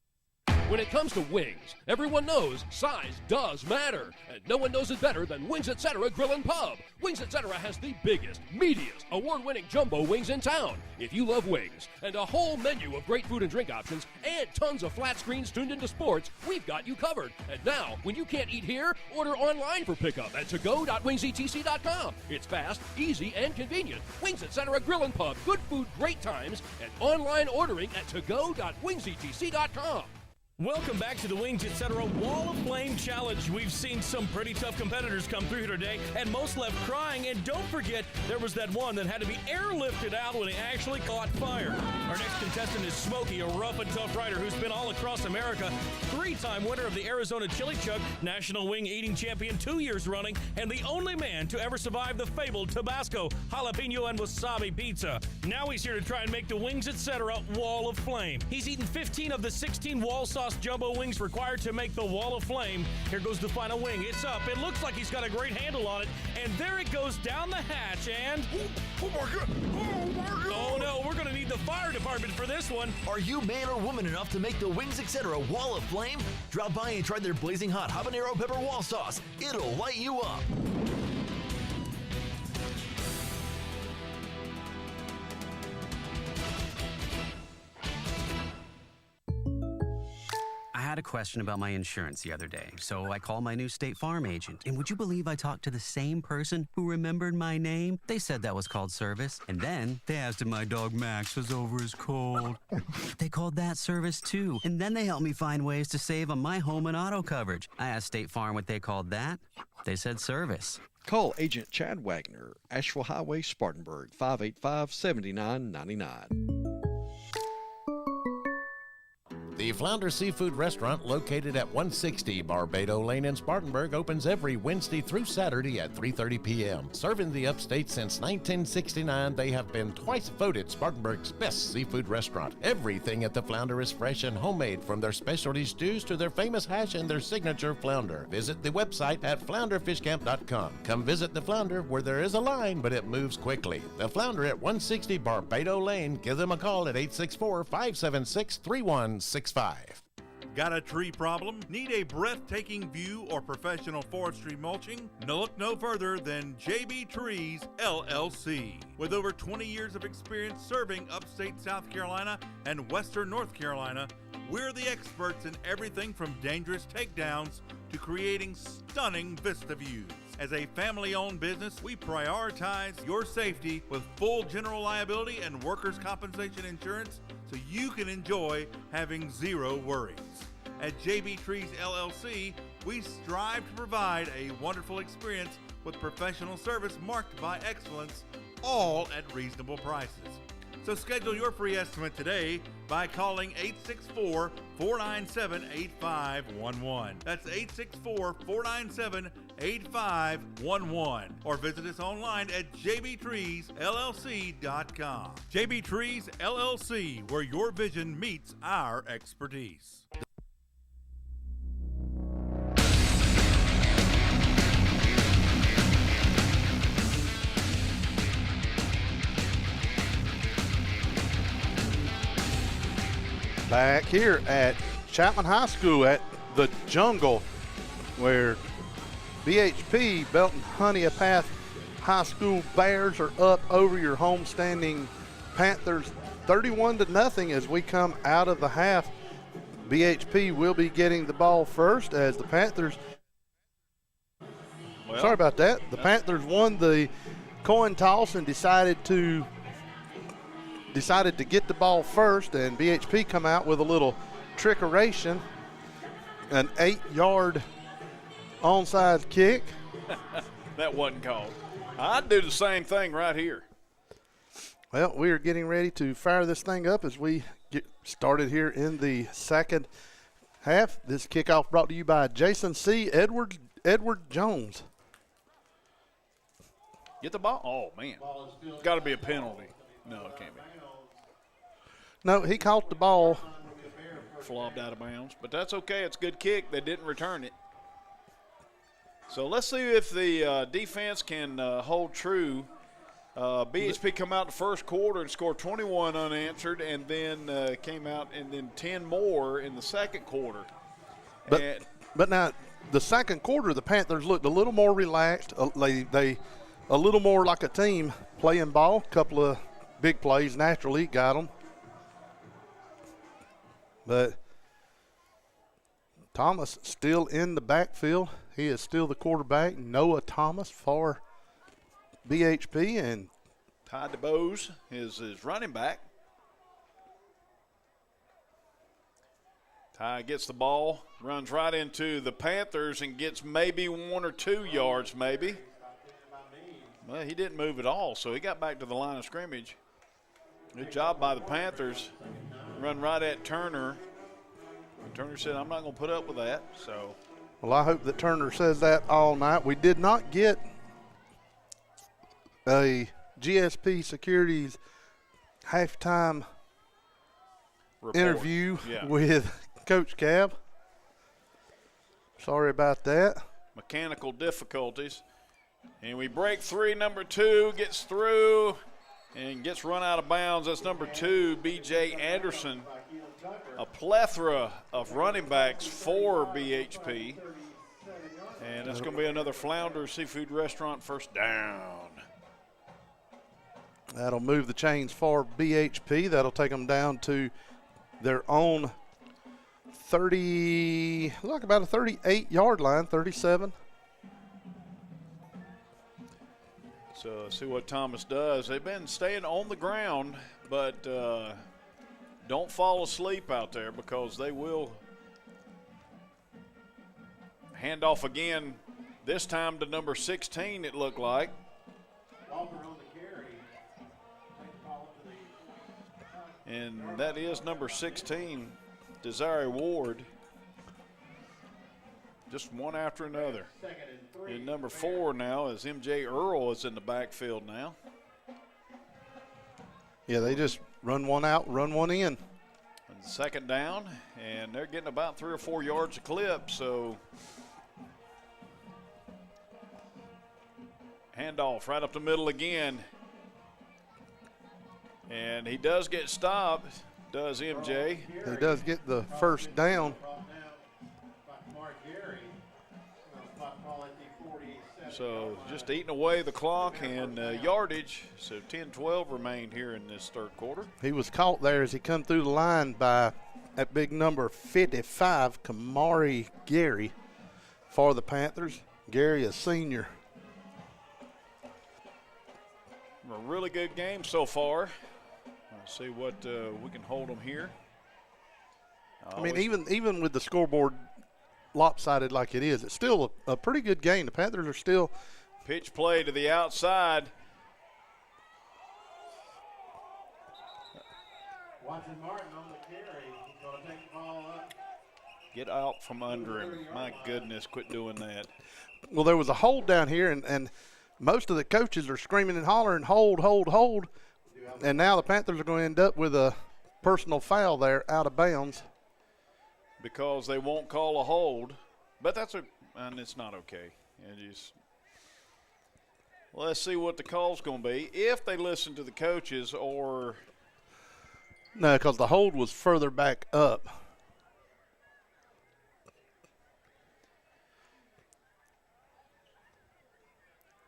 When it comes to wings, everyone knows size does matter, and no one knows it better than Wings Etc. Grill and Pub. Wings Etc. has the biggest, meatiest, award-winning jumbo wings in town. If you love wings and a whole menu of great food and drink options and tons of flat screens tuned into sports, we've got you covered. And now, when you can't eat here, order online for pickup at togo.wingsetc.com. It's fast, easy, and convenient. Wings Etc. Grill and Pub. Good food, great times, and online ordering at togo.wingsetc.com. Welcome back to the Wings Etc. Wall of Flame Challenge. We've seen some pretty tough competitors come through here today, and most left crying. And don't forget, there was that one that had to be airlifted out when he actually caught fire. Our next contestant is Smokey, a rough and tough rider who's been all across America, 3-time winner of the Arizona Chili Chuck, National Wing Eating Champion 2 years running, and the only man to ever survive the fabled Tabasco, jalapeno, and wasabi pizza. Now he's here to try and make the Wings Etc. Wall of Flame. He's eaten 15 of the 16 wall sauce jumbo wings required to make the Wall of Flame. Here goes the final wing. It's up. It looks like he's got a great handle on it. And there it goes down the hatch and... Oh my God! Oh no, we're going to need the fire department for this one. Are you man or woman enough to make the Wings Etc. Wall of Flame? Drop by and try their blazing hot habanero pepper wall sauce. It'll light you up. I had a question about my insurance the other day, so I called my new State Farm agent. And would you believe I talked to the same person who remembered my name? They said that was called service. And then they asked if my dog Max was over his cold. They called that service too. And then they helped me find ways to save on my home and auto coverage. I asked State Farm what they called that. They said service. Call Agent Chad Wagner, Asheville Highway, Spartanburg, 585-7999. The Flounder Seafood Restaurant, located at 160 Barbado Lane in Spartanburg, opens every Wednesday through Saturday at 3:30 p.m. Serving the upstate since 1969, they have been twice voted Spartanburg's best seafood restaurant. Everything at the Flounder is fresh and homemade, from their specialty stews to their famous hash and their signature flounder. Visit the website at flounderfishcamp.com. Come visit the Flounder, where there is a line, but it moves quickly. The Flounder at 160 Barbado Lane. Give them a call at 864-576-3165. Got a tree problem? Need a breathtaking view or professional forestry mulching? Look no further than JB Trees, LLC. With over 20 years of experience serving upstate South Carolina and western North Carolina, we're the experts in everything from dangerous takedowns to creating stunning vista views. As a family-owned business, we prioritize your safety with full general liability and workers' compensation insurance so you can enjoy having zero worries. At JB Trees LLC, we strive to provide a wonderful experience with professional service marked by excellence, all at reasonable prices. So schedule your free estimate today by calling 864-497-8511. That's 864-497-8511. Or visit us online at jbtreesllc.com. JB Trees LLC, where your vision meets our expertise. Back here at Chapman High School at the Jungle, where BHP, Belton Honea High School Bears are up over your homestanding Panthers 31-0 as we come out of the half. BHP will be getting the ball first as the Panthers. Sorry about that. The Panthers won the coin toss and decided to get the ball first, and BHP come out with a little trickeration, an 8-yard onside kick. That wasn't called. I'd do the same thing right here. Well, we are getting ready to fire this thing up as we get started here in the second half. This kickoff brought to you by Jason C. Edward Jones. Get the ball. Oh, man. Got to be a penalty. No, it can't be. No, he caught the ball. Flopped out of bounds, but that's okay. It's a good kick. They didn't return it. So let's see if the defense can hold true. BHP come out the first quarter and scored 21 unanswered, and then came out and then 10 more in the second quarter. But now the second quarter, the Panthers looked a little more relaxed. They a little more like a team playing ball. A couple of big plays naturally got them. But Thomas still in the backfield. He is still the quarterback. Noah Thomas for BHP, and Ty DeBose is his running back. Ty gets the ball, runs right into the Panthers and gets maybe 1 or 2 yards maybe. Well, he didn't move at all, so he got back to the line of scrimmage. Good job by the Panthers. Run right at Turner. And Turner said, I'm not going to put up with that. So, well, I hope that Turner says that all night. We did not get a GSP Securities halftime interview with Coach Cab. Sorry about that. Mechanical difficulties. And we break 3. Number 2 gets through and gets run out of bounds. That's number 2, B.J. Anderson. A plethora of running backs for BHP. And that's going to be another Flounder Seafood Restaurant first down. That'll move the chains for BHP. That'll take them down to their own 30, look, about a 38-yard line, 37. So see what Thomas does. They've been staying on the ground, but don't fall asleep out there because they will hand off again, this time to number 16 it looked like. And that is number 16, Desiree Ward. Just one after another. And number 4 now is MJ Earl is in the backfield now. Yeah, they just run one out, run one in. And second down, and they're getting about 3 or 4 yards a clip, so handoff right up the middle again. And he does get stopped, does MJ. He does get the first down. So just eating away the clock and yardage. So 10-12 remained here in this third quarter. He was caught there as he come through the line by that big number 55, Kamari Gary, for the Panthers. Gary, a senior. A really good game so far. Let's see what we can hold them here. I mean, even with the scoreboard lopsided like it is, it's still a pretty good game. The Panthers are still. Pitch play to the outside. Watson Martin on the carry. He's going to take the ball up. Get out from under him. My goodness, quit doing that. Well, there was a hold down here, and most of the coaches are screaming and hollering, hold, hold, hold. And now the Panthers are going to end up with a personal foul there out of bounds. Because they won't call a hold. But and it's not okay. Let's see what the call's going to be. If they listen to the coaches or No, because the hold was further back up.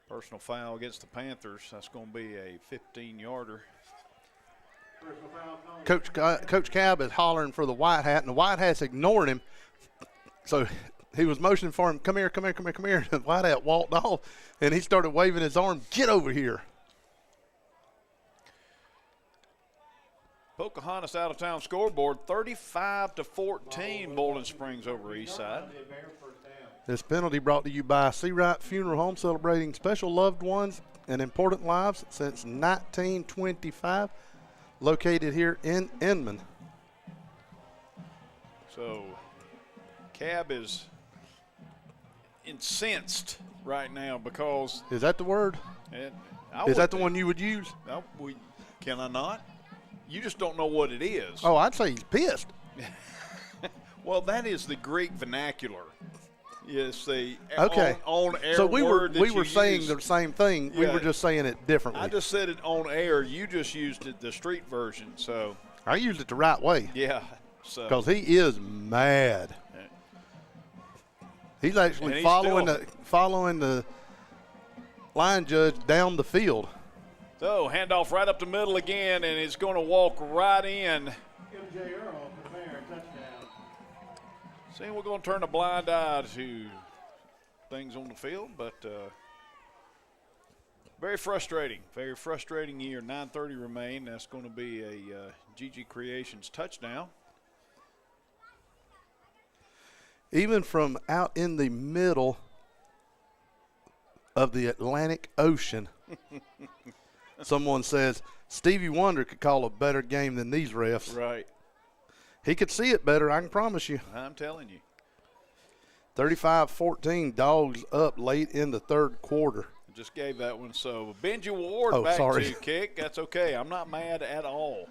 Personal foul against the Panthers. That's going to be a 15-yarder. Coach Cab is hollering for the white hat, and the white hat's ignoring him. So he was motioning for him, come here, come here, come here, come here. And the white hat walked off, and he started waving his arm, get over here. Pocahontas out of town scoreboard, 35-14, Bowling Springs over Eastside. This penalty brought to you by Seawright Funeral Home, celebrating special loved ones and important lives since 1925, located here in Inman. So Cab is incensed right now because. Is that the word? Is that the one you would use? No, can I not? You just don't know what it is. Oh, I'd say he's pissed. Well, that is the Greek vernacular. Yes, the on-air so we word were saying used. the same thing. We were just saying it differently. I just said it on air. You just used it the street version. So I used it the right way. Yeah. So because he is mad. He's actually following the line judge down the field. So handoff right up the middle again, and it's going to walk right in. MJ Earl, prepare, touchdown. See, we're going to turn a blind eye to things on the field, but very frustrating year. 9:30 remain. That's going to be a GG Creations touchdown. Even from out in the middle of the Atlantic Ocean, someone says Stevie Wonder could call a better game than these refs. Right. He could see it better, I can promise you. I'm telling you. 35-14, Dogs up late in the third quarter. Just gave that one. So Benji Ward back to kick. That's okay. I'm not mad at all.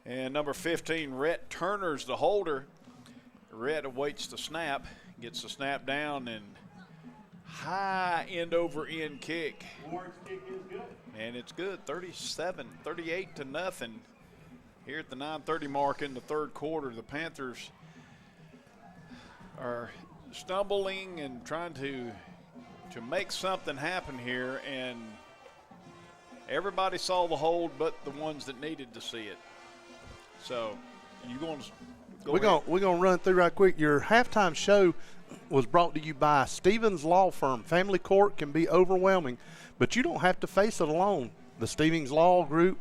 And number 15, Rhett Turner's the holder. Rhett awaits the snap, gets the snap down, and high end-over-end kick. Ward's kick is good. And it's good, 38-0 here at the 9:30 mark in the third quarter. The Panthers are stumbling and trying to make something happen here, and everybody saw the hold but the ones that needed to see it. So you going to go ahead? We're going to run through right quick. Your halftime show was brought to you by Stevens Law Firm. Family court can be overwhelming, but you don't have to face it alone. The Stevens Law Group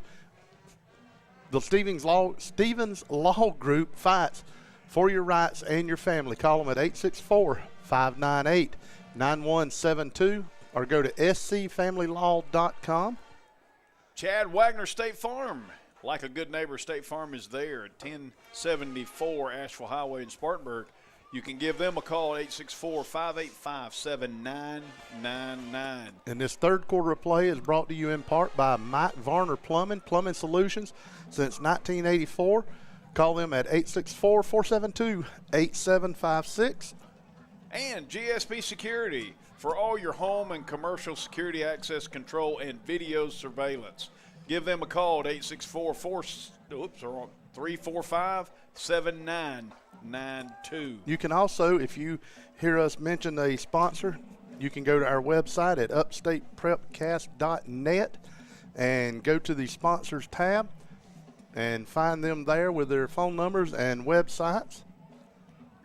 fights for your rights and your family. Call them at 864-598-9172 or go to scfamilylaw.com. Chad Wagner State Farm. Like a good neighbor, State Farm is there at 1074 Asheville Highway in Spartanburg. You can give them a call at 864-585-7999. And this third quarter of play is brought to you in part by Mike Varner Plumbing Solutions since 1984. Call them at 864-472-8756. And GSP Security for all your home and commercial security access control and video surveillance. Give them a call at 864-345-7992. You can also, if you hear us mention a sponsor, you can go to our website at upstateprepcast.net and go to the sponsors tab and find them there with their phone numbers and websites.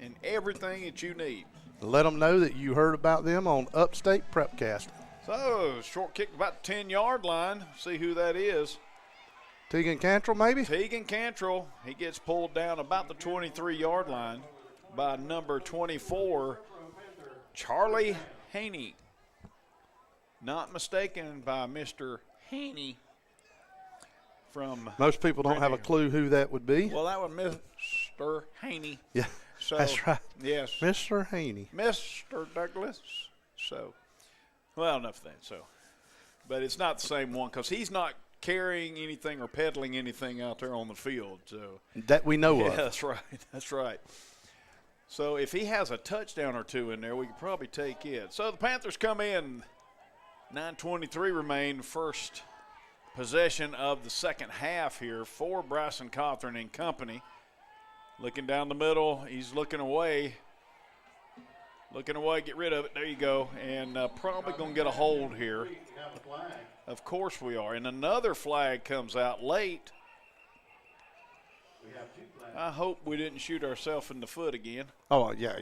And everything that you need. Let them know that you heard about them on Upstate Prepcast. So, short kick about the 10-yard line. See who that is. Tegan Cantrell, maybe? Tegan Cantrell. He gets pulled down about the 23-yard line by number 24, Charlie Haney. Not mistaken by Mr. Haney from. Most people don't have a clue who that would be. Well, that was Mr. Haney. Yeah, so, that's right. Yes. Mr. Haney. Mr. Douglas. So, well, enough of that. So, but it's not the same one because he's not carrying anything or peddling anything out there on the field. So that we know of. Yeah, that's right. That's right. So if he has a touchdown or two in there, we could probably take it. So the Panthers come in. 9:23 remain, first possession of the second half here for Bryson Cawthorn and company. Looking down the middle, he's looking away. Looking away, get rid of it. There you go. And probably going to get a hold here. Of course we are. And another flag comes out late. I hope we didn't shoot ourselves in the foot again. Oh, yeah.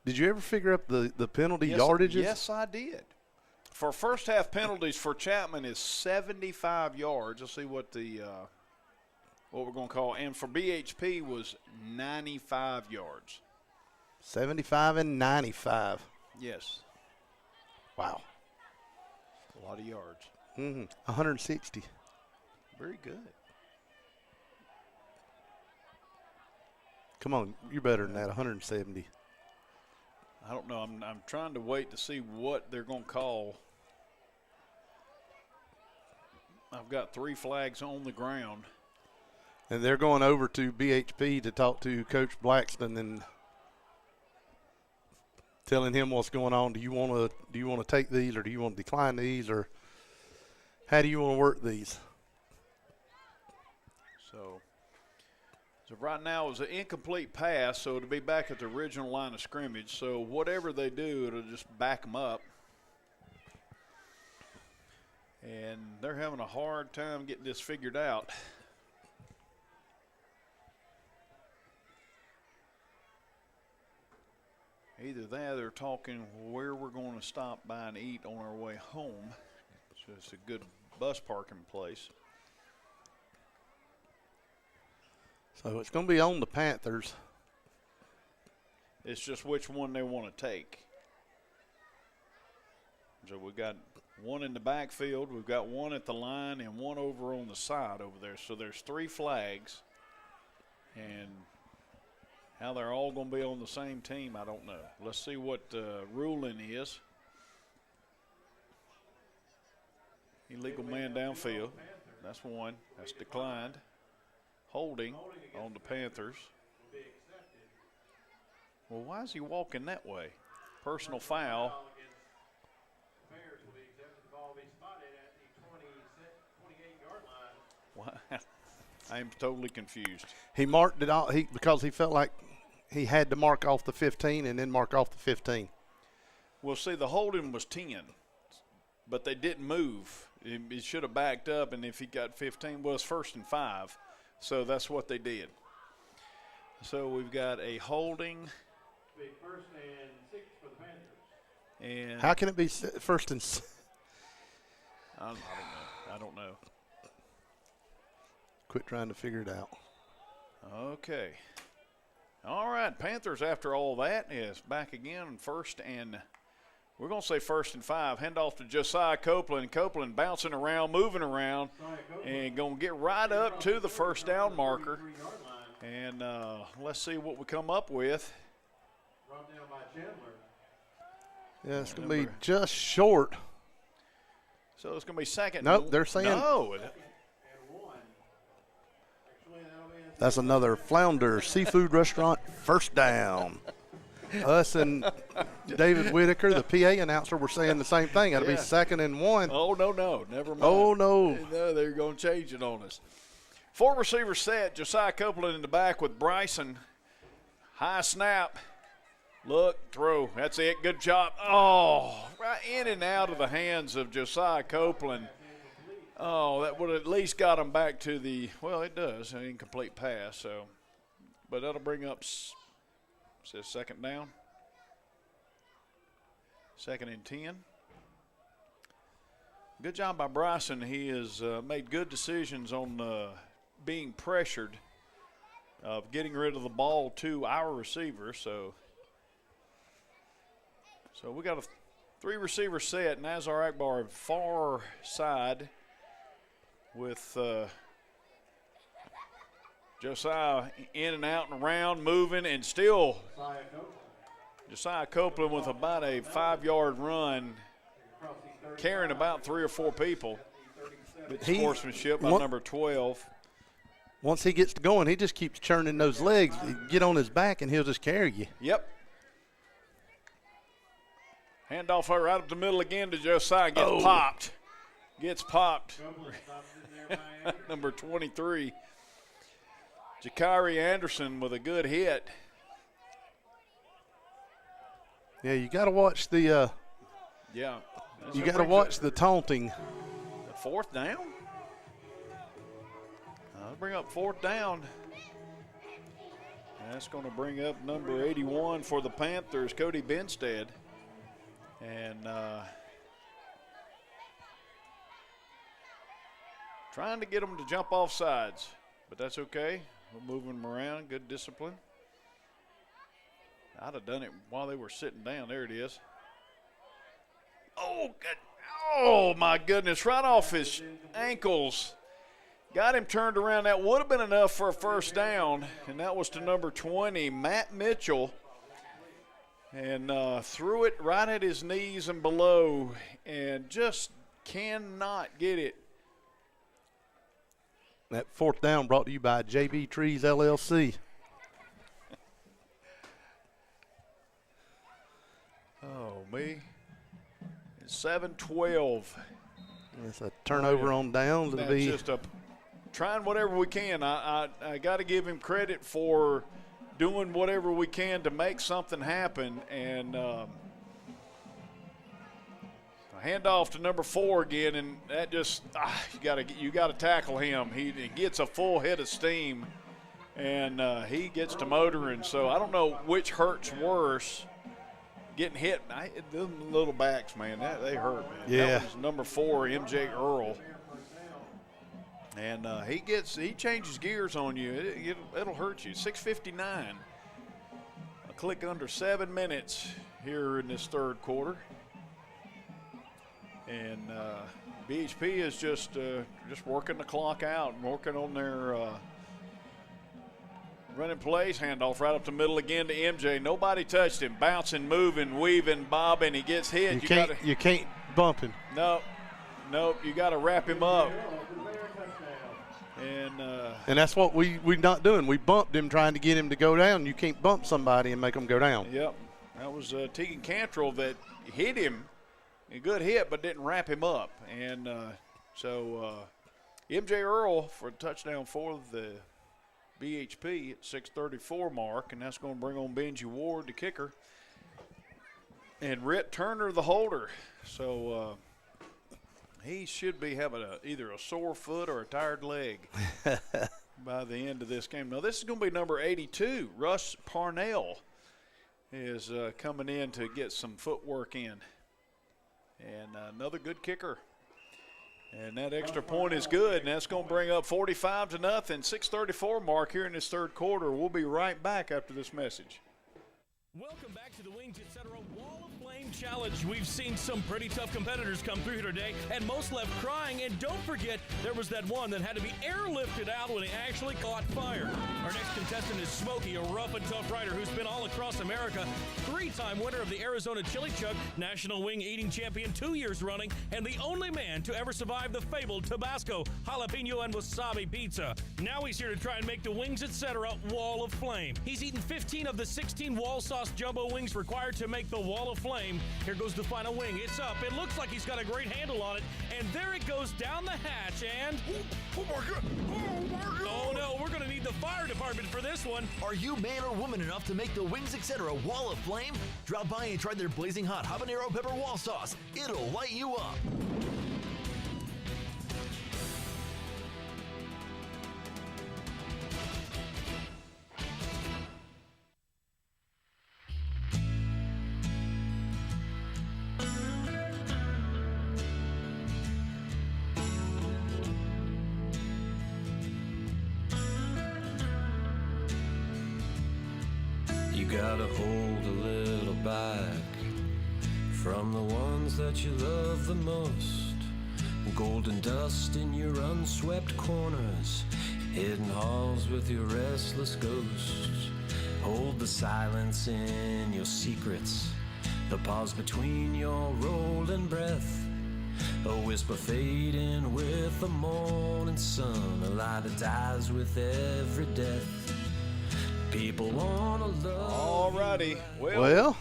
Did you ever figure up the penalty yardages? Yes, I did. For first half penalties for Chapman is 75 yards. Let's see what the what we're going to call. And for BHP was 95 yards. 75 and 95. Yes. Wow. A lot of yards. 160. Very good. Come on, you're better than that, 170. I don't know. I'm trying to wait to see what they're going to call. I've got 3 flags on the ground. And they're going over to BHP to talk to Coach Blackston and telling him what's going on. Do you want to take these, or do you want to decline these, or how do you want to work these? So right now it was an incomplete pass, so it'll be back at the original line of scrimmage. So whatever they do, it'll just back them up. And they're having a hard time getting this figured out. Either that or they're talking where we're going to stop by and eat on our way home. So it's a good bus parking place. So it's going to be on the Panthers. It's just which one they want to take. So we've got one in the backfield, we've got one at the line, and one over on the side over there. So there's 3 flags. And how they're all going to be on the same team, I don't know. Let's see what ruling is. Illegal man downfield. That's one. That's declined. Holding on the Panthers. Well, why is he walking that way? Personal foul. Wow. I am totally confused. He marked it out because he felt like he had to mark off the 15 and then mark off the 15. Well, see, the holding was 10, but they didn't move. He should have backed up, and if he got 15, well, it's 1st and 5. So that's what they did. So we've got a holding. Big 1st and 6 for the Panthers. And how can it be 1st and 6? I don't know. Quit trying to figure it out. Okay. All right, Panthers after all that is back again 1st and we're going to say 1st and 5. Hand off to Josiah Copeland. Copeland bouncing around, moving around, and going to get right up to the 1st down marker. And let's see what we come up with. Brought down by Chandler. Yeah, it's going to be just short. So it's going to be 2nd. Nope, they're saying. No. That's another Flounder Seafood Restaurant 1st down. Us and David Whitaker, the PA announcer, were saying the same thing. It'll be 2nd and 1. Oh, no. Never mind. Oh, no. No, they're going to change it on us. 4 receivers set. Josiah Copeland in the back with Bryson. High snap. Look, throw. That's it. Good job. Oh, right in and out of the hands of Josiah Copeland. Oh, that would have at least got him back to the, well, it does, an incomplete pass. So, but that'll bring up, says 2nd down. 2nd and 10. Good job by Bryson. He has made good decisions on being pressured, of getting rid of the ball to our receiver. So we got a 3 receiver set. Nazar Akbar far side with Josiah in and out and around, moving, and still Josiah Copeland with about a 5-yard run, carrying about 3 or 4 people. Good sportsmanship by number 12. Once he gets going, he just keeps churning those legs. You get on his back, and he'll just carry you. Yep. Handoff right up the middle again to Josiah. Gets popped. Gets popped. Number 23. Jakari Anderson with a good hit. Yeah, you got to watch the yeah. You got to watch the taunting. The fourth down? I'll bring up fourth down. That's going to bring up number 81 for the Panthers, Cody Benstead. And trying to get them to jump off sides, but that's okay. We're moving them around, good discipline. I'd have done it while they were sitting down. There it is. Oh, good. Oh, my goodness, right off his ankles. Got him turned around. That would have been enough for a first down, and that was to number 20, Matt Mitchell. And threw it right at his knees and below, and just cannot get it. That fourth down brought to you by JB Trees LLC. Oh, me. It's 7-12. It's a turnover on downs. That's just trying whatever we can. I got to give him credit for doing whatever we can to make something happen. And a handoff to number 4 again, and that just you got to tackle him. He gets a full head of steam, and he gets to motoring. So I don't know which hurts worse. Getting hit, them little backs, man, they hurt, man. Yeah. That was number 4, MJ Earl. And he changes gears on you. It'll hurt you. 6:59. A click under 7 minutes here in this third quarter. And BHP is just working the clock out and working on their running plays. Handoff right up the middle again to MJ. Nobody touched him. Bouncing, moving, weaving, bobbing. He gets hit. You can't bump him. Nope. You got to wrap him up. And that's what we're not doing. We bumped him trying to get him to go down. You can't bump somebody and make them go down. Yep. That was Tegan Cantrell that hit him. A good hit, but didn't wrap him up. And so MJ Earl for a touchdown for the BHP at 6:34 mark, and that's going to bring on Benji Ward, the kicker, and Rhett Turner, the holder. So he should be having either a sore foot or a tired leg by the end of this game. Now, this is going to be number 82. Russ Parnell is coming in to get some footwork in. And another good kicker. And that extra point is good, and that's going to bring up 45-0. 6:34 mark here in this third quarter. We'll be right back after this message. Welcome back to the Wings, etc. Wall of Flame Challenge. We've seen some pretty tough competitors come through here today, and most left crying. And don't forget, there was that one that had to be airlifted out when he actually caught fire. Our next contestant is Smokey, a rough and tough rider who's been all across America, 3-time winner of the Arizona Chili Chuck National Wing Eating Champion 2 years running, and the only man to ever survive the fabled Tabasco, jalapeno, and wasabi pizza. Now he's here to try and make the Wings, etc. Wall of Flame. He's eaten 15 of the 16 wall sauce jumbo wings required to make the Wall of Flame. Here goes the final wing. It's up. It looks like he's got a great handle on it. And there it goes down the hatch and... Oh my God! Oh my God! Oh no, we're going to need the fire department for this one. Are you man or woman enough to make the Wings, etc. Wall of Flame? Drop by and try their blazing hot habanero pepper wall sauce. It'll light you up. Gotta hold a little back from the ones that you love the most. Golden dust in your unswept corners, hidden halls with your restless ghosts. Hold the silence in your secrets, the pause between your rolling breath. A whisper fading with the morning sun, a light that dies with every death. People wanna love. All righty. Well,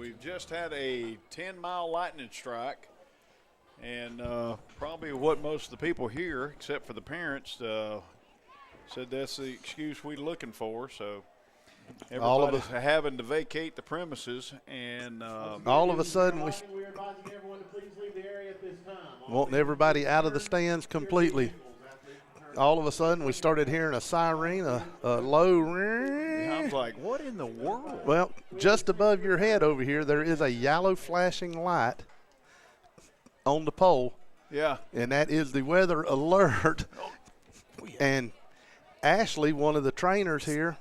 we've just had a 10-mile lightning strike, and probably what most of the people here, except for the parents, said that's the excuse we're looking for. So everybody's having to vacate the premises, and all of a sudden we're advising everyone to please leave the area at this time. wanting everybody out of the stands completely. All of a sudden, we started hearing a siren, a low ring. I was like, what in the world? Well, just above your head over here, there is a yellow flashing light on the pole. Yeah. And that is the weather alert. And Ashley, one of the trainers here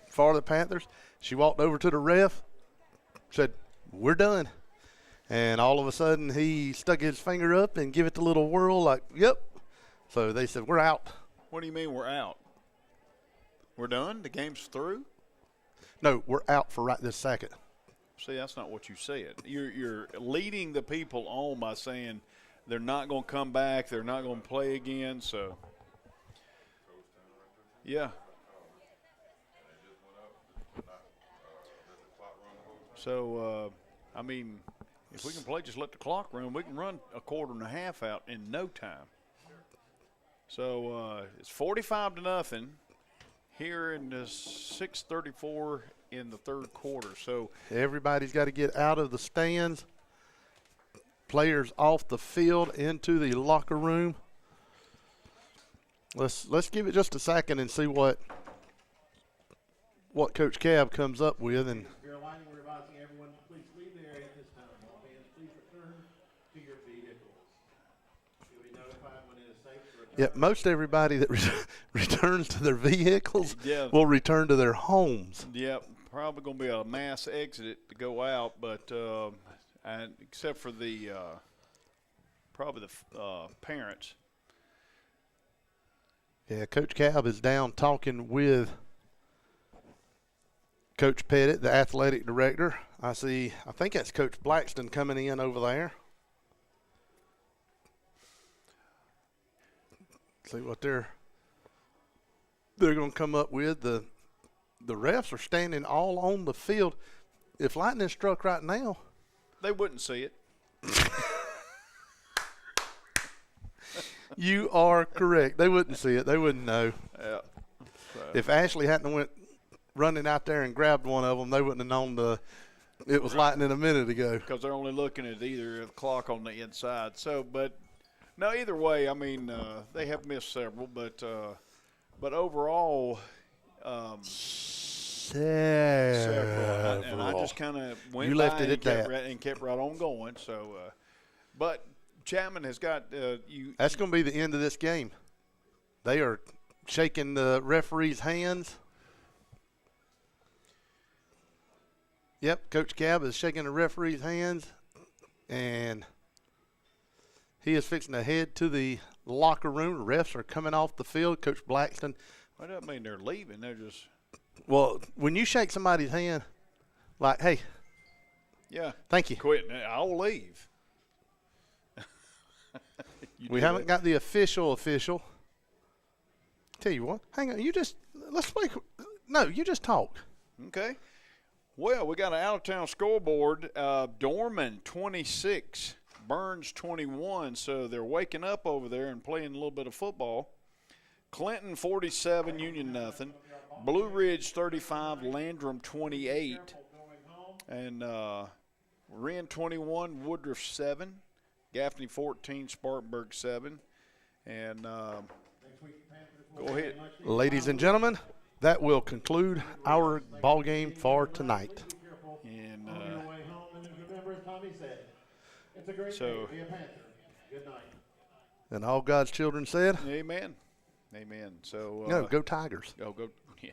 for the Panthers, she walked over to the ref, said, we're done. And all of a sudden, he stuck his finger up and give it the little whirl like, yep. So they said, we're out. What do you mean we're out? We're done? The game's through? No, we're out for right this second. See, that's not what you said. You're leading the people on by saying they're not going to come back, they're not going to play again. So, yeah. So, I mean, if we can play, just let the clock run. We can run a quarter and a half out in no time. So it's 45-0 here in the 6:34 in the third quarter. So everybody's got to get out of the stands. Players off the field into the locker room. Let's give it just a second and see what Coach Cab comes up with. And We're advising everyone to please leave the area at this time. All fans, please return to your vehicles. You'll be notified when it is safe to return. yeah, most everybody that returns to their vehicles will return to their homes. Yep, probably going to be a mass exit to go out, but and except for the probably the parents. Yeah, Coach Cab is down talking with Coach Pettit, the athletic director. I think that's Coach Blackston coming in over there. See what they're going to come up with. The refs are standing all on the field. If lightning struck right now, they wouldn't see it. You are correct. They wouldn't see it. They wouldn't know. Yeah. So. If Ashley hadn't went running out there and grabbed one of them, they wouldn't have known it was lightning a minute ago. Because they're only looking at either the clock on the inside. So, but no, either way, I mean, they have missed several, but overall, several. And I just kind of went you by left it at that and kept right on going. So, but Chapman has got you. That's going to be the end of this game. They are shaking the referee's hands. Yep, Coach Cab is shaking the referee's hands, and he is fixing to head to the locker room. The refs are coming off the field. Coach Blackston. Well, that doesn't mean they're leaving. They're just. Well, when you shake somebody's hand, like, hey. Yeah. Thank you. Quit. I'll leave. We haven't got the official. Tell you what, hang on. Let's play. No, you just talk. Okay. Well, we got an out-of-town scoreboard. Dorman 26, Burns 21. So they're waking up over there and playing a little bit of football. Clinton 47, Union nothing. Blue Ridge 35, Landrum 28. And Wren 21, Woodruff 7. Gaffney 14, Spartanburg 7. And go ahead. Ladies and gentlemen, that will conclude our ball game for tonight. And so, and all God's children said, amen. Amen. So no, go Tigers. Go. Yeah.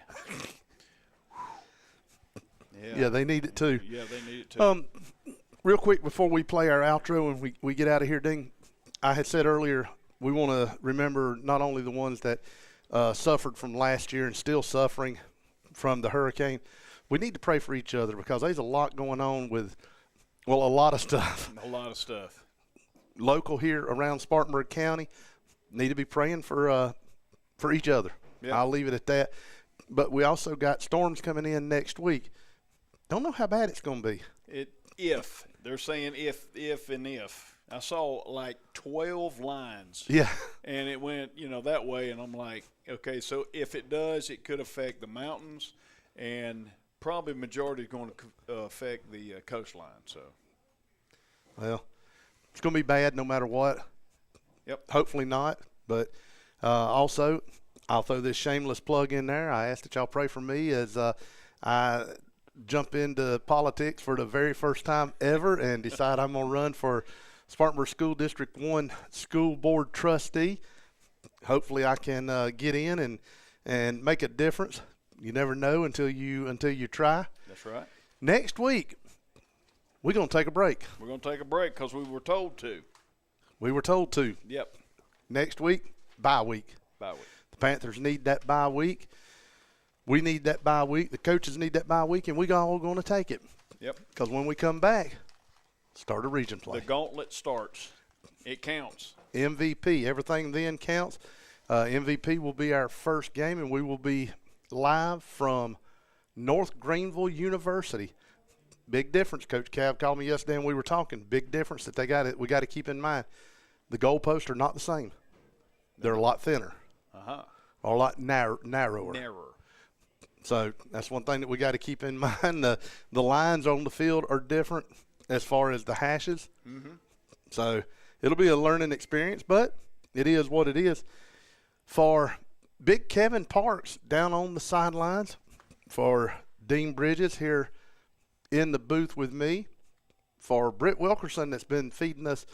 Yeah, they need it too. Yeah, they need it too. Real quick before we play our outro and we get out of here, Ding, I had said earlier we want to remember not only the ones that suffered from last year and still suffering from the hurricane. We need to pray for each other because there's a lot going on with, a lot of stuff. A lot of stuff. Local here around Spartanburg County, need to be praying for each other. Yeah. I'll leave it at that. But we also got storms coming in next week. Don't know how bad it's going to be. if. They're saying if, and if. I saw like 12 lines. Yeah. And it went, that way. And I'm like, okay, so if it does, it could affect the mountains, and probably majority is going to affect the coastline. So, well, it's going to be bad no matter what. Yep. Hopefully not. But also, I'll throw this shameless plug in there. I ask that y'all pray for me as I jump into politics for the very first time ever and decide I'm going to run for Spartanburg School District 1 School Board Trustee. Hopefully I can get in and make a difference. You never know until you try. That's right. Next week, we're going to take a break. We're going to take a break because we were told to. We were told to. Yep. Next week, bye week. Bye week. The Panthers need that bye week. We need that bye week. The coaches need that bye week, and we all going to take it. Yep. Because when we come back, start a region play. The gauntlet starts. It counts. MVP. Everything then counts. MVP will be our first game, and we will be live from North Greenville University. Big difference. Coach Cav called me yesterday, and we were talking. Big difference that we got to keep in mind. The goalposts are not the same. They're a lot thinner. Or a lot narrower. So that's one thing that we got to keep in mind. The lines on the field are different as far as the hashes. Mm-hmm. So it'll be a learning experience, but it is what it is. For Big Kevin Parks down on the sidelines, for Dean Bridges here in the booth with me, for Britt Wilkerson that's been feeding us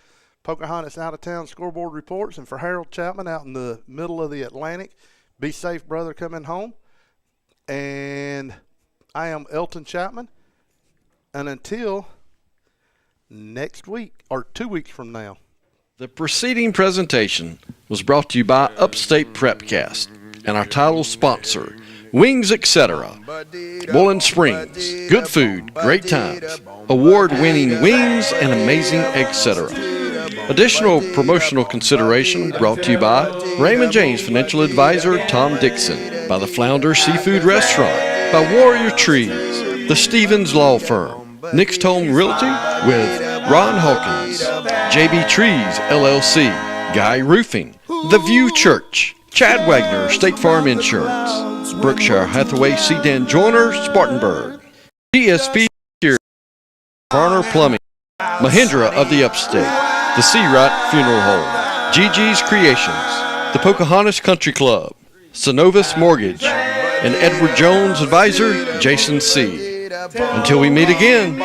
Pocahontas out-of-town scoreboard reports, and for Harold Chapman out in the middle of the Atlantic. Be safe, brother, coming home. And I am Elton Chapman. And until next week, or 2 weeks from now. The preceding presentation was brought to you by Upstate Prepcast and our title sponsor, Wings Etc. Bowling Springs, good food, great times, award-winning wings, and amazing etc. Additional promotional consideration brought to you by Raymond James Financial Advisor Tom Dixon, by the Flounder Seafood Restaurant, by Warrior Trees, the Stevens Law Firm, Nick's Home Realty with Ron Hawkins, JB Trees LLC, Guy Roofing, The View Church, Chad Wagner State Farm Insurance, Berkshire Hathaway Sedan Joiner Spartanburg, GSP Security, Varner Plumbing, Mahindra of the Upstate, the Seawright Funeral Home, Gigi's Creations, the Pocahontas Country Club, Synovus Mortgage, and Edward Jones Advisor Jason C. Until we meet again.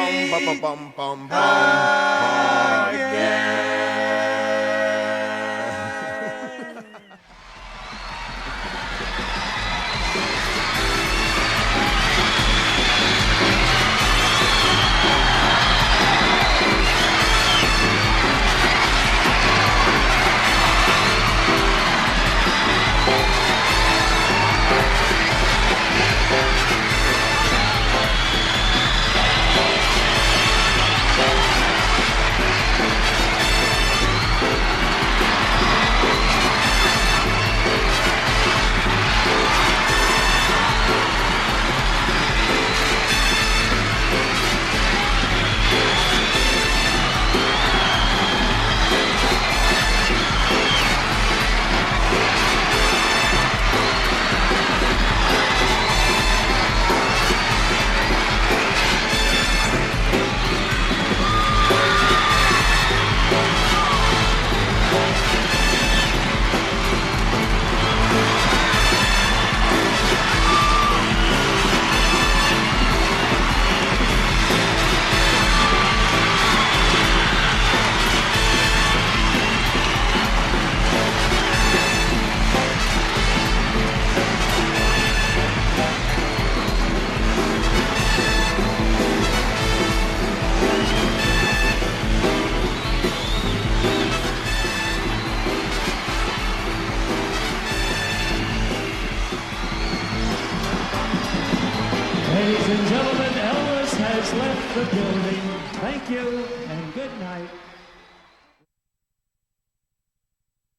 Ladies and gentlemen, Elvis has left the building. Thank you and good night.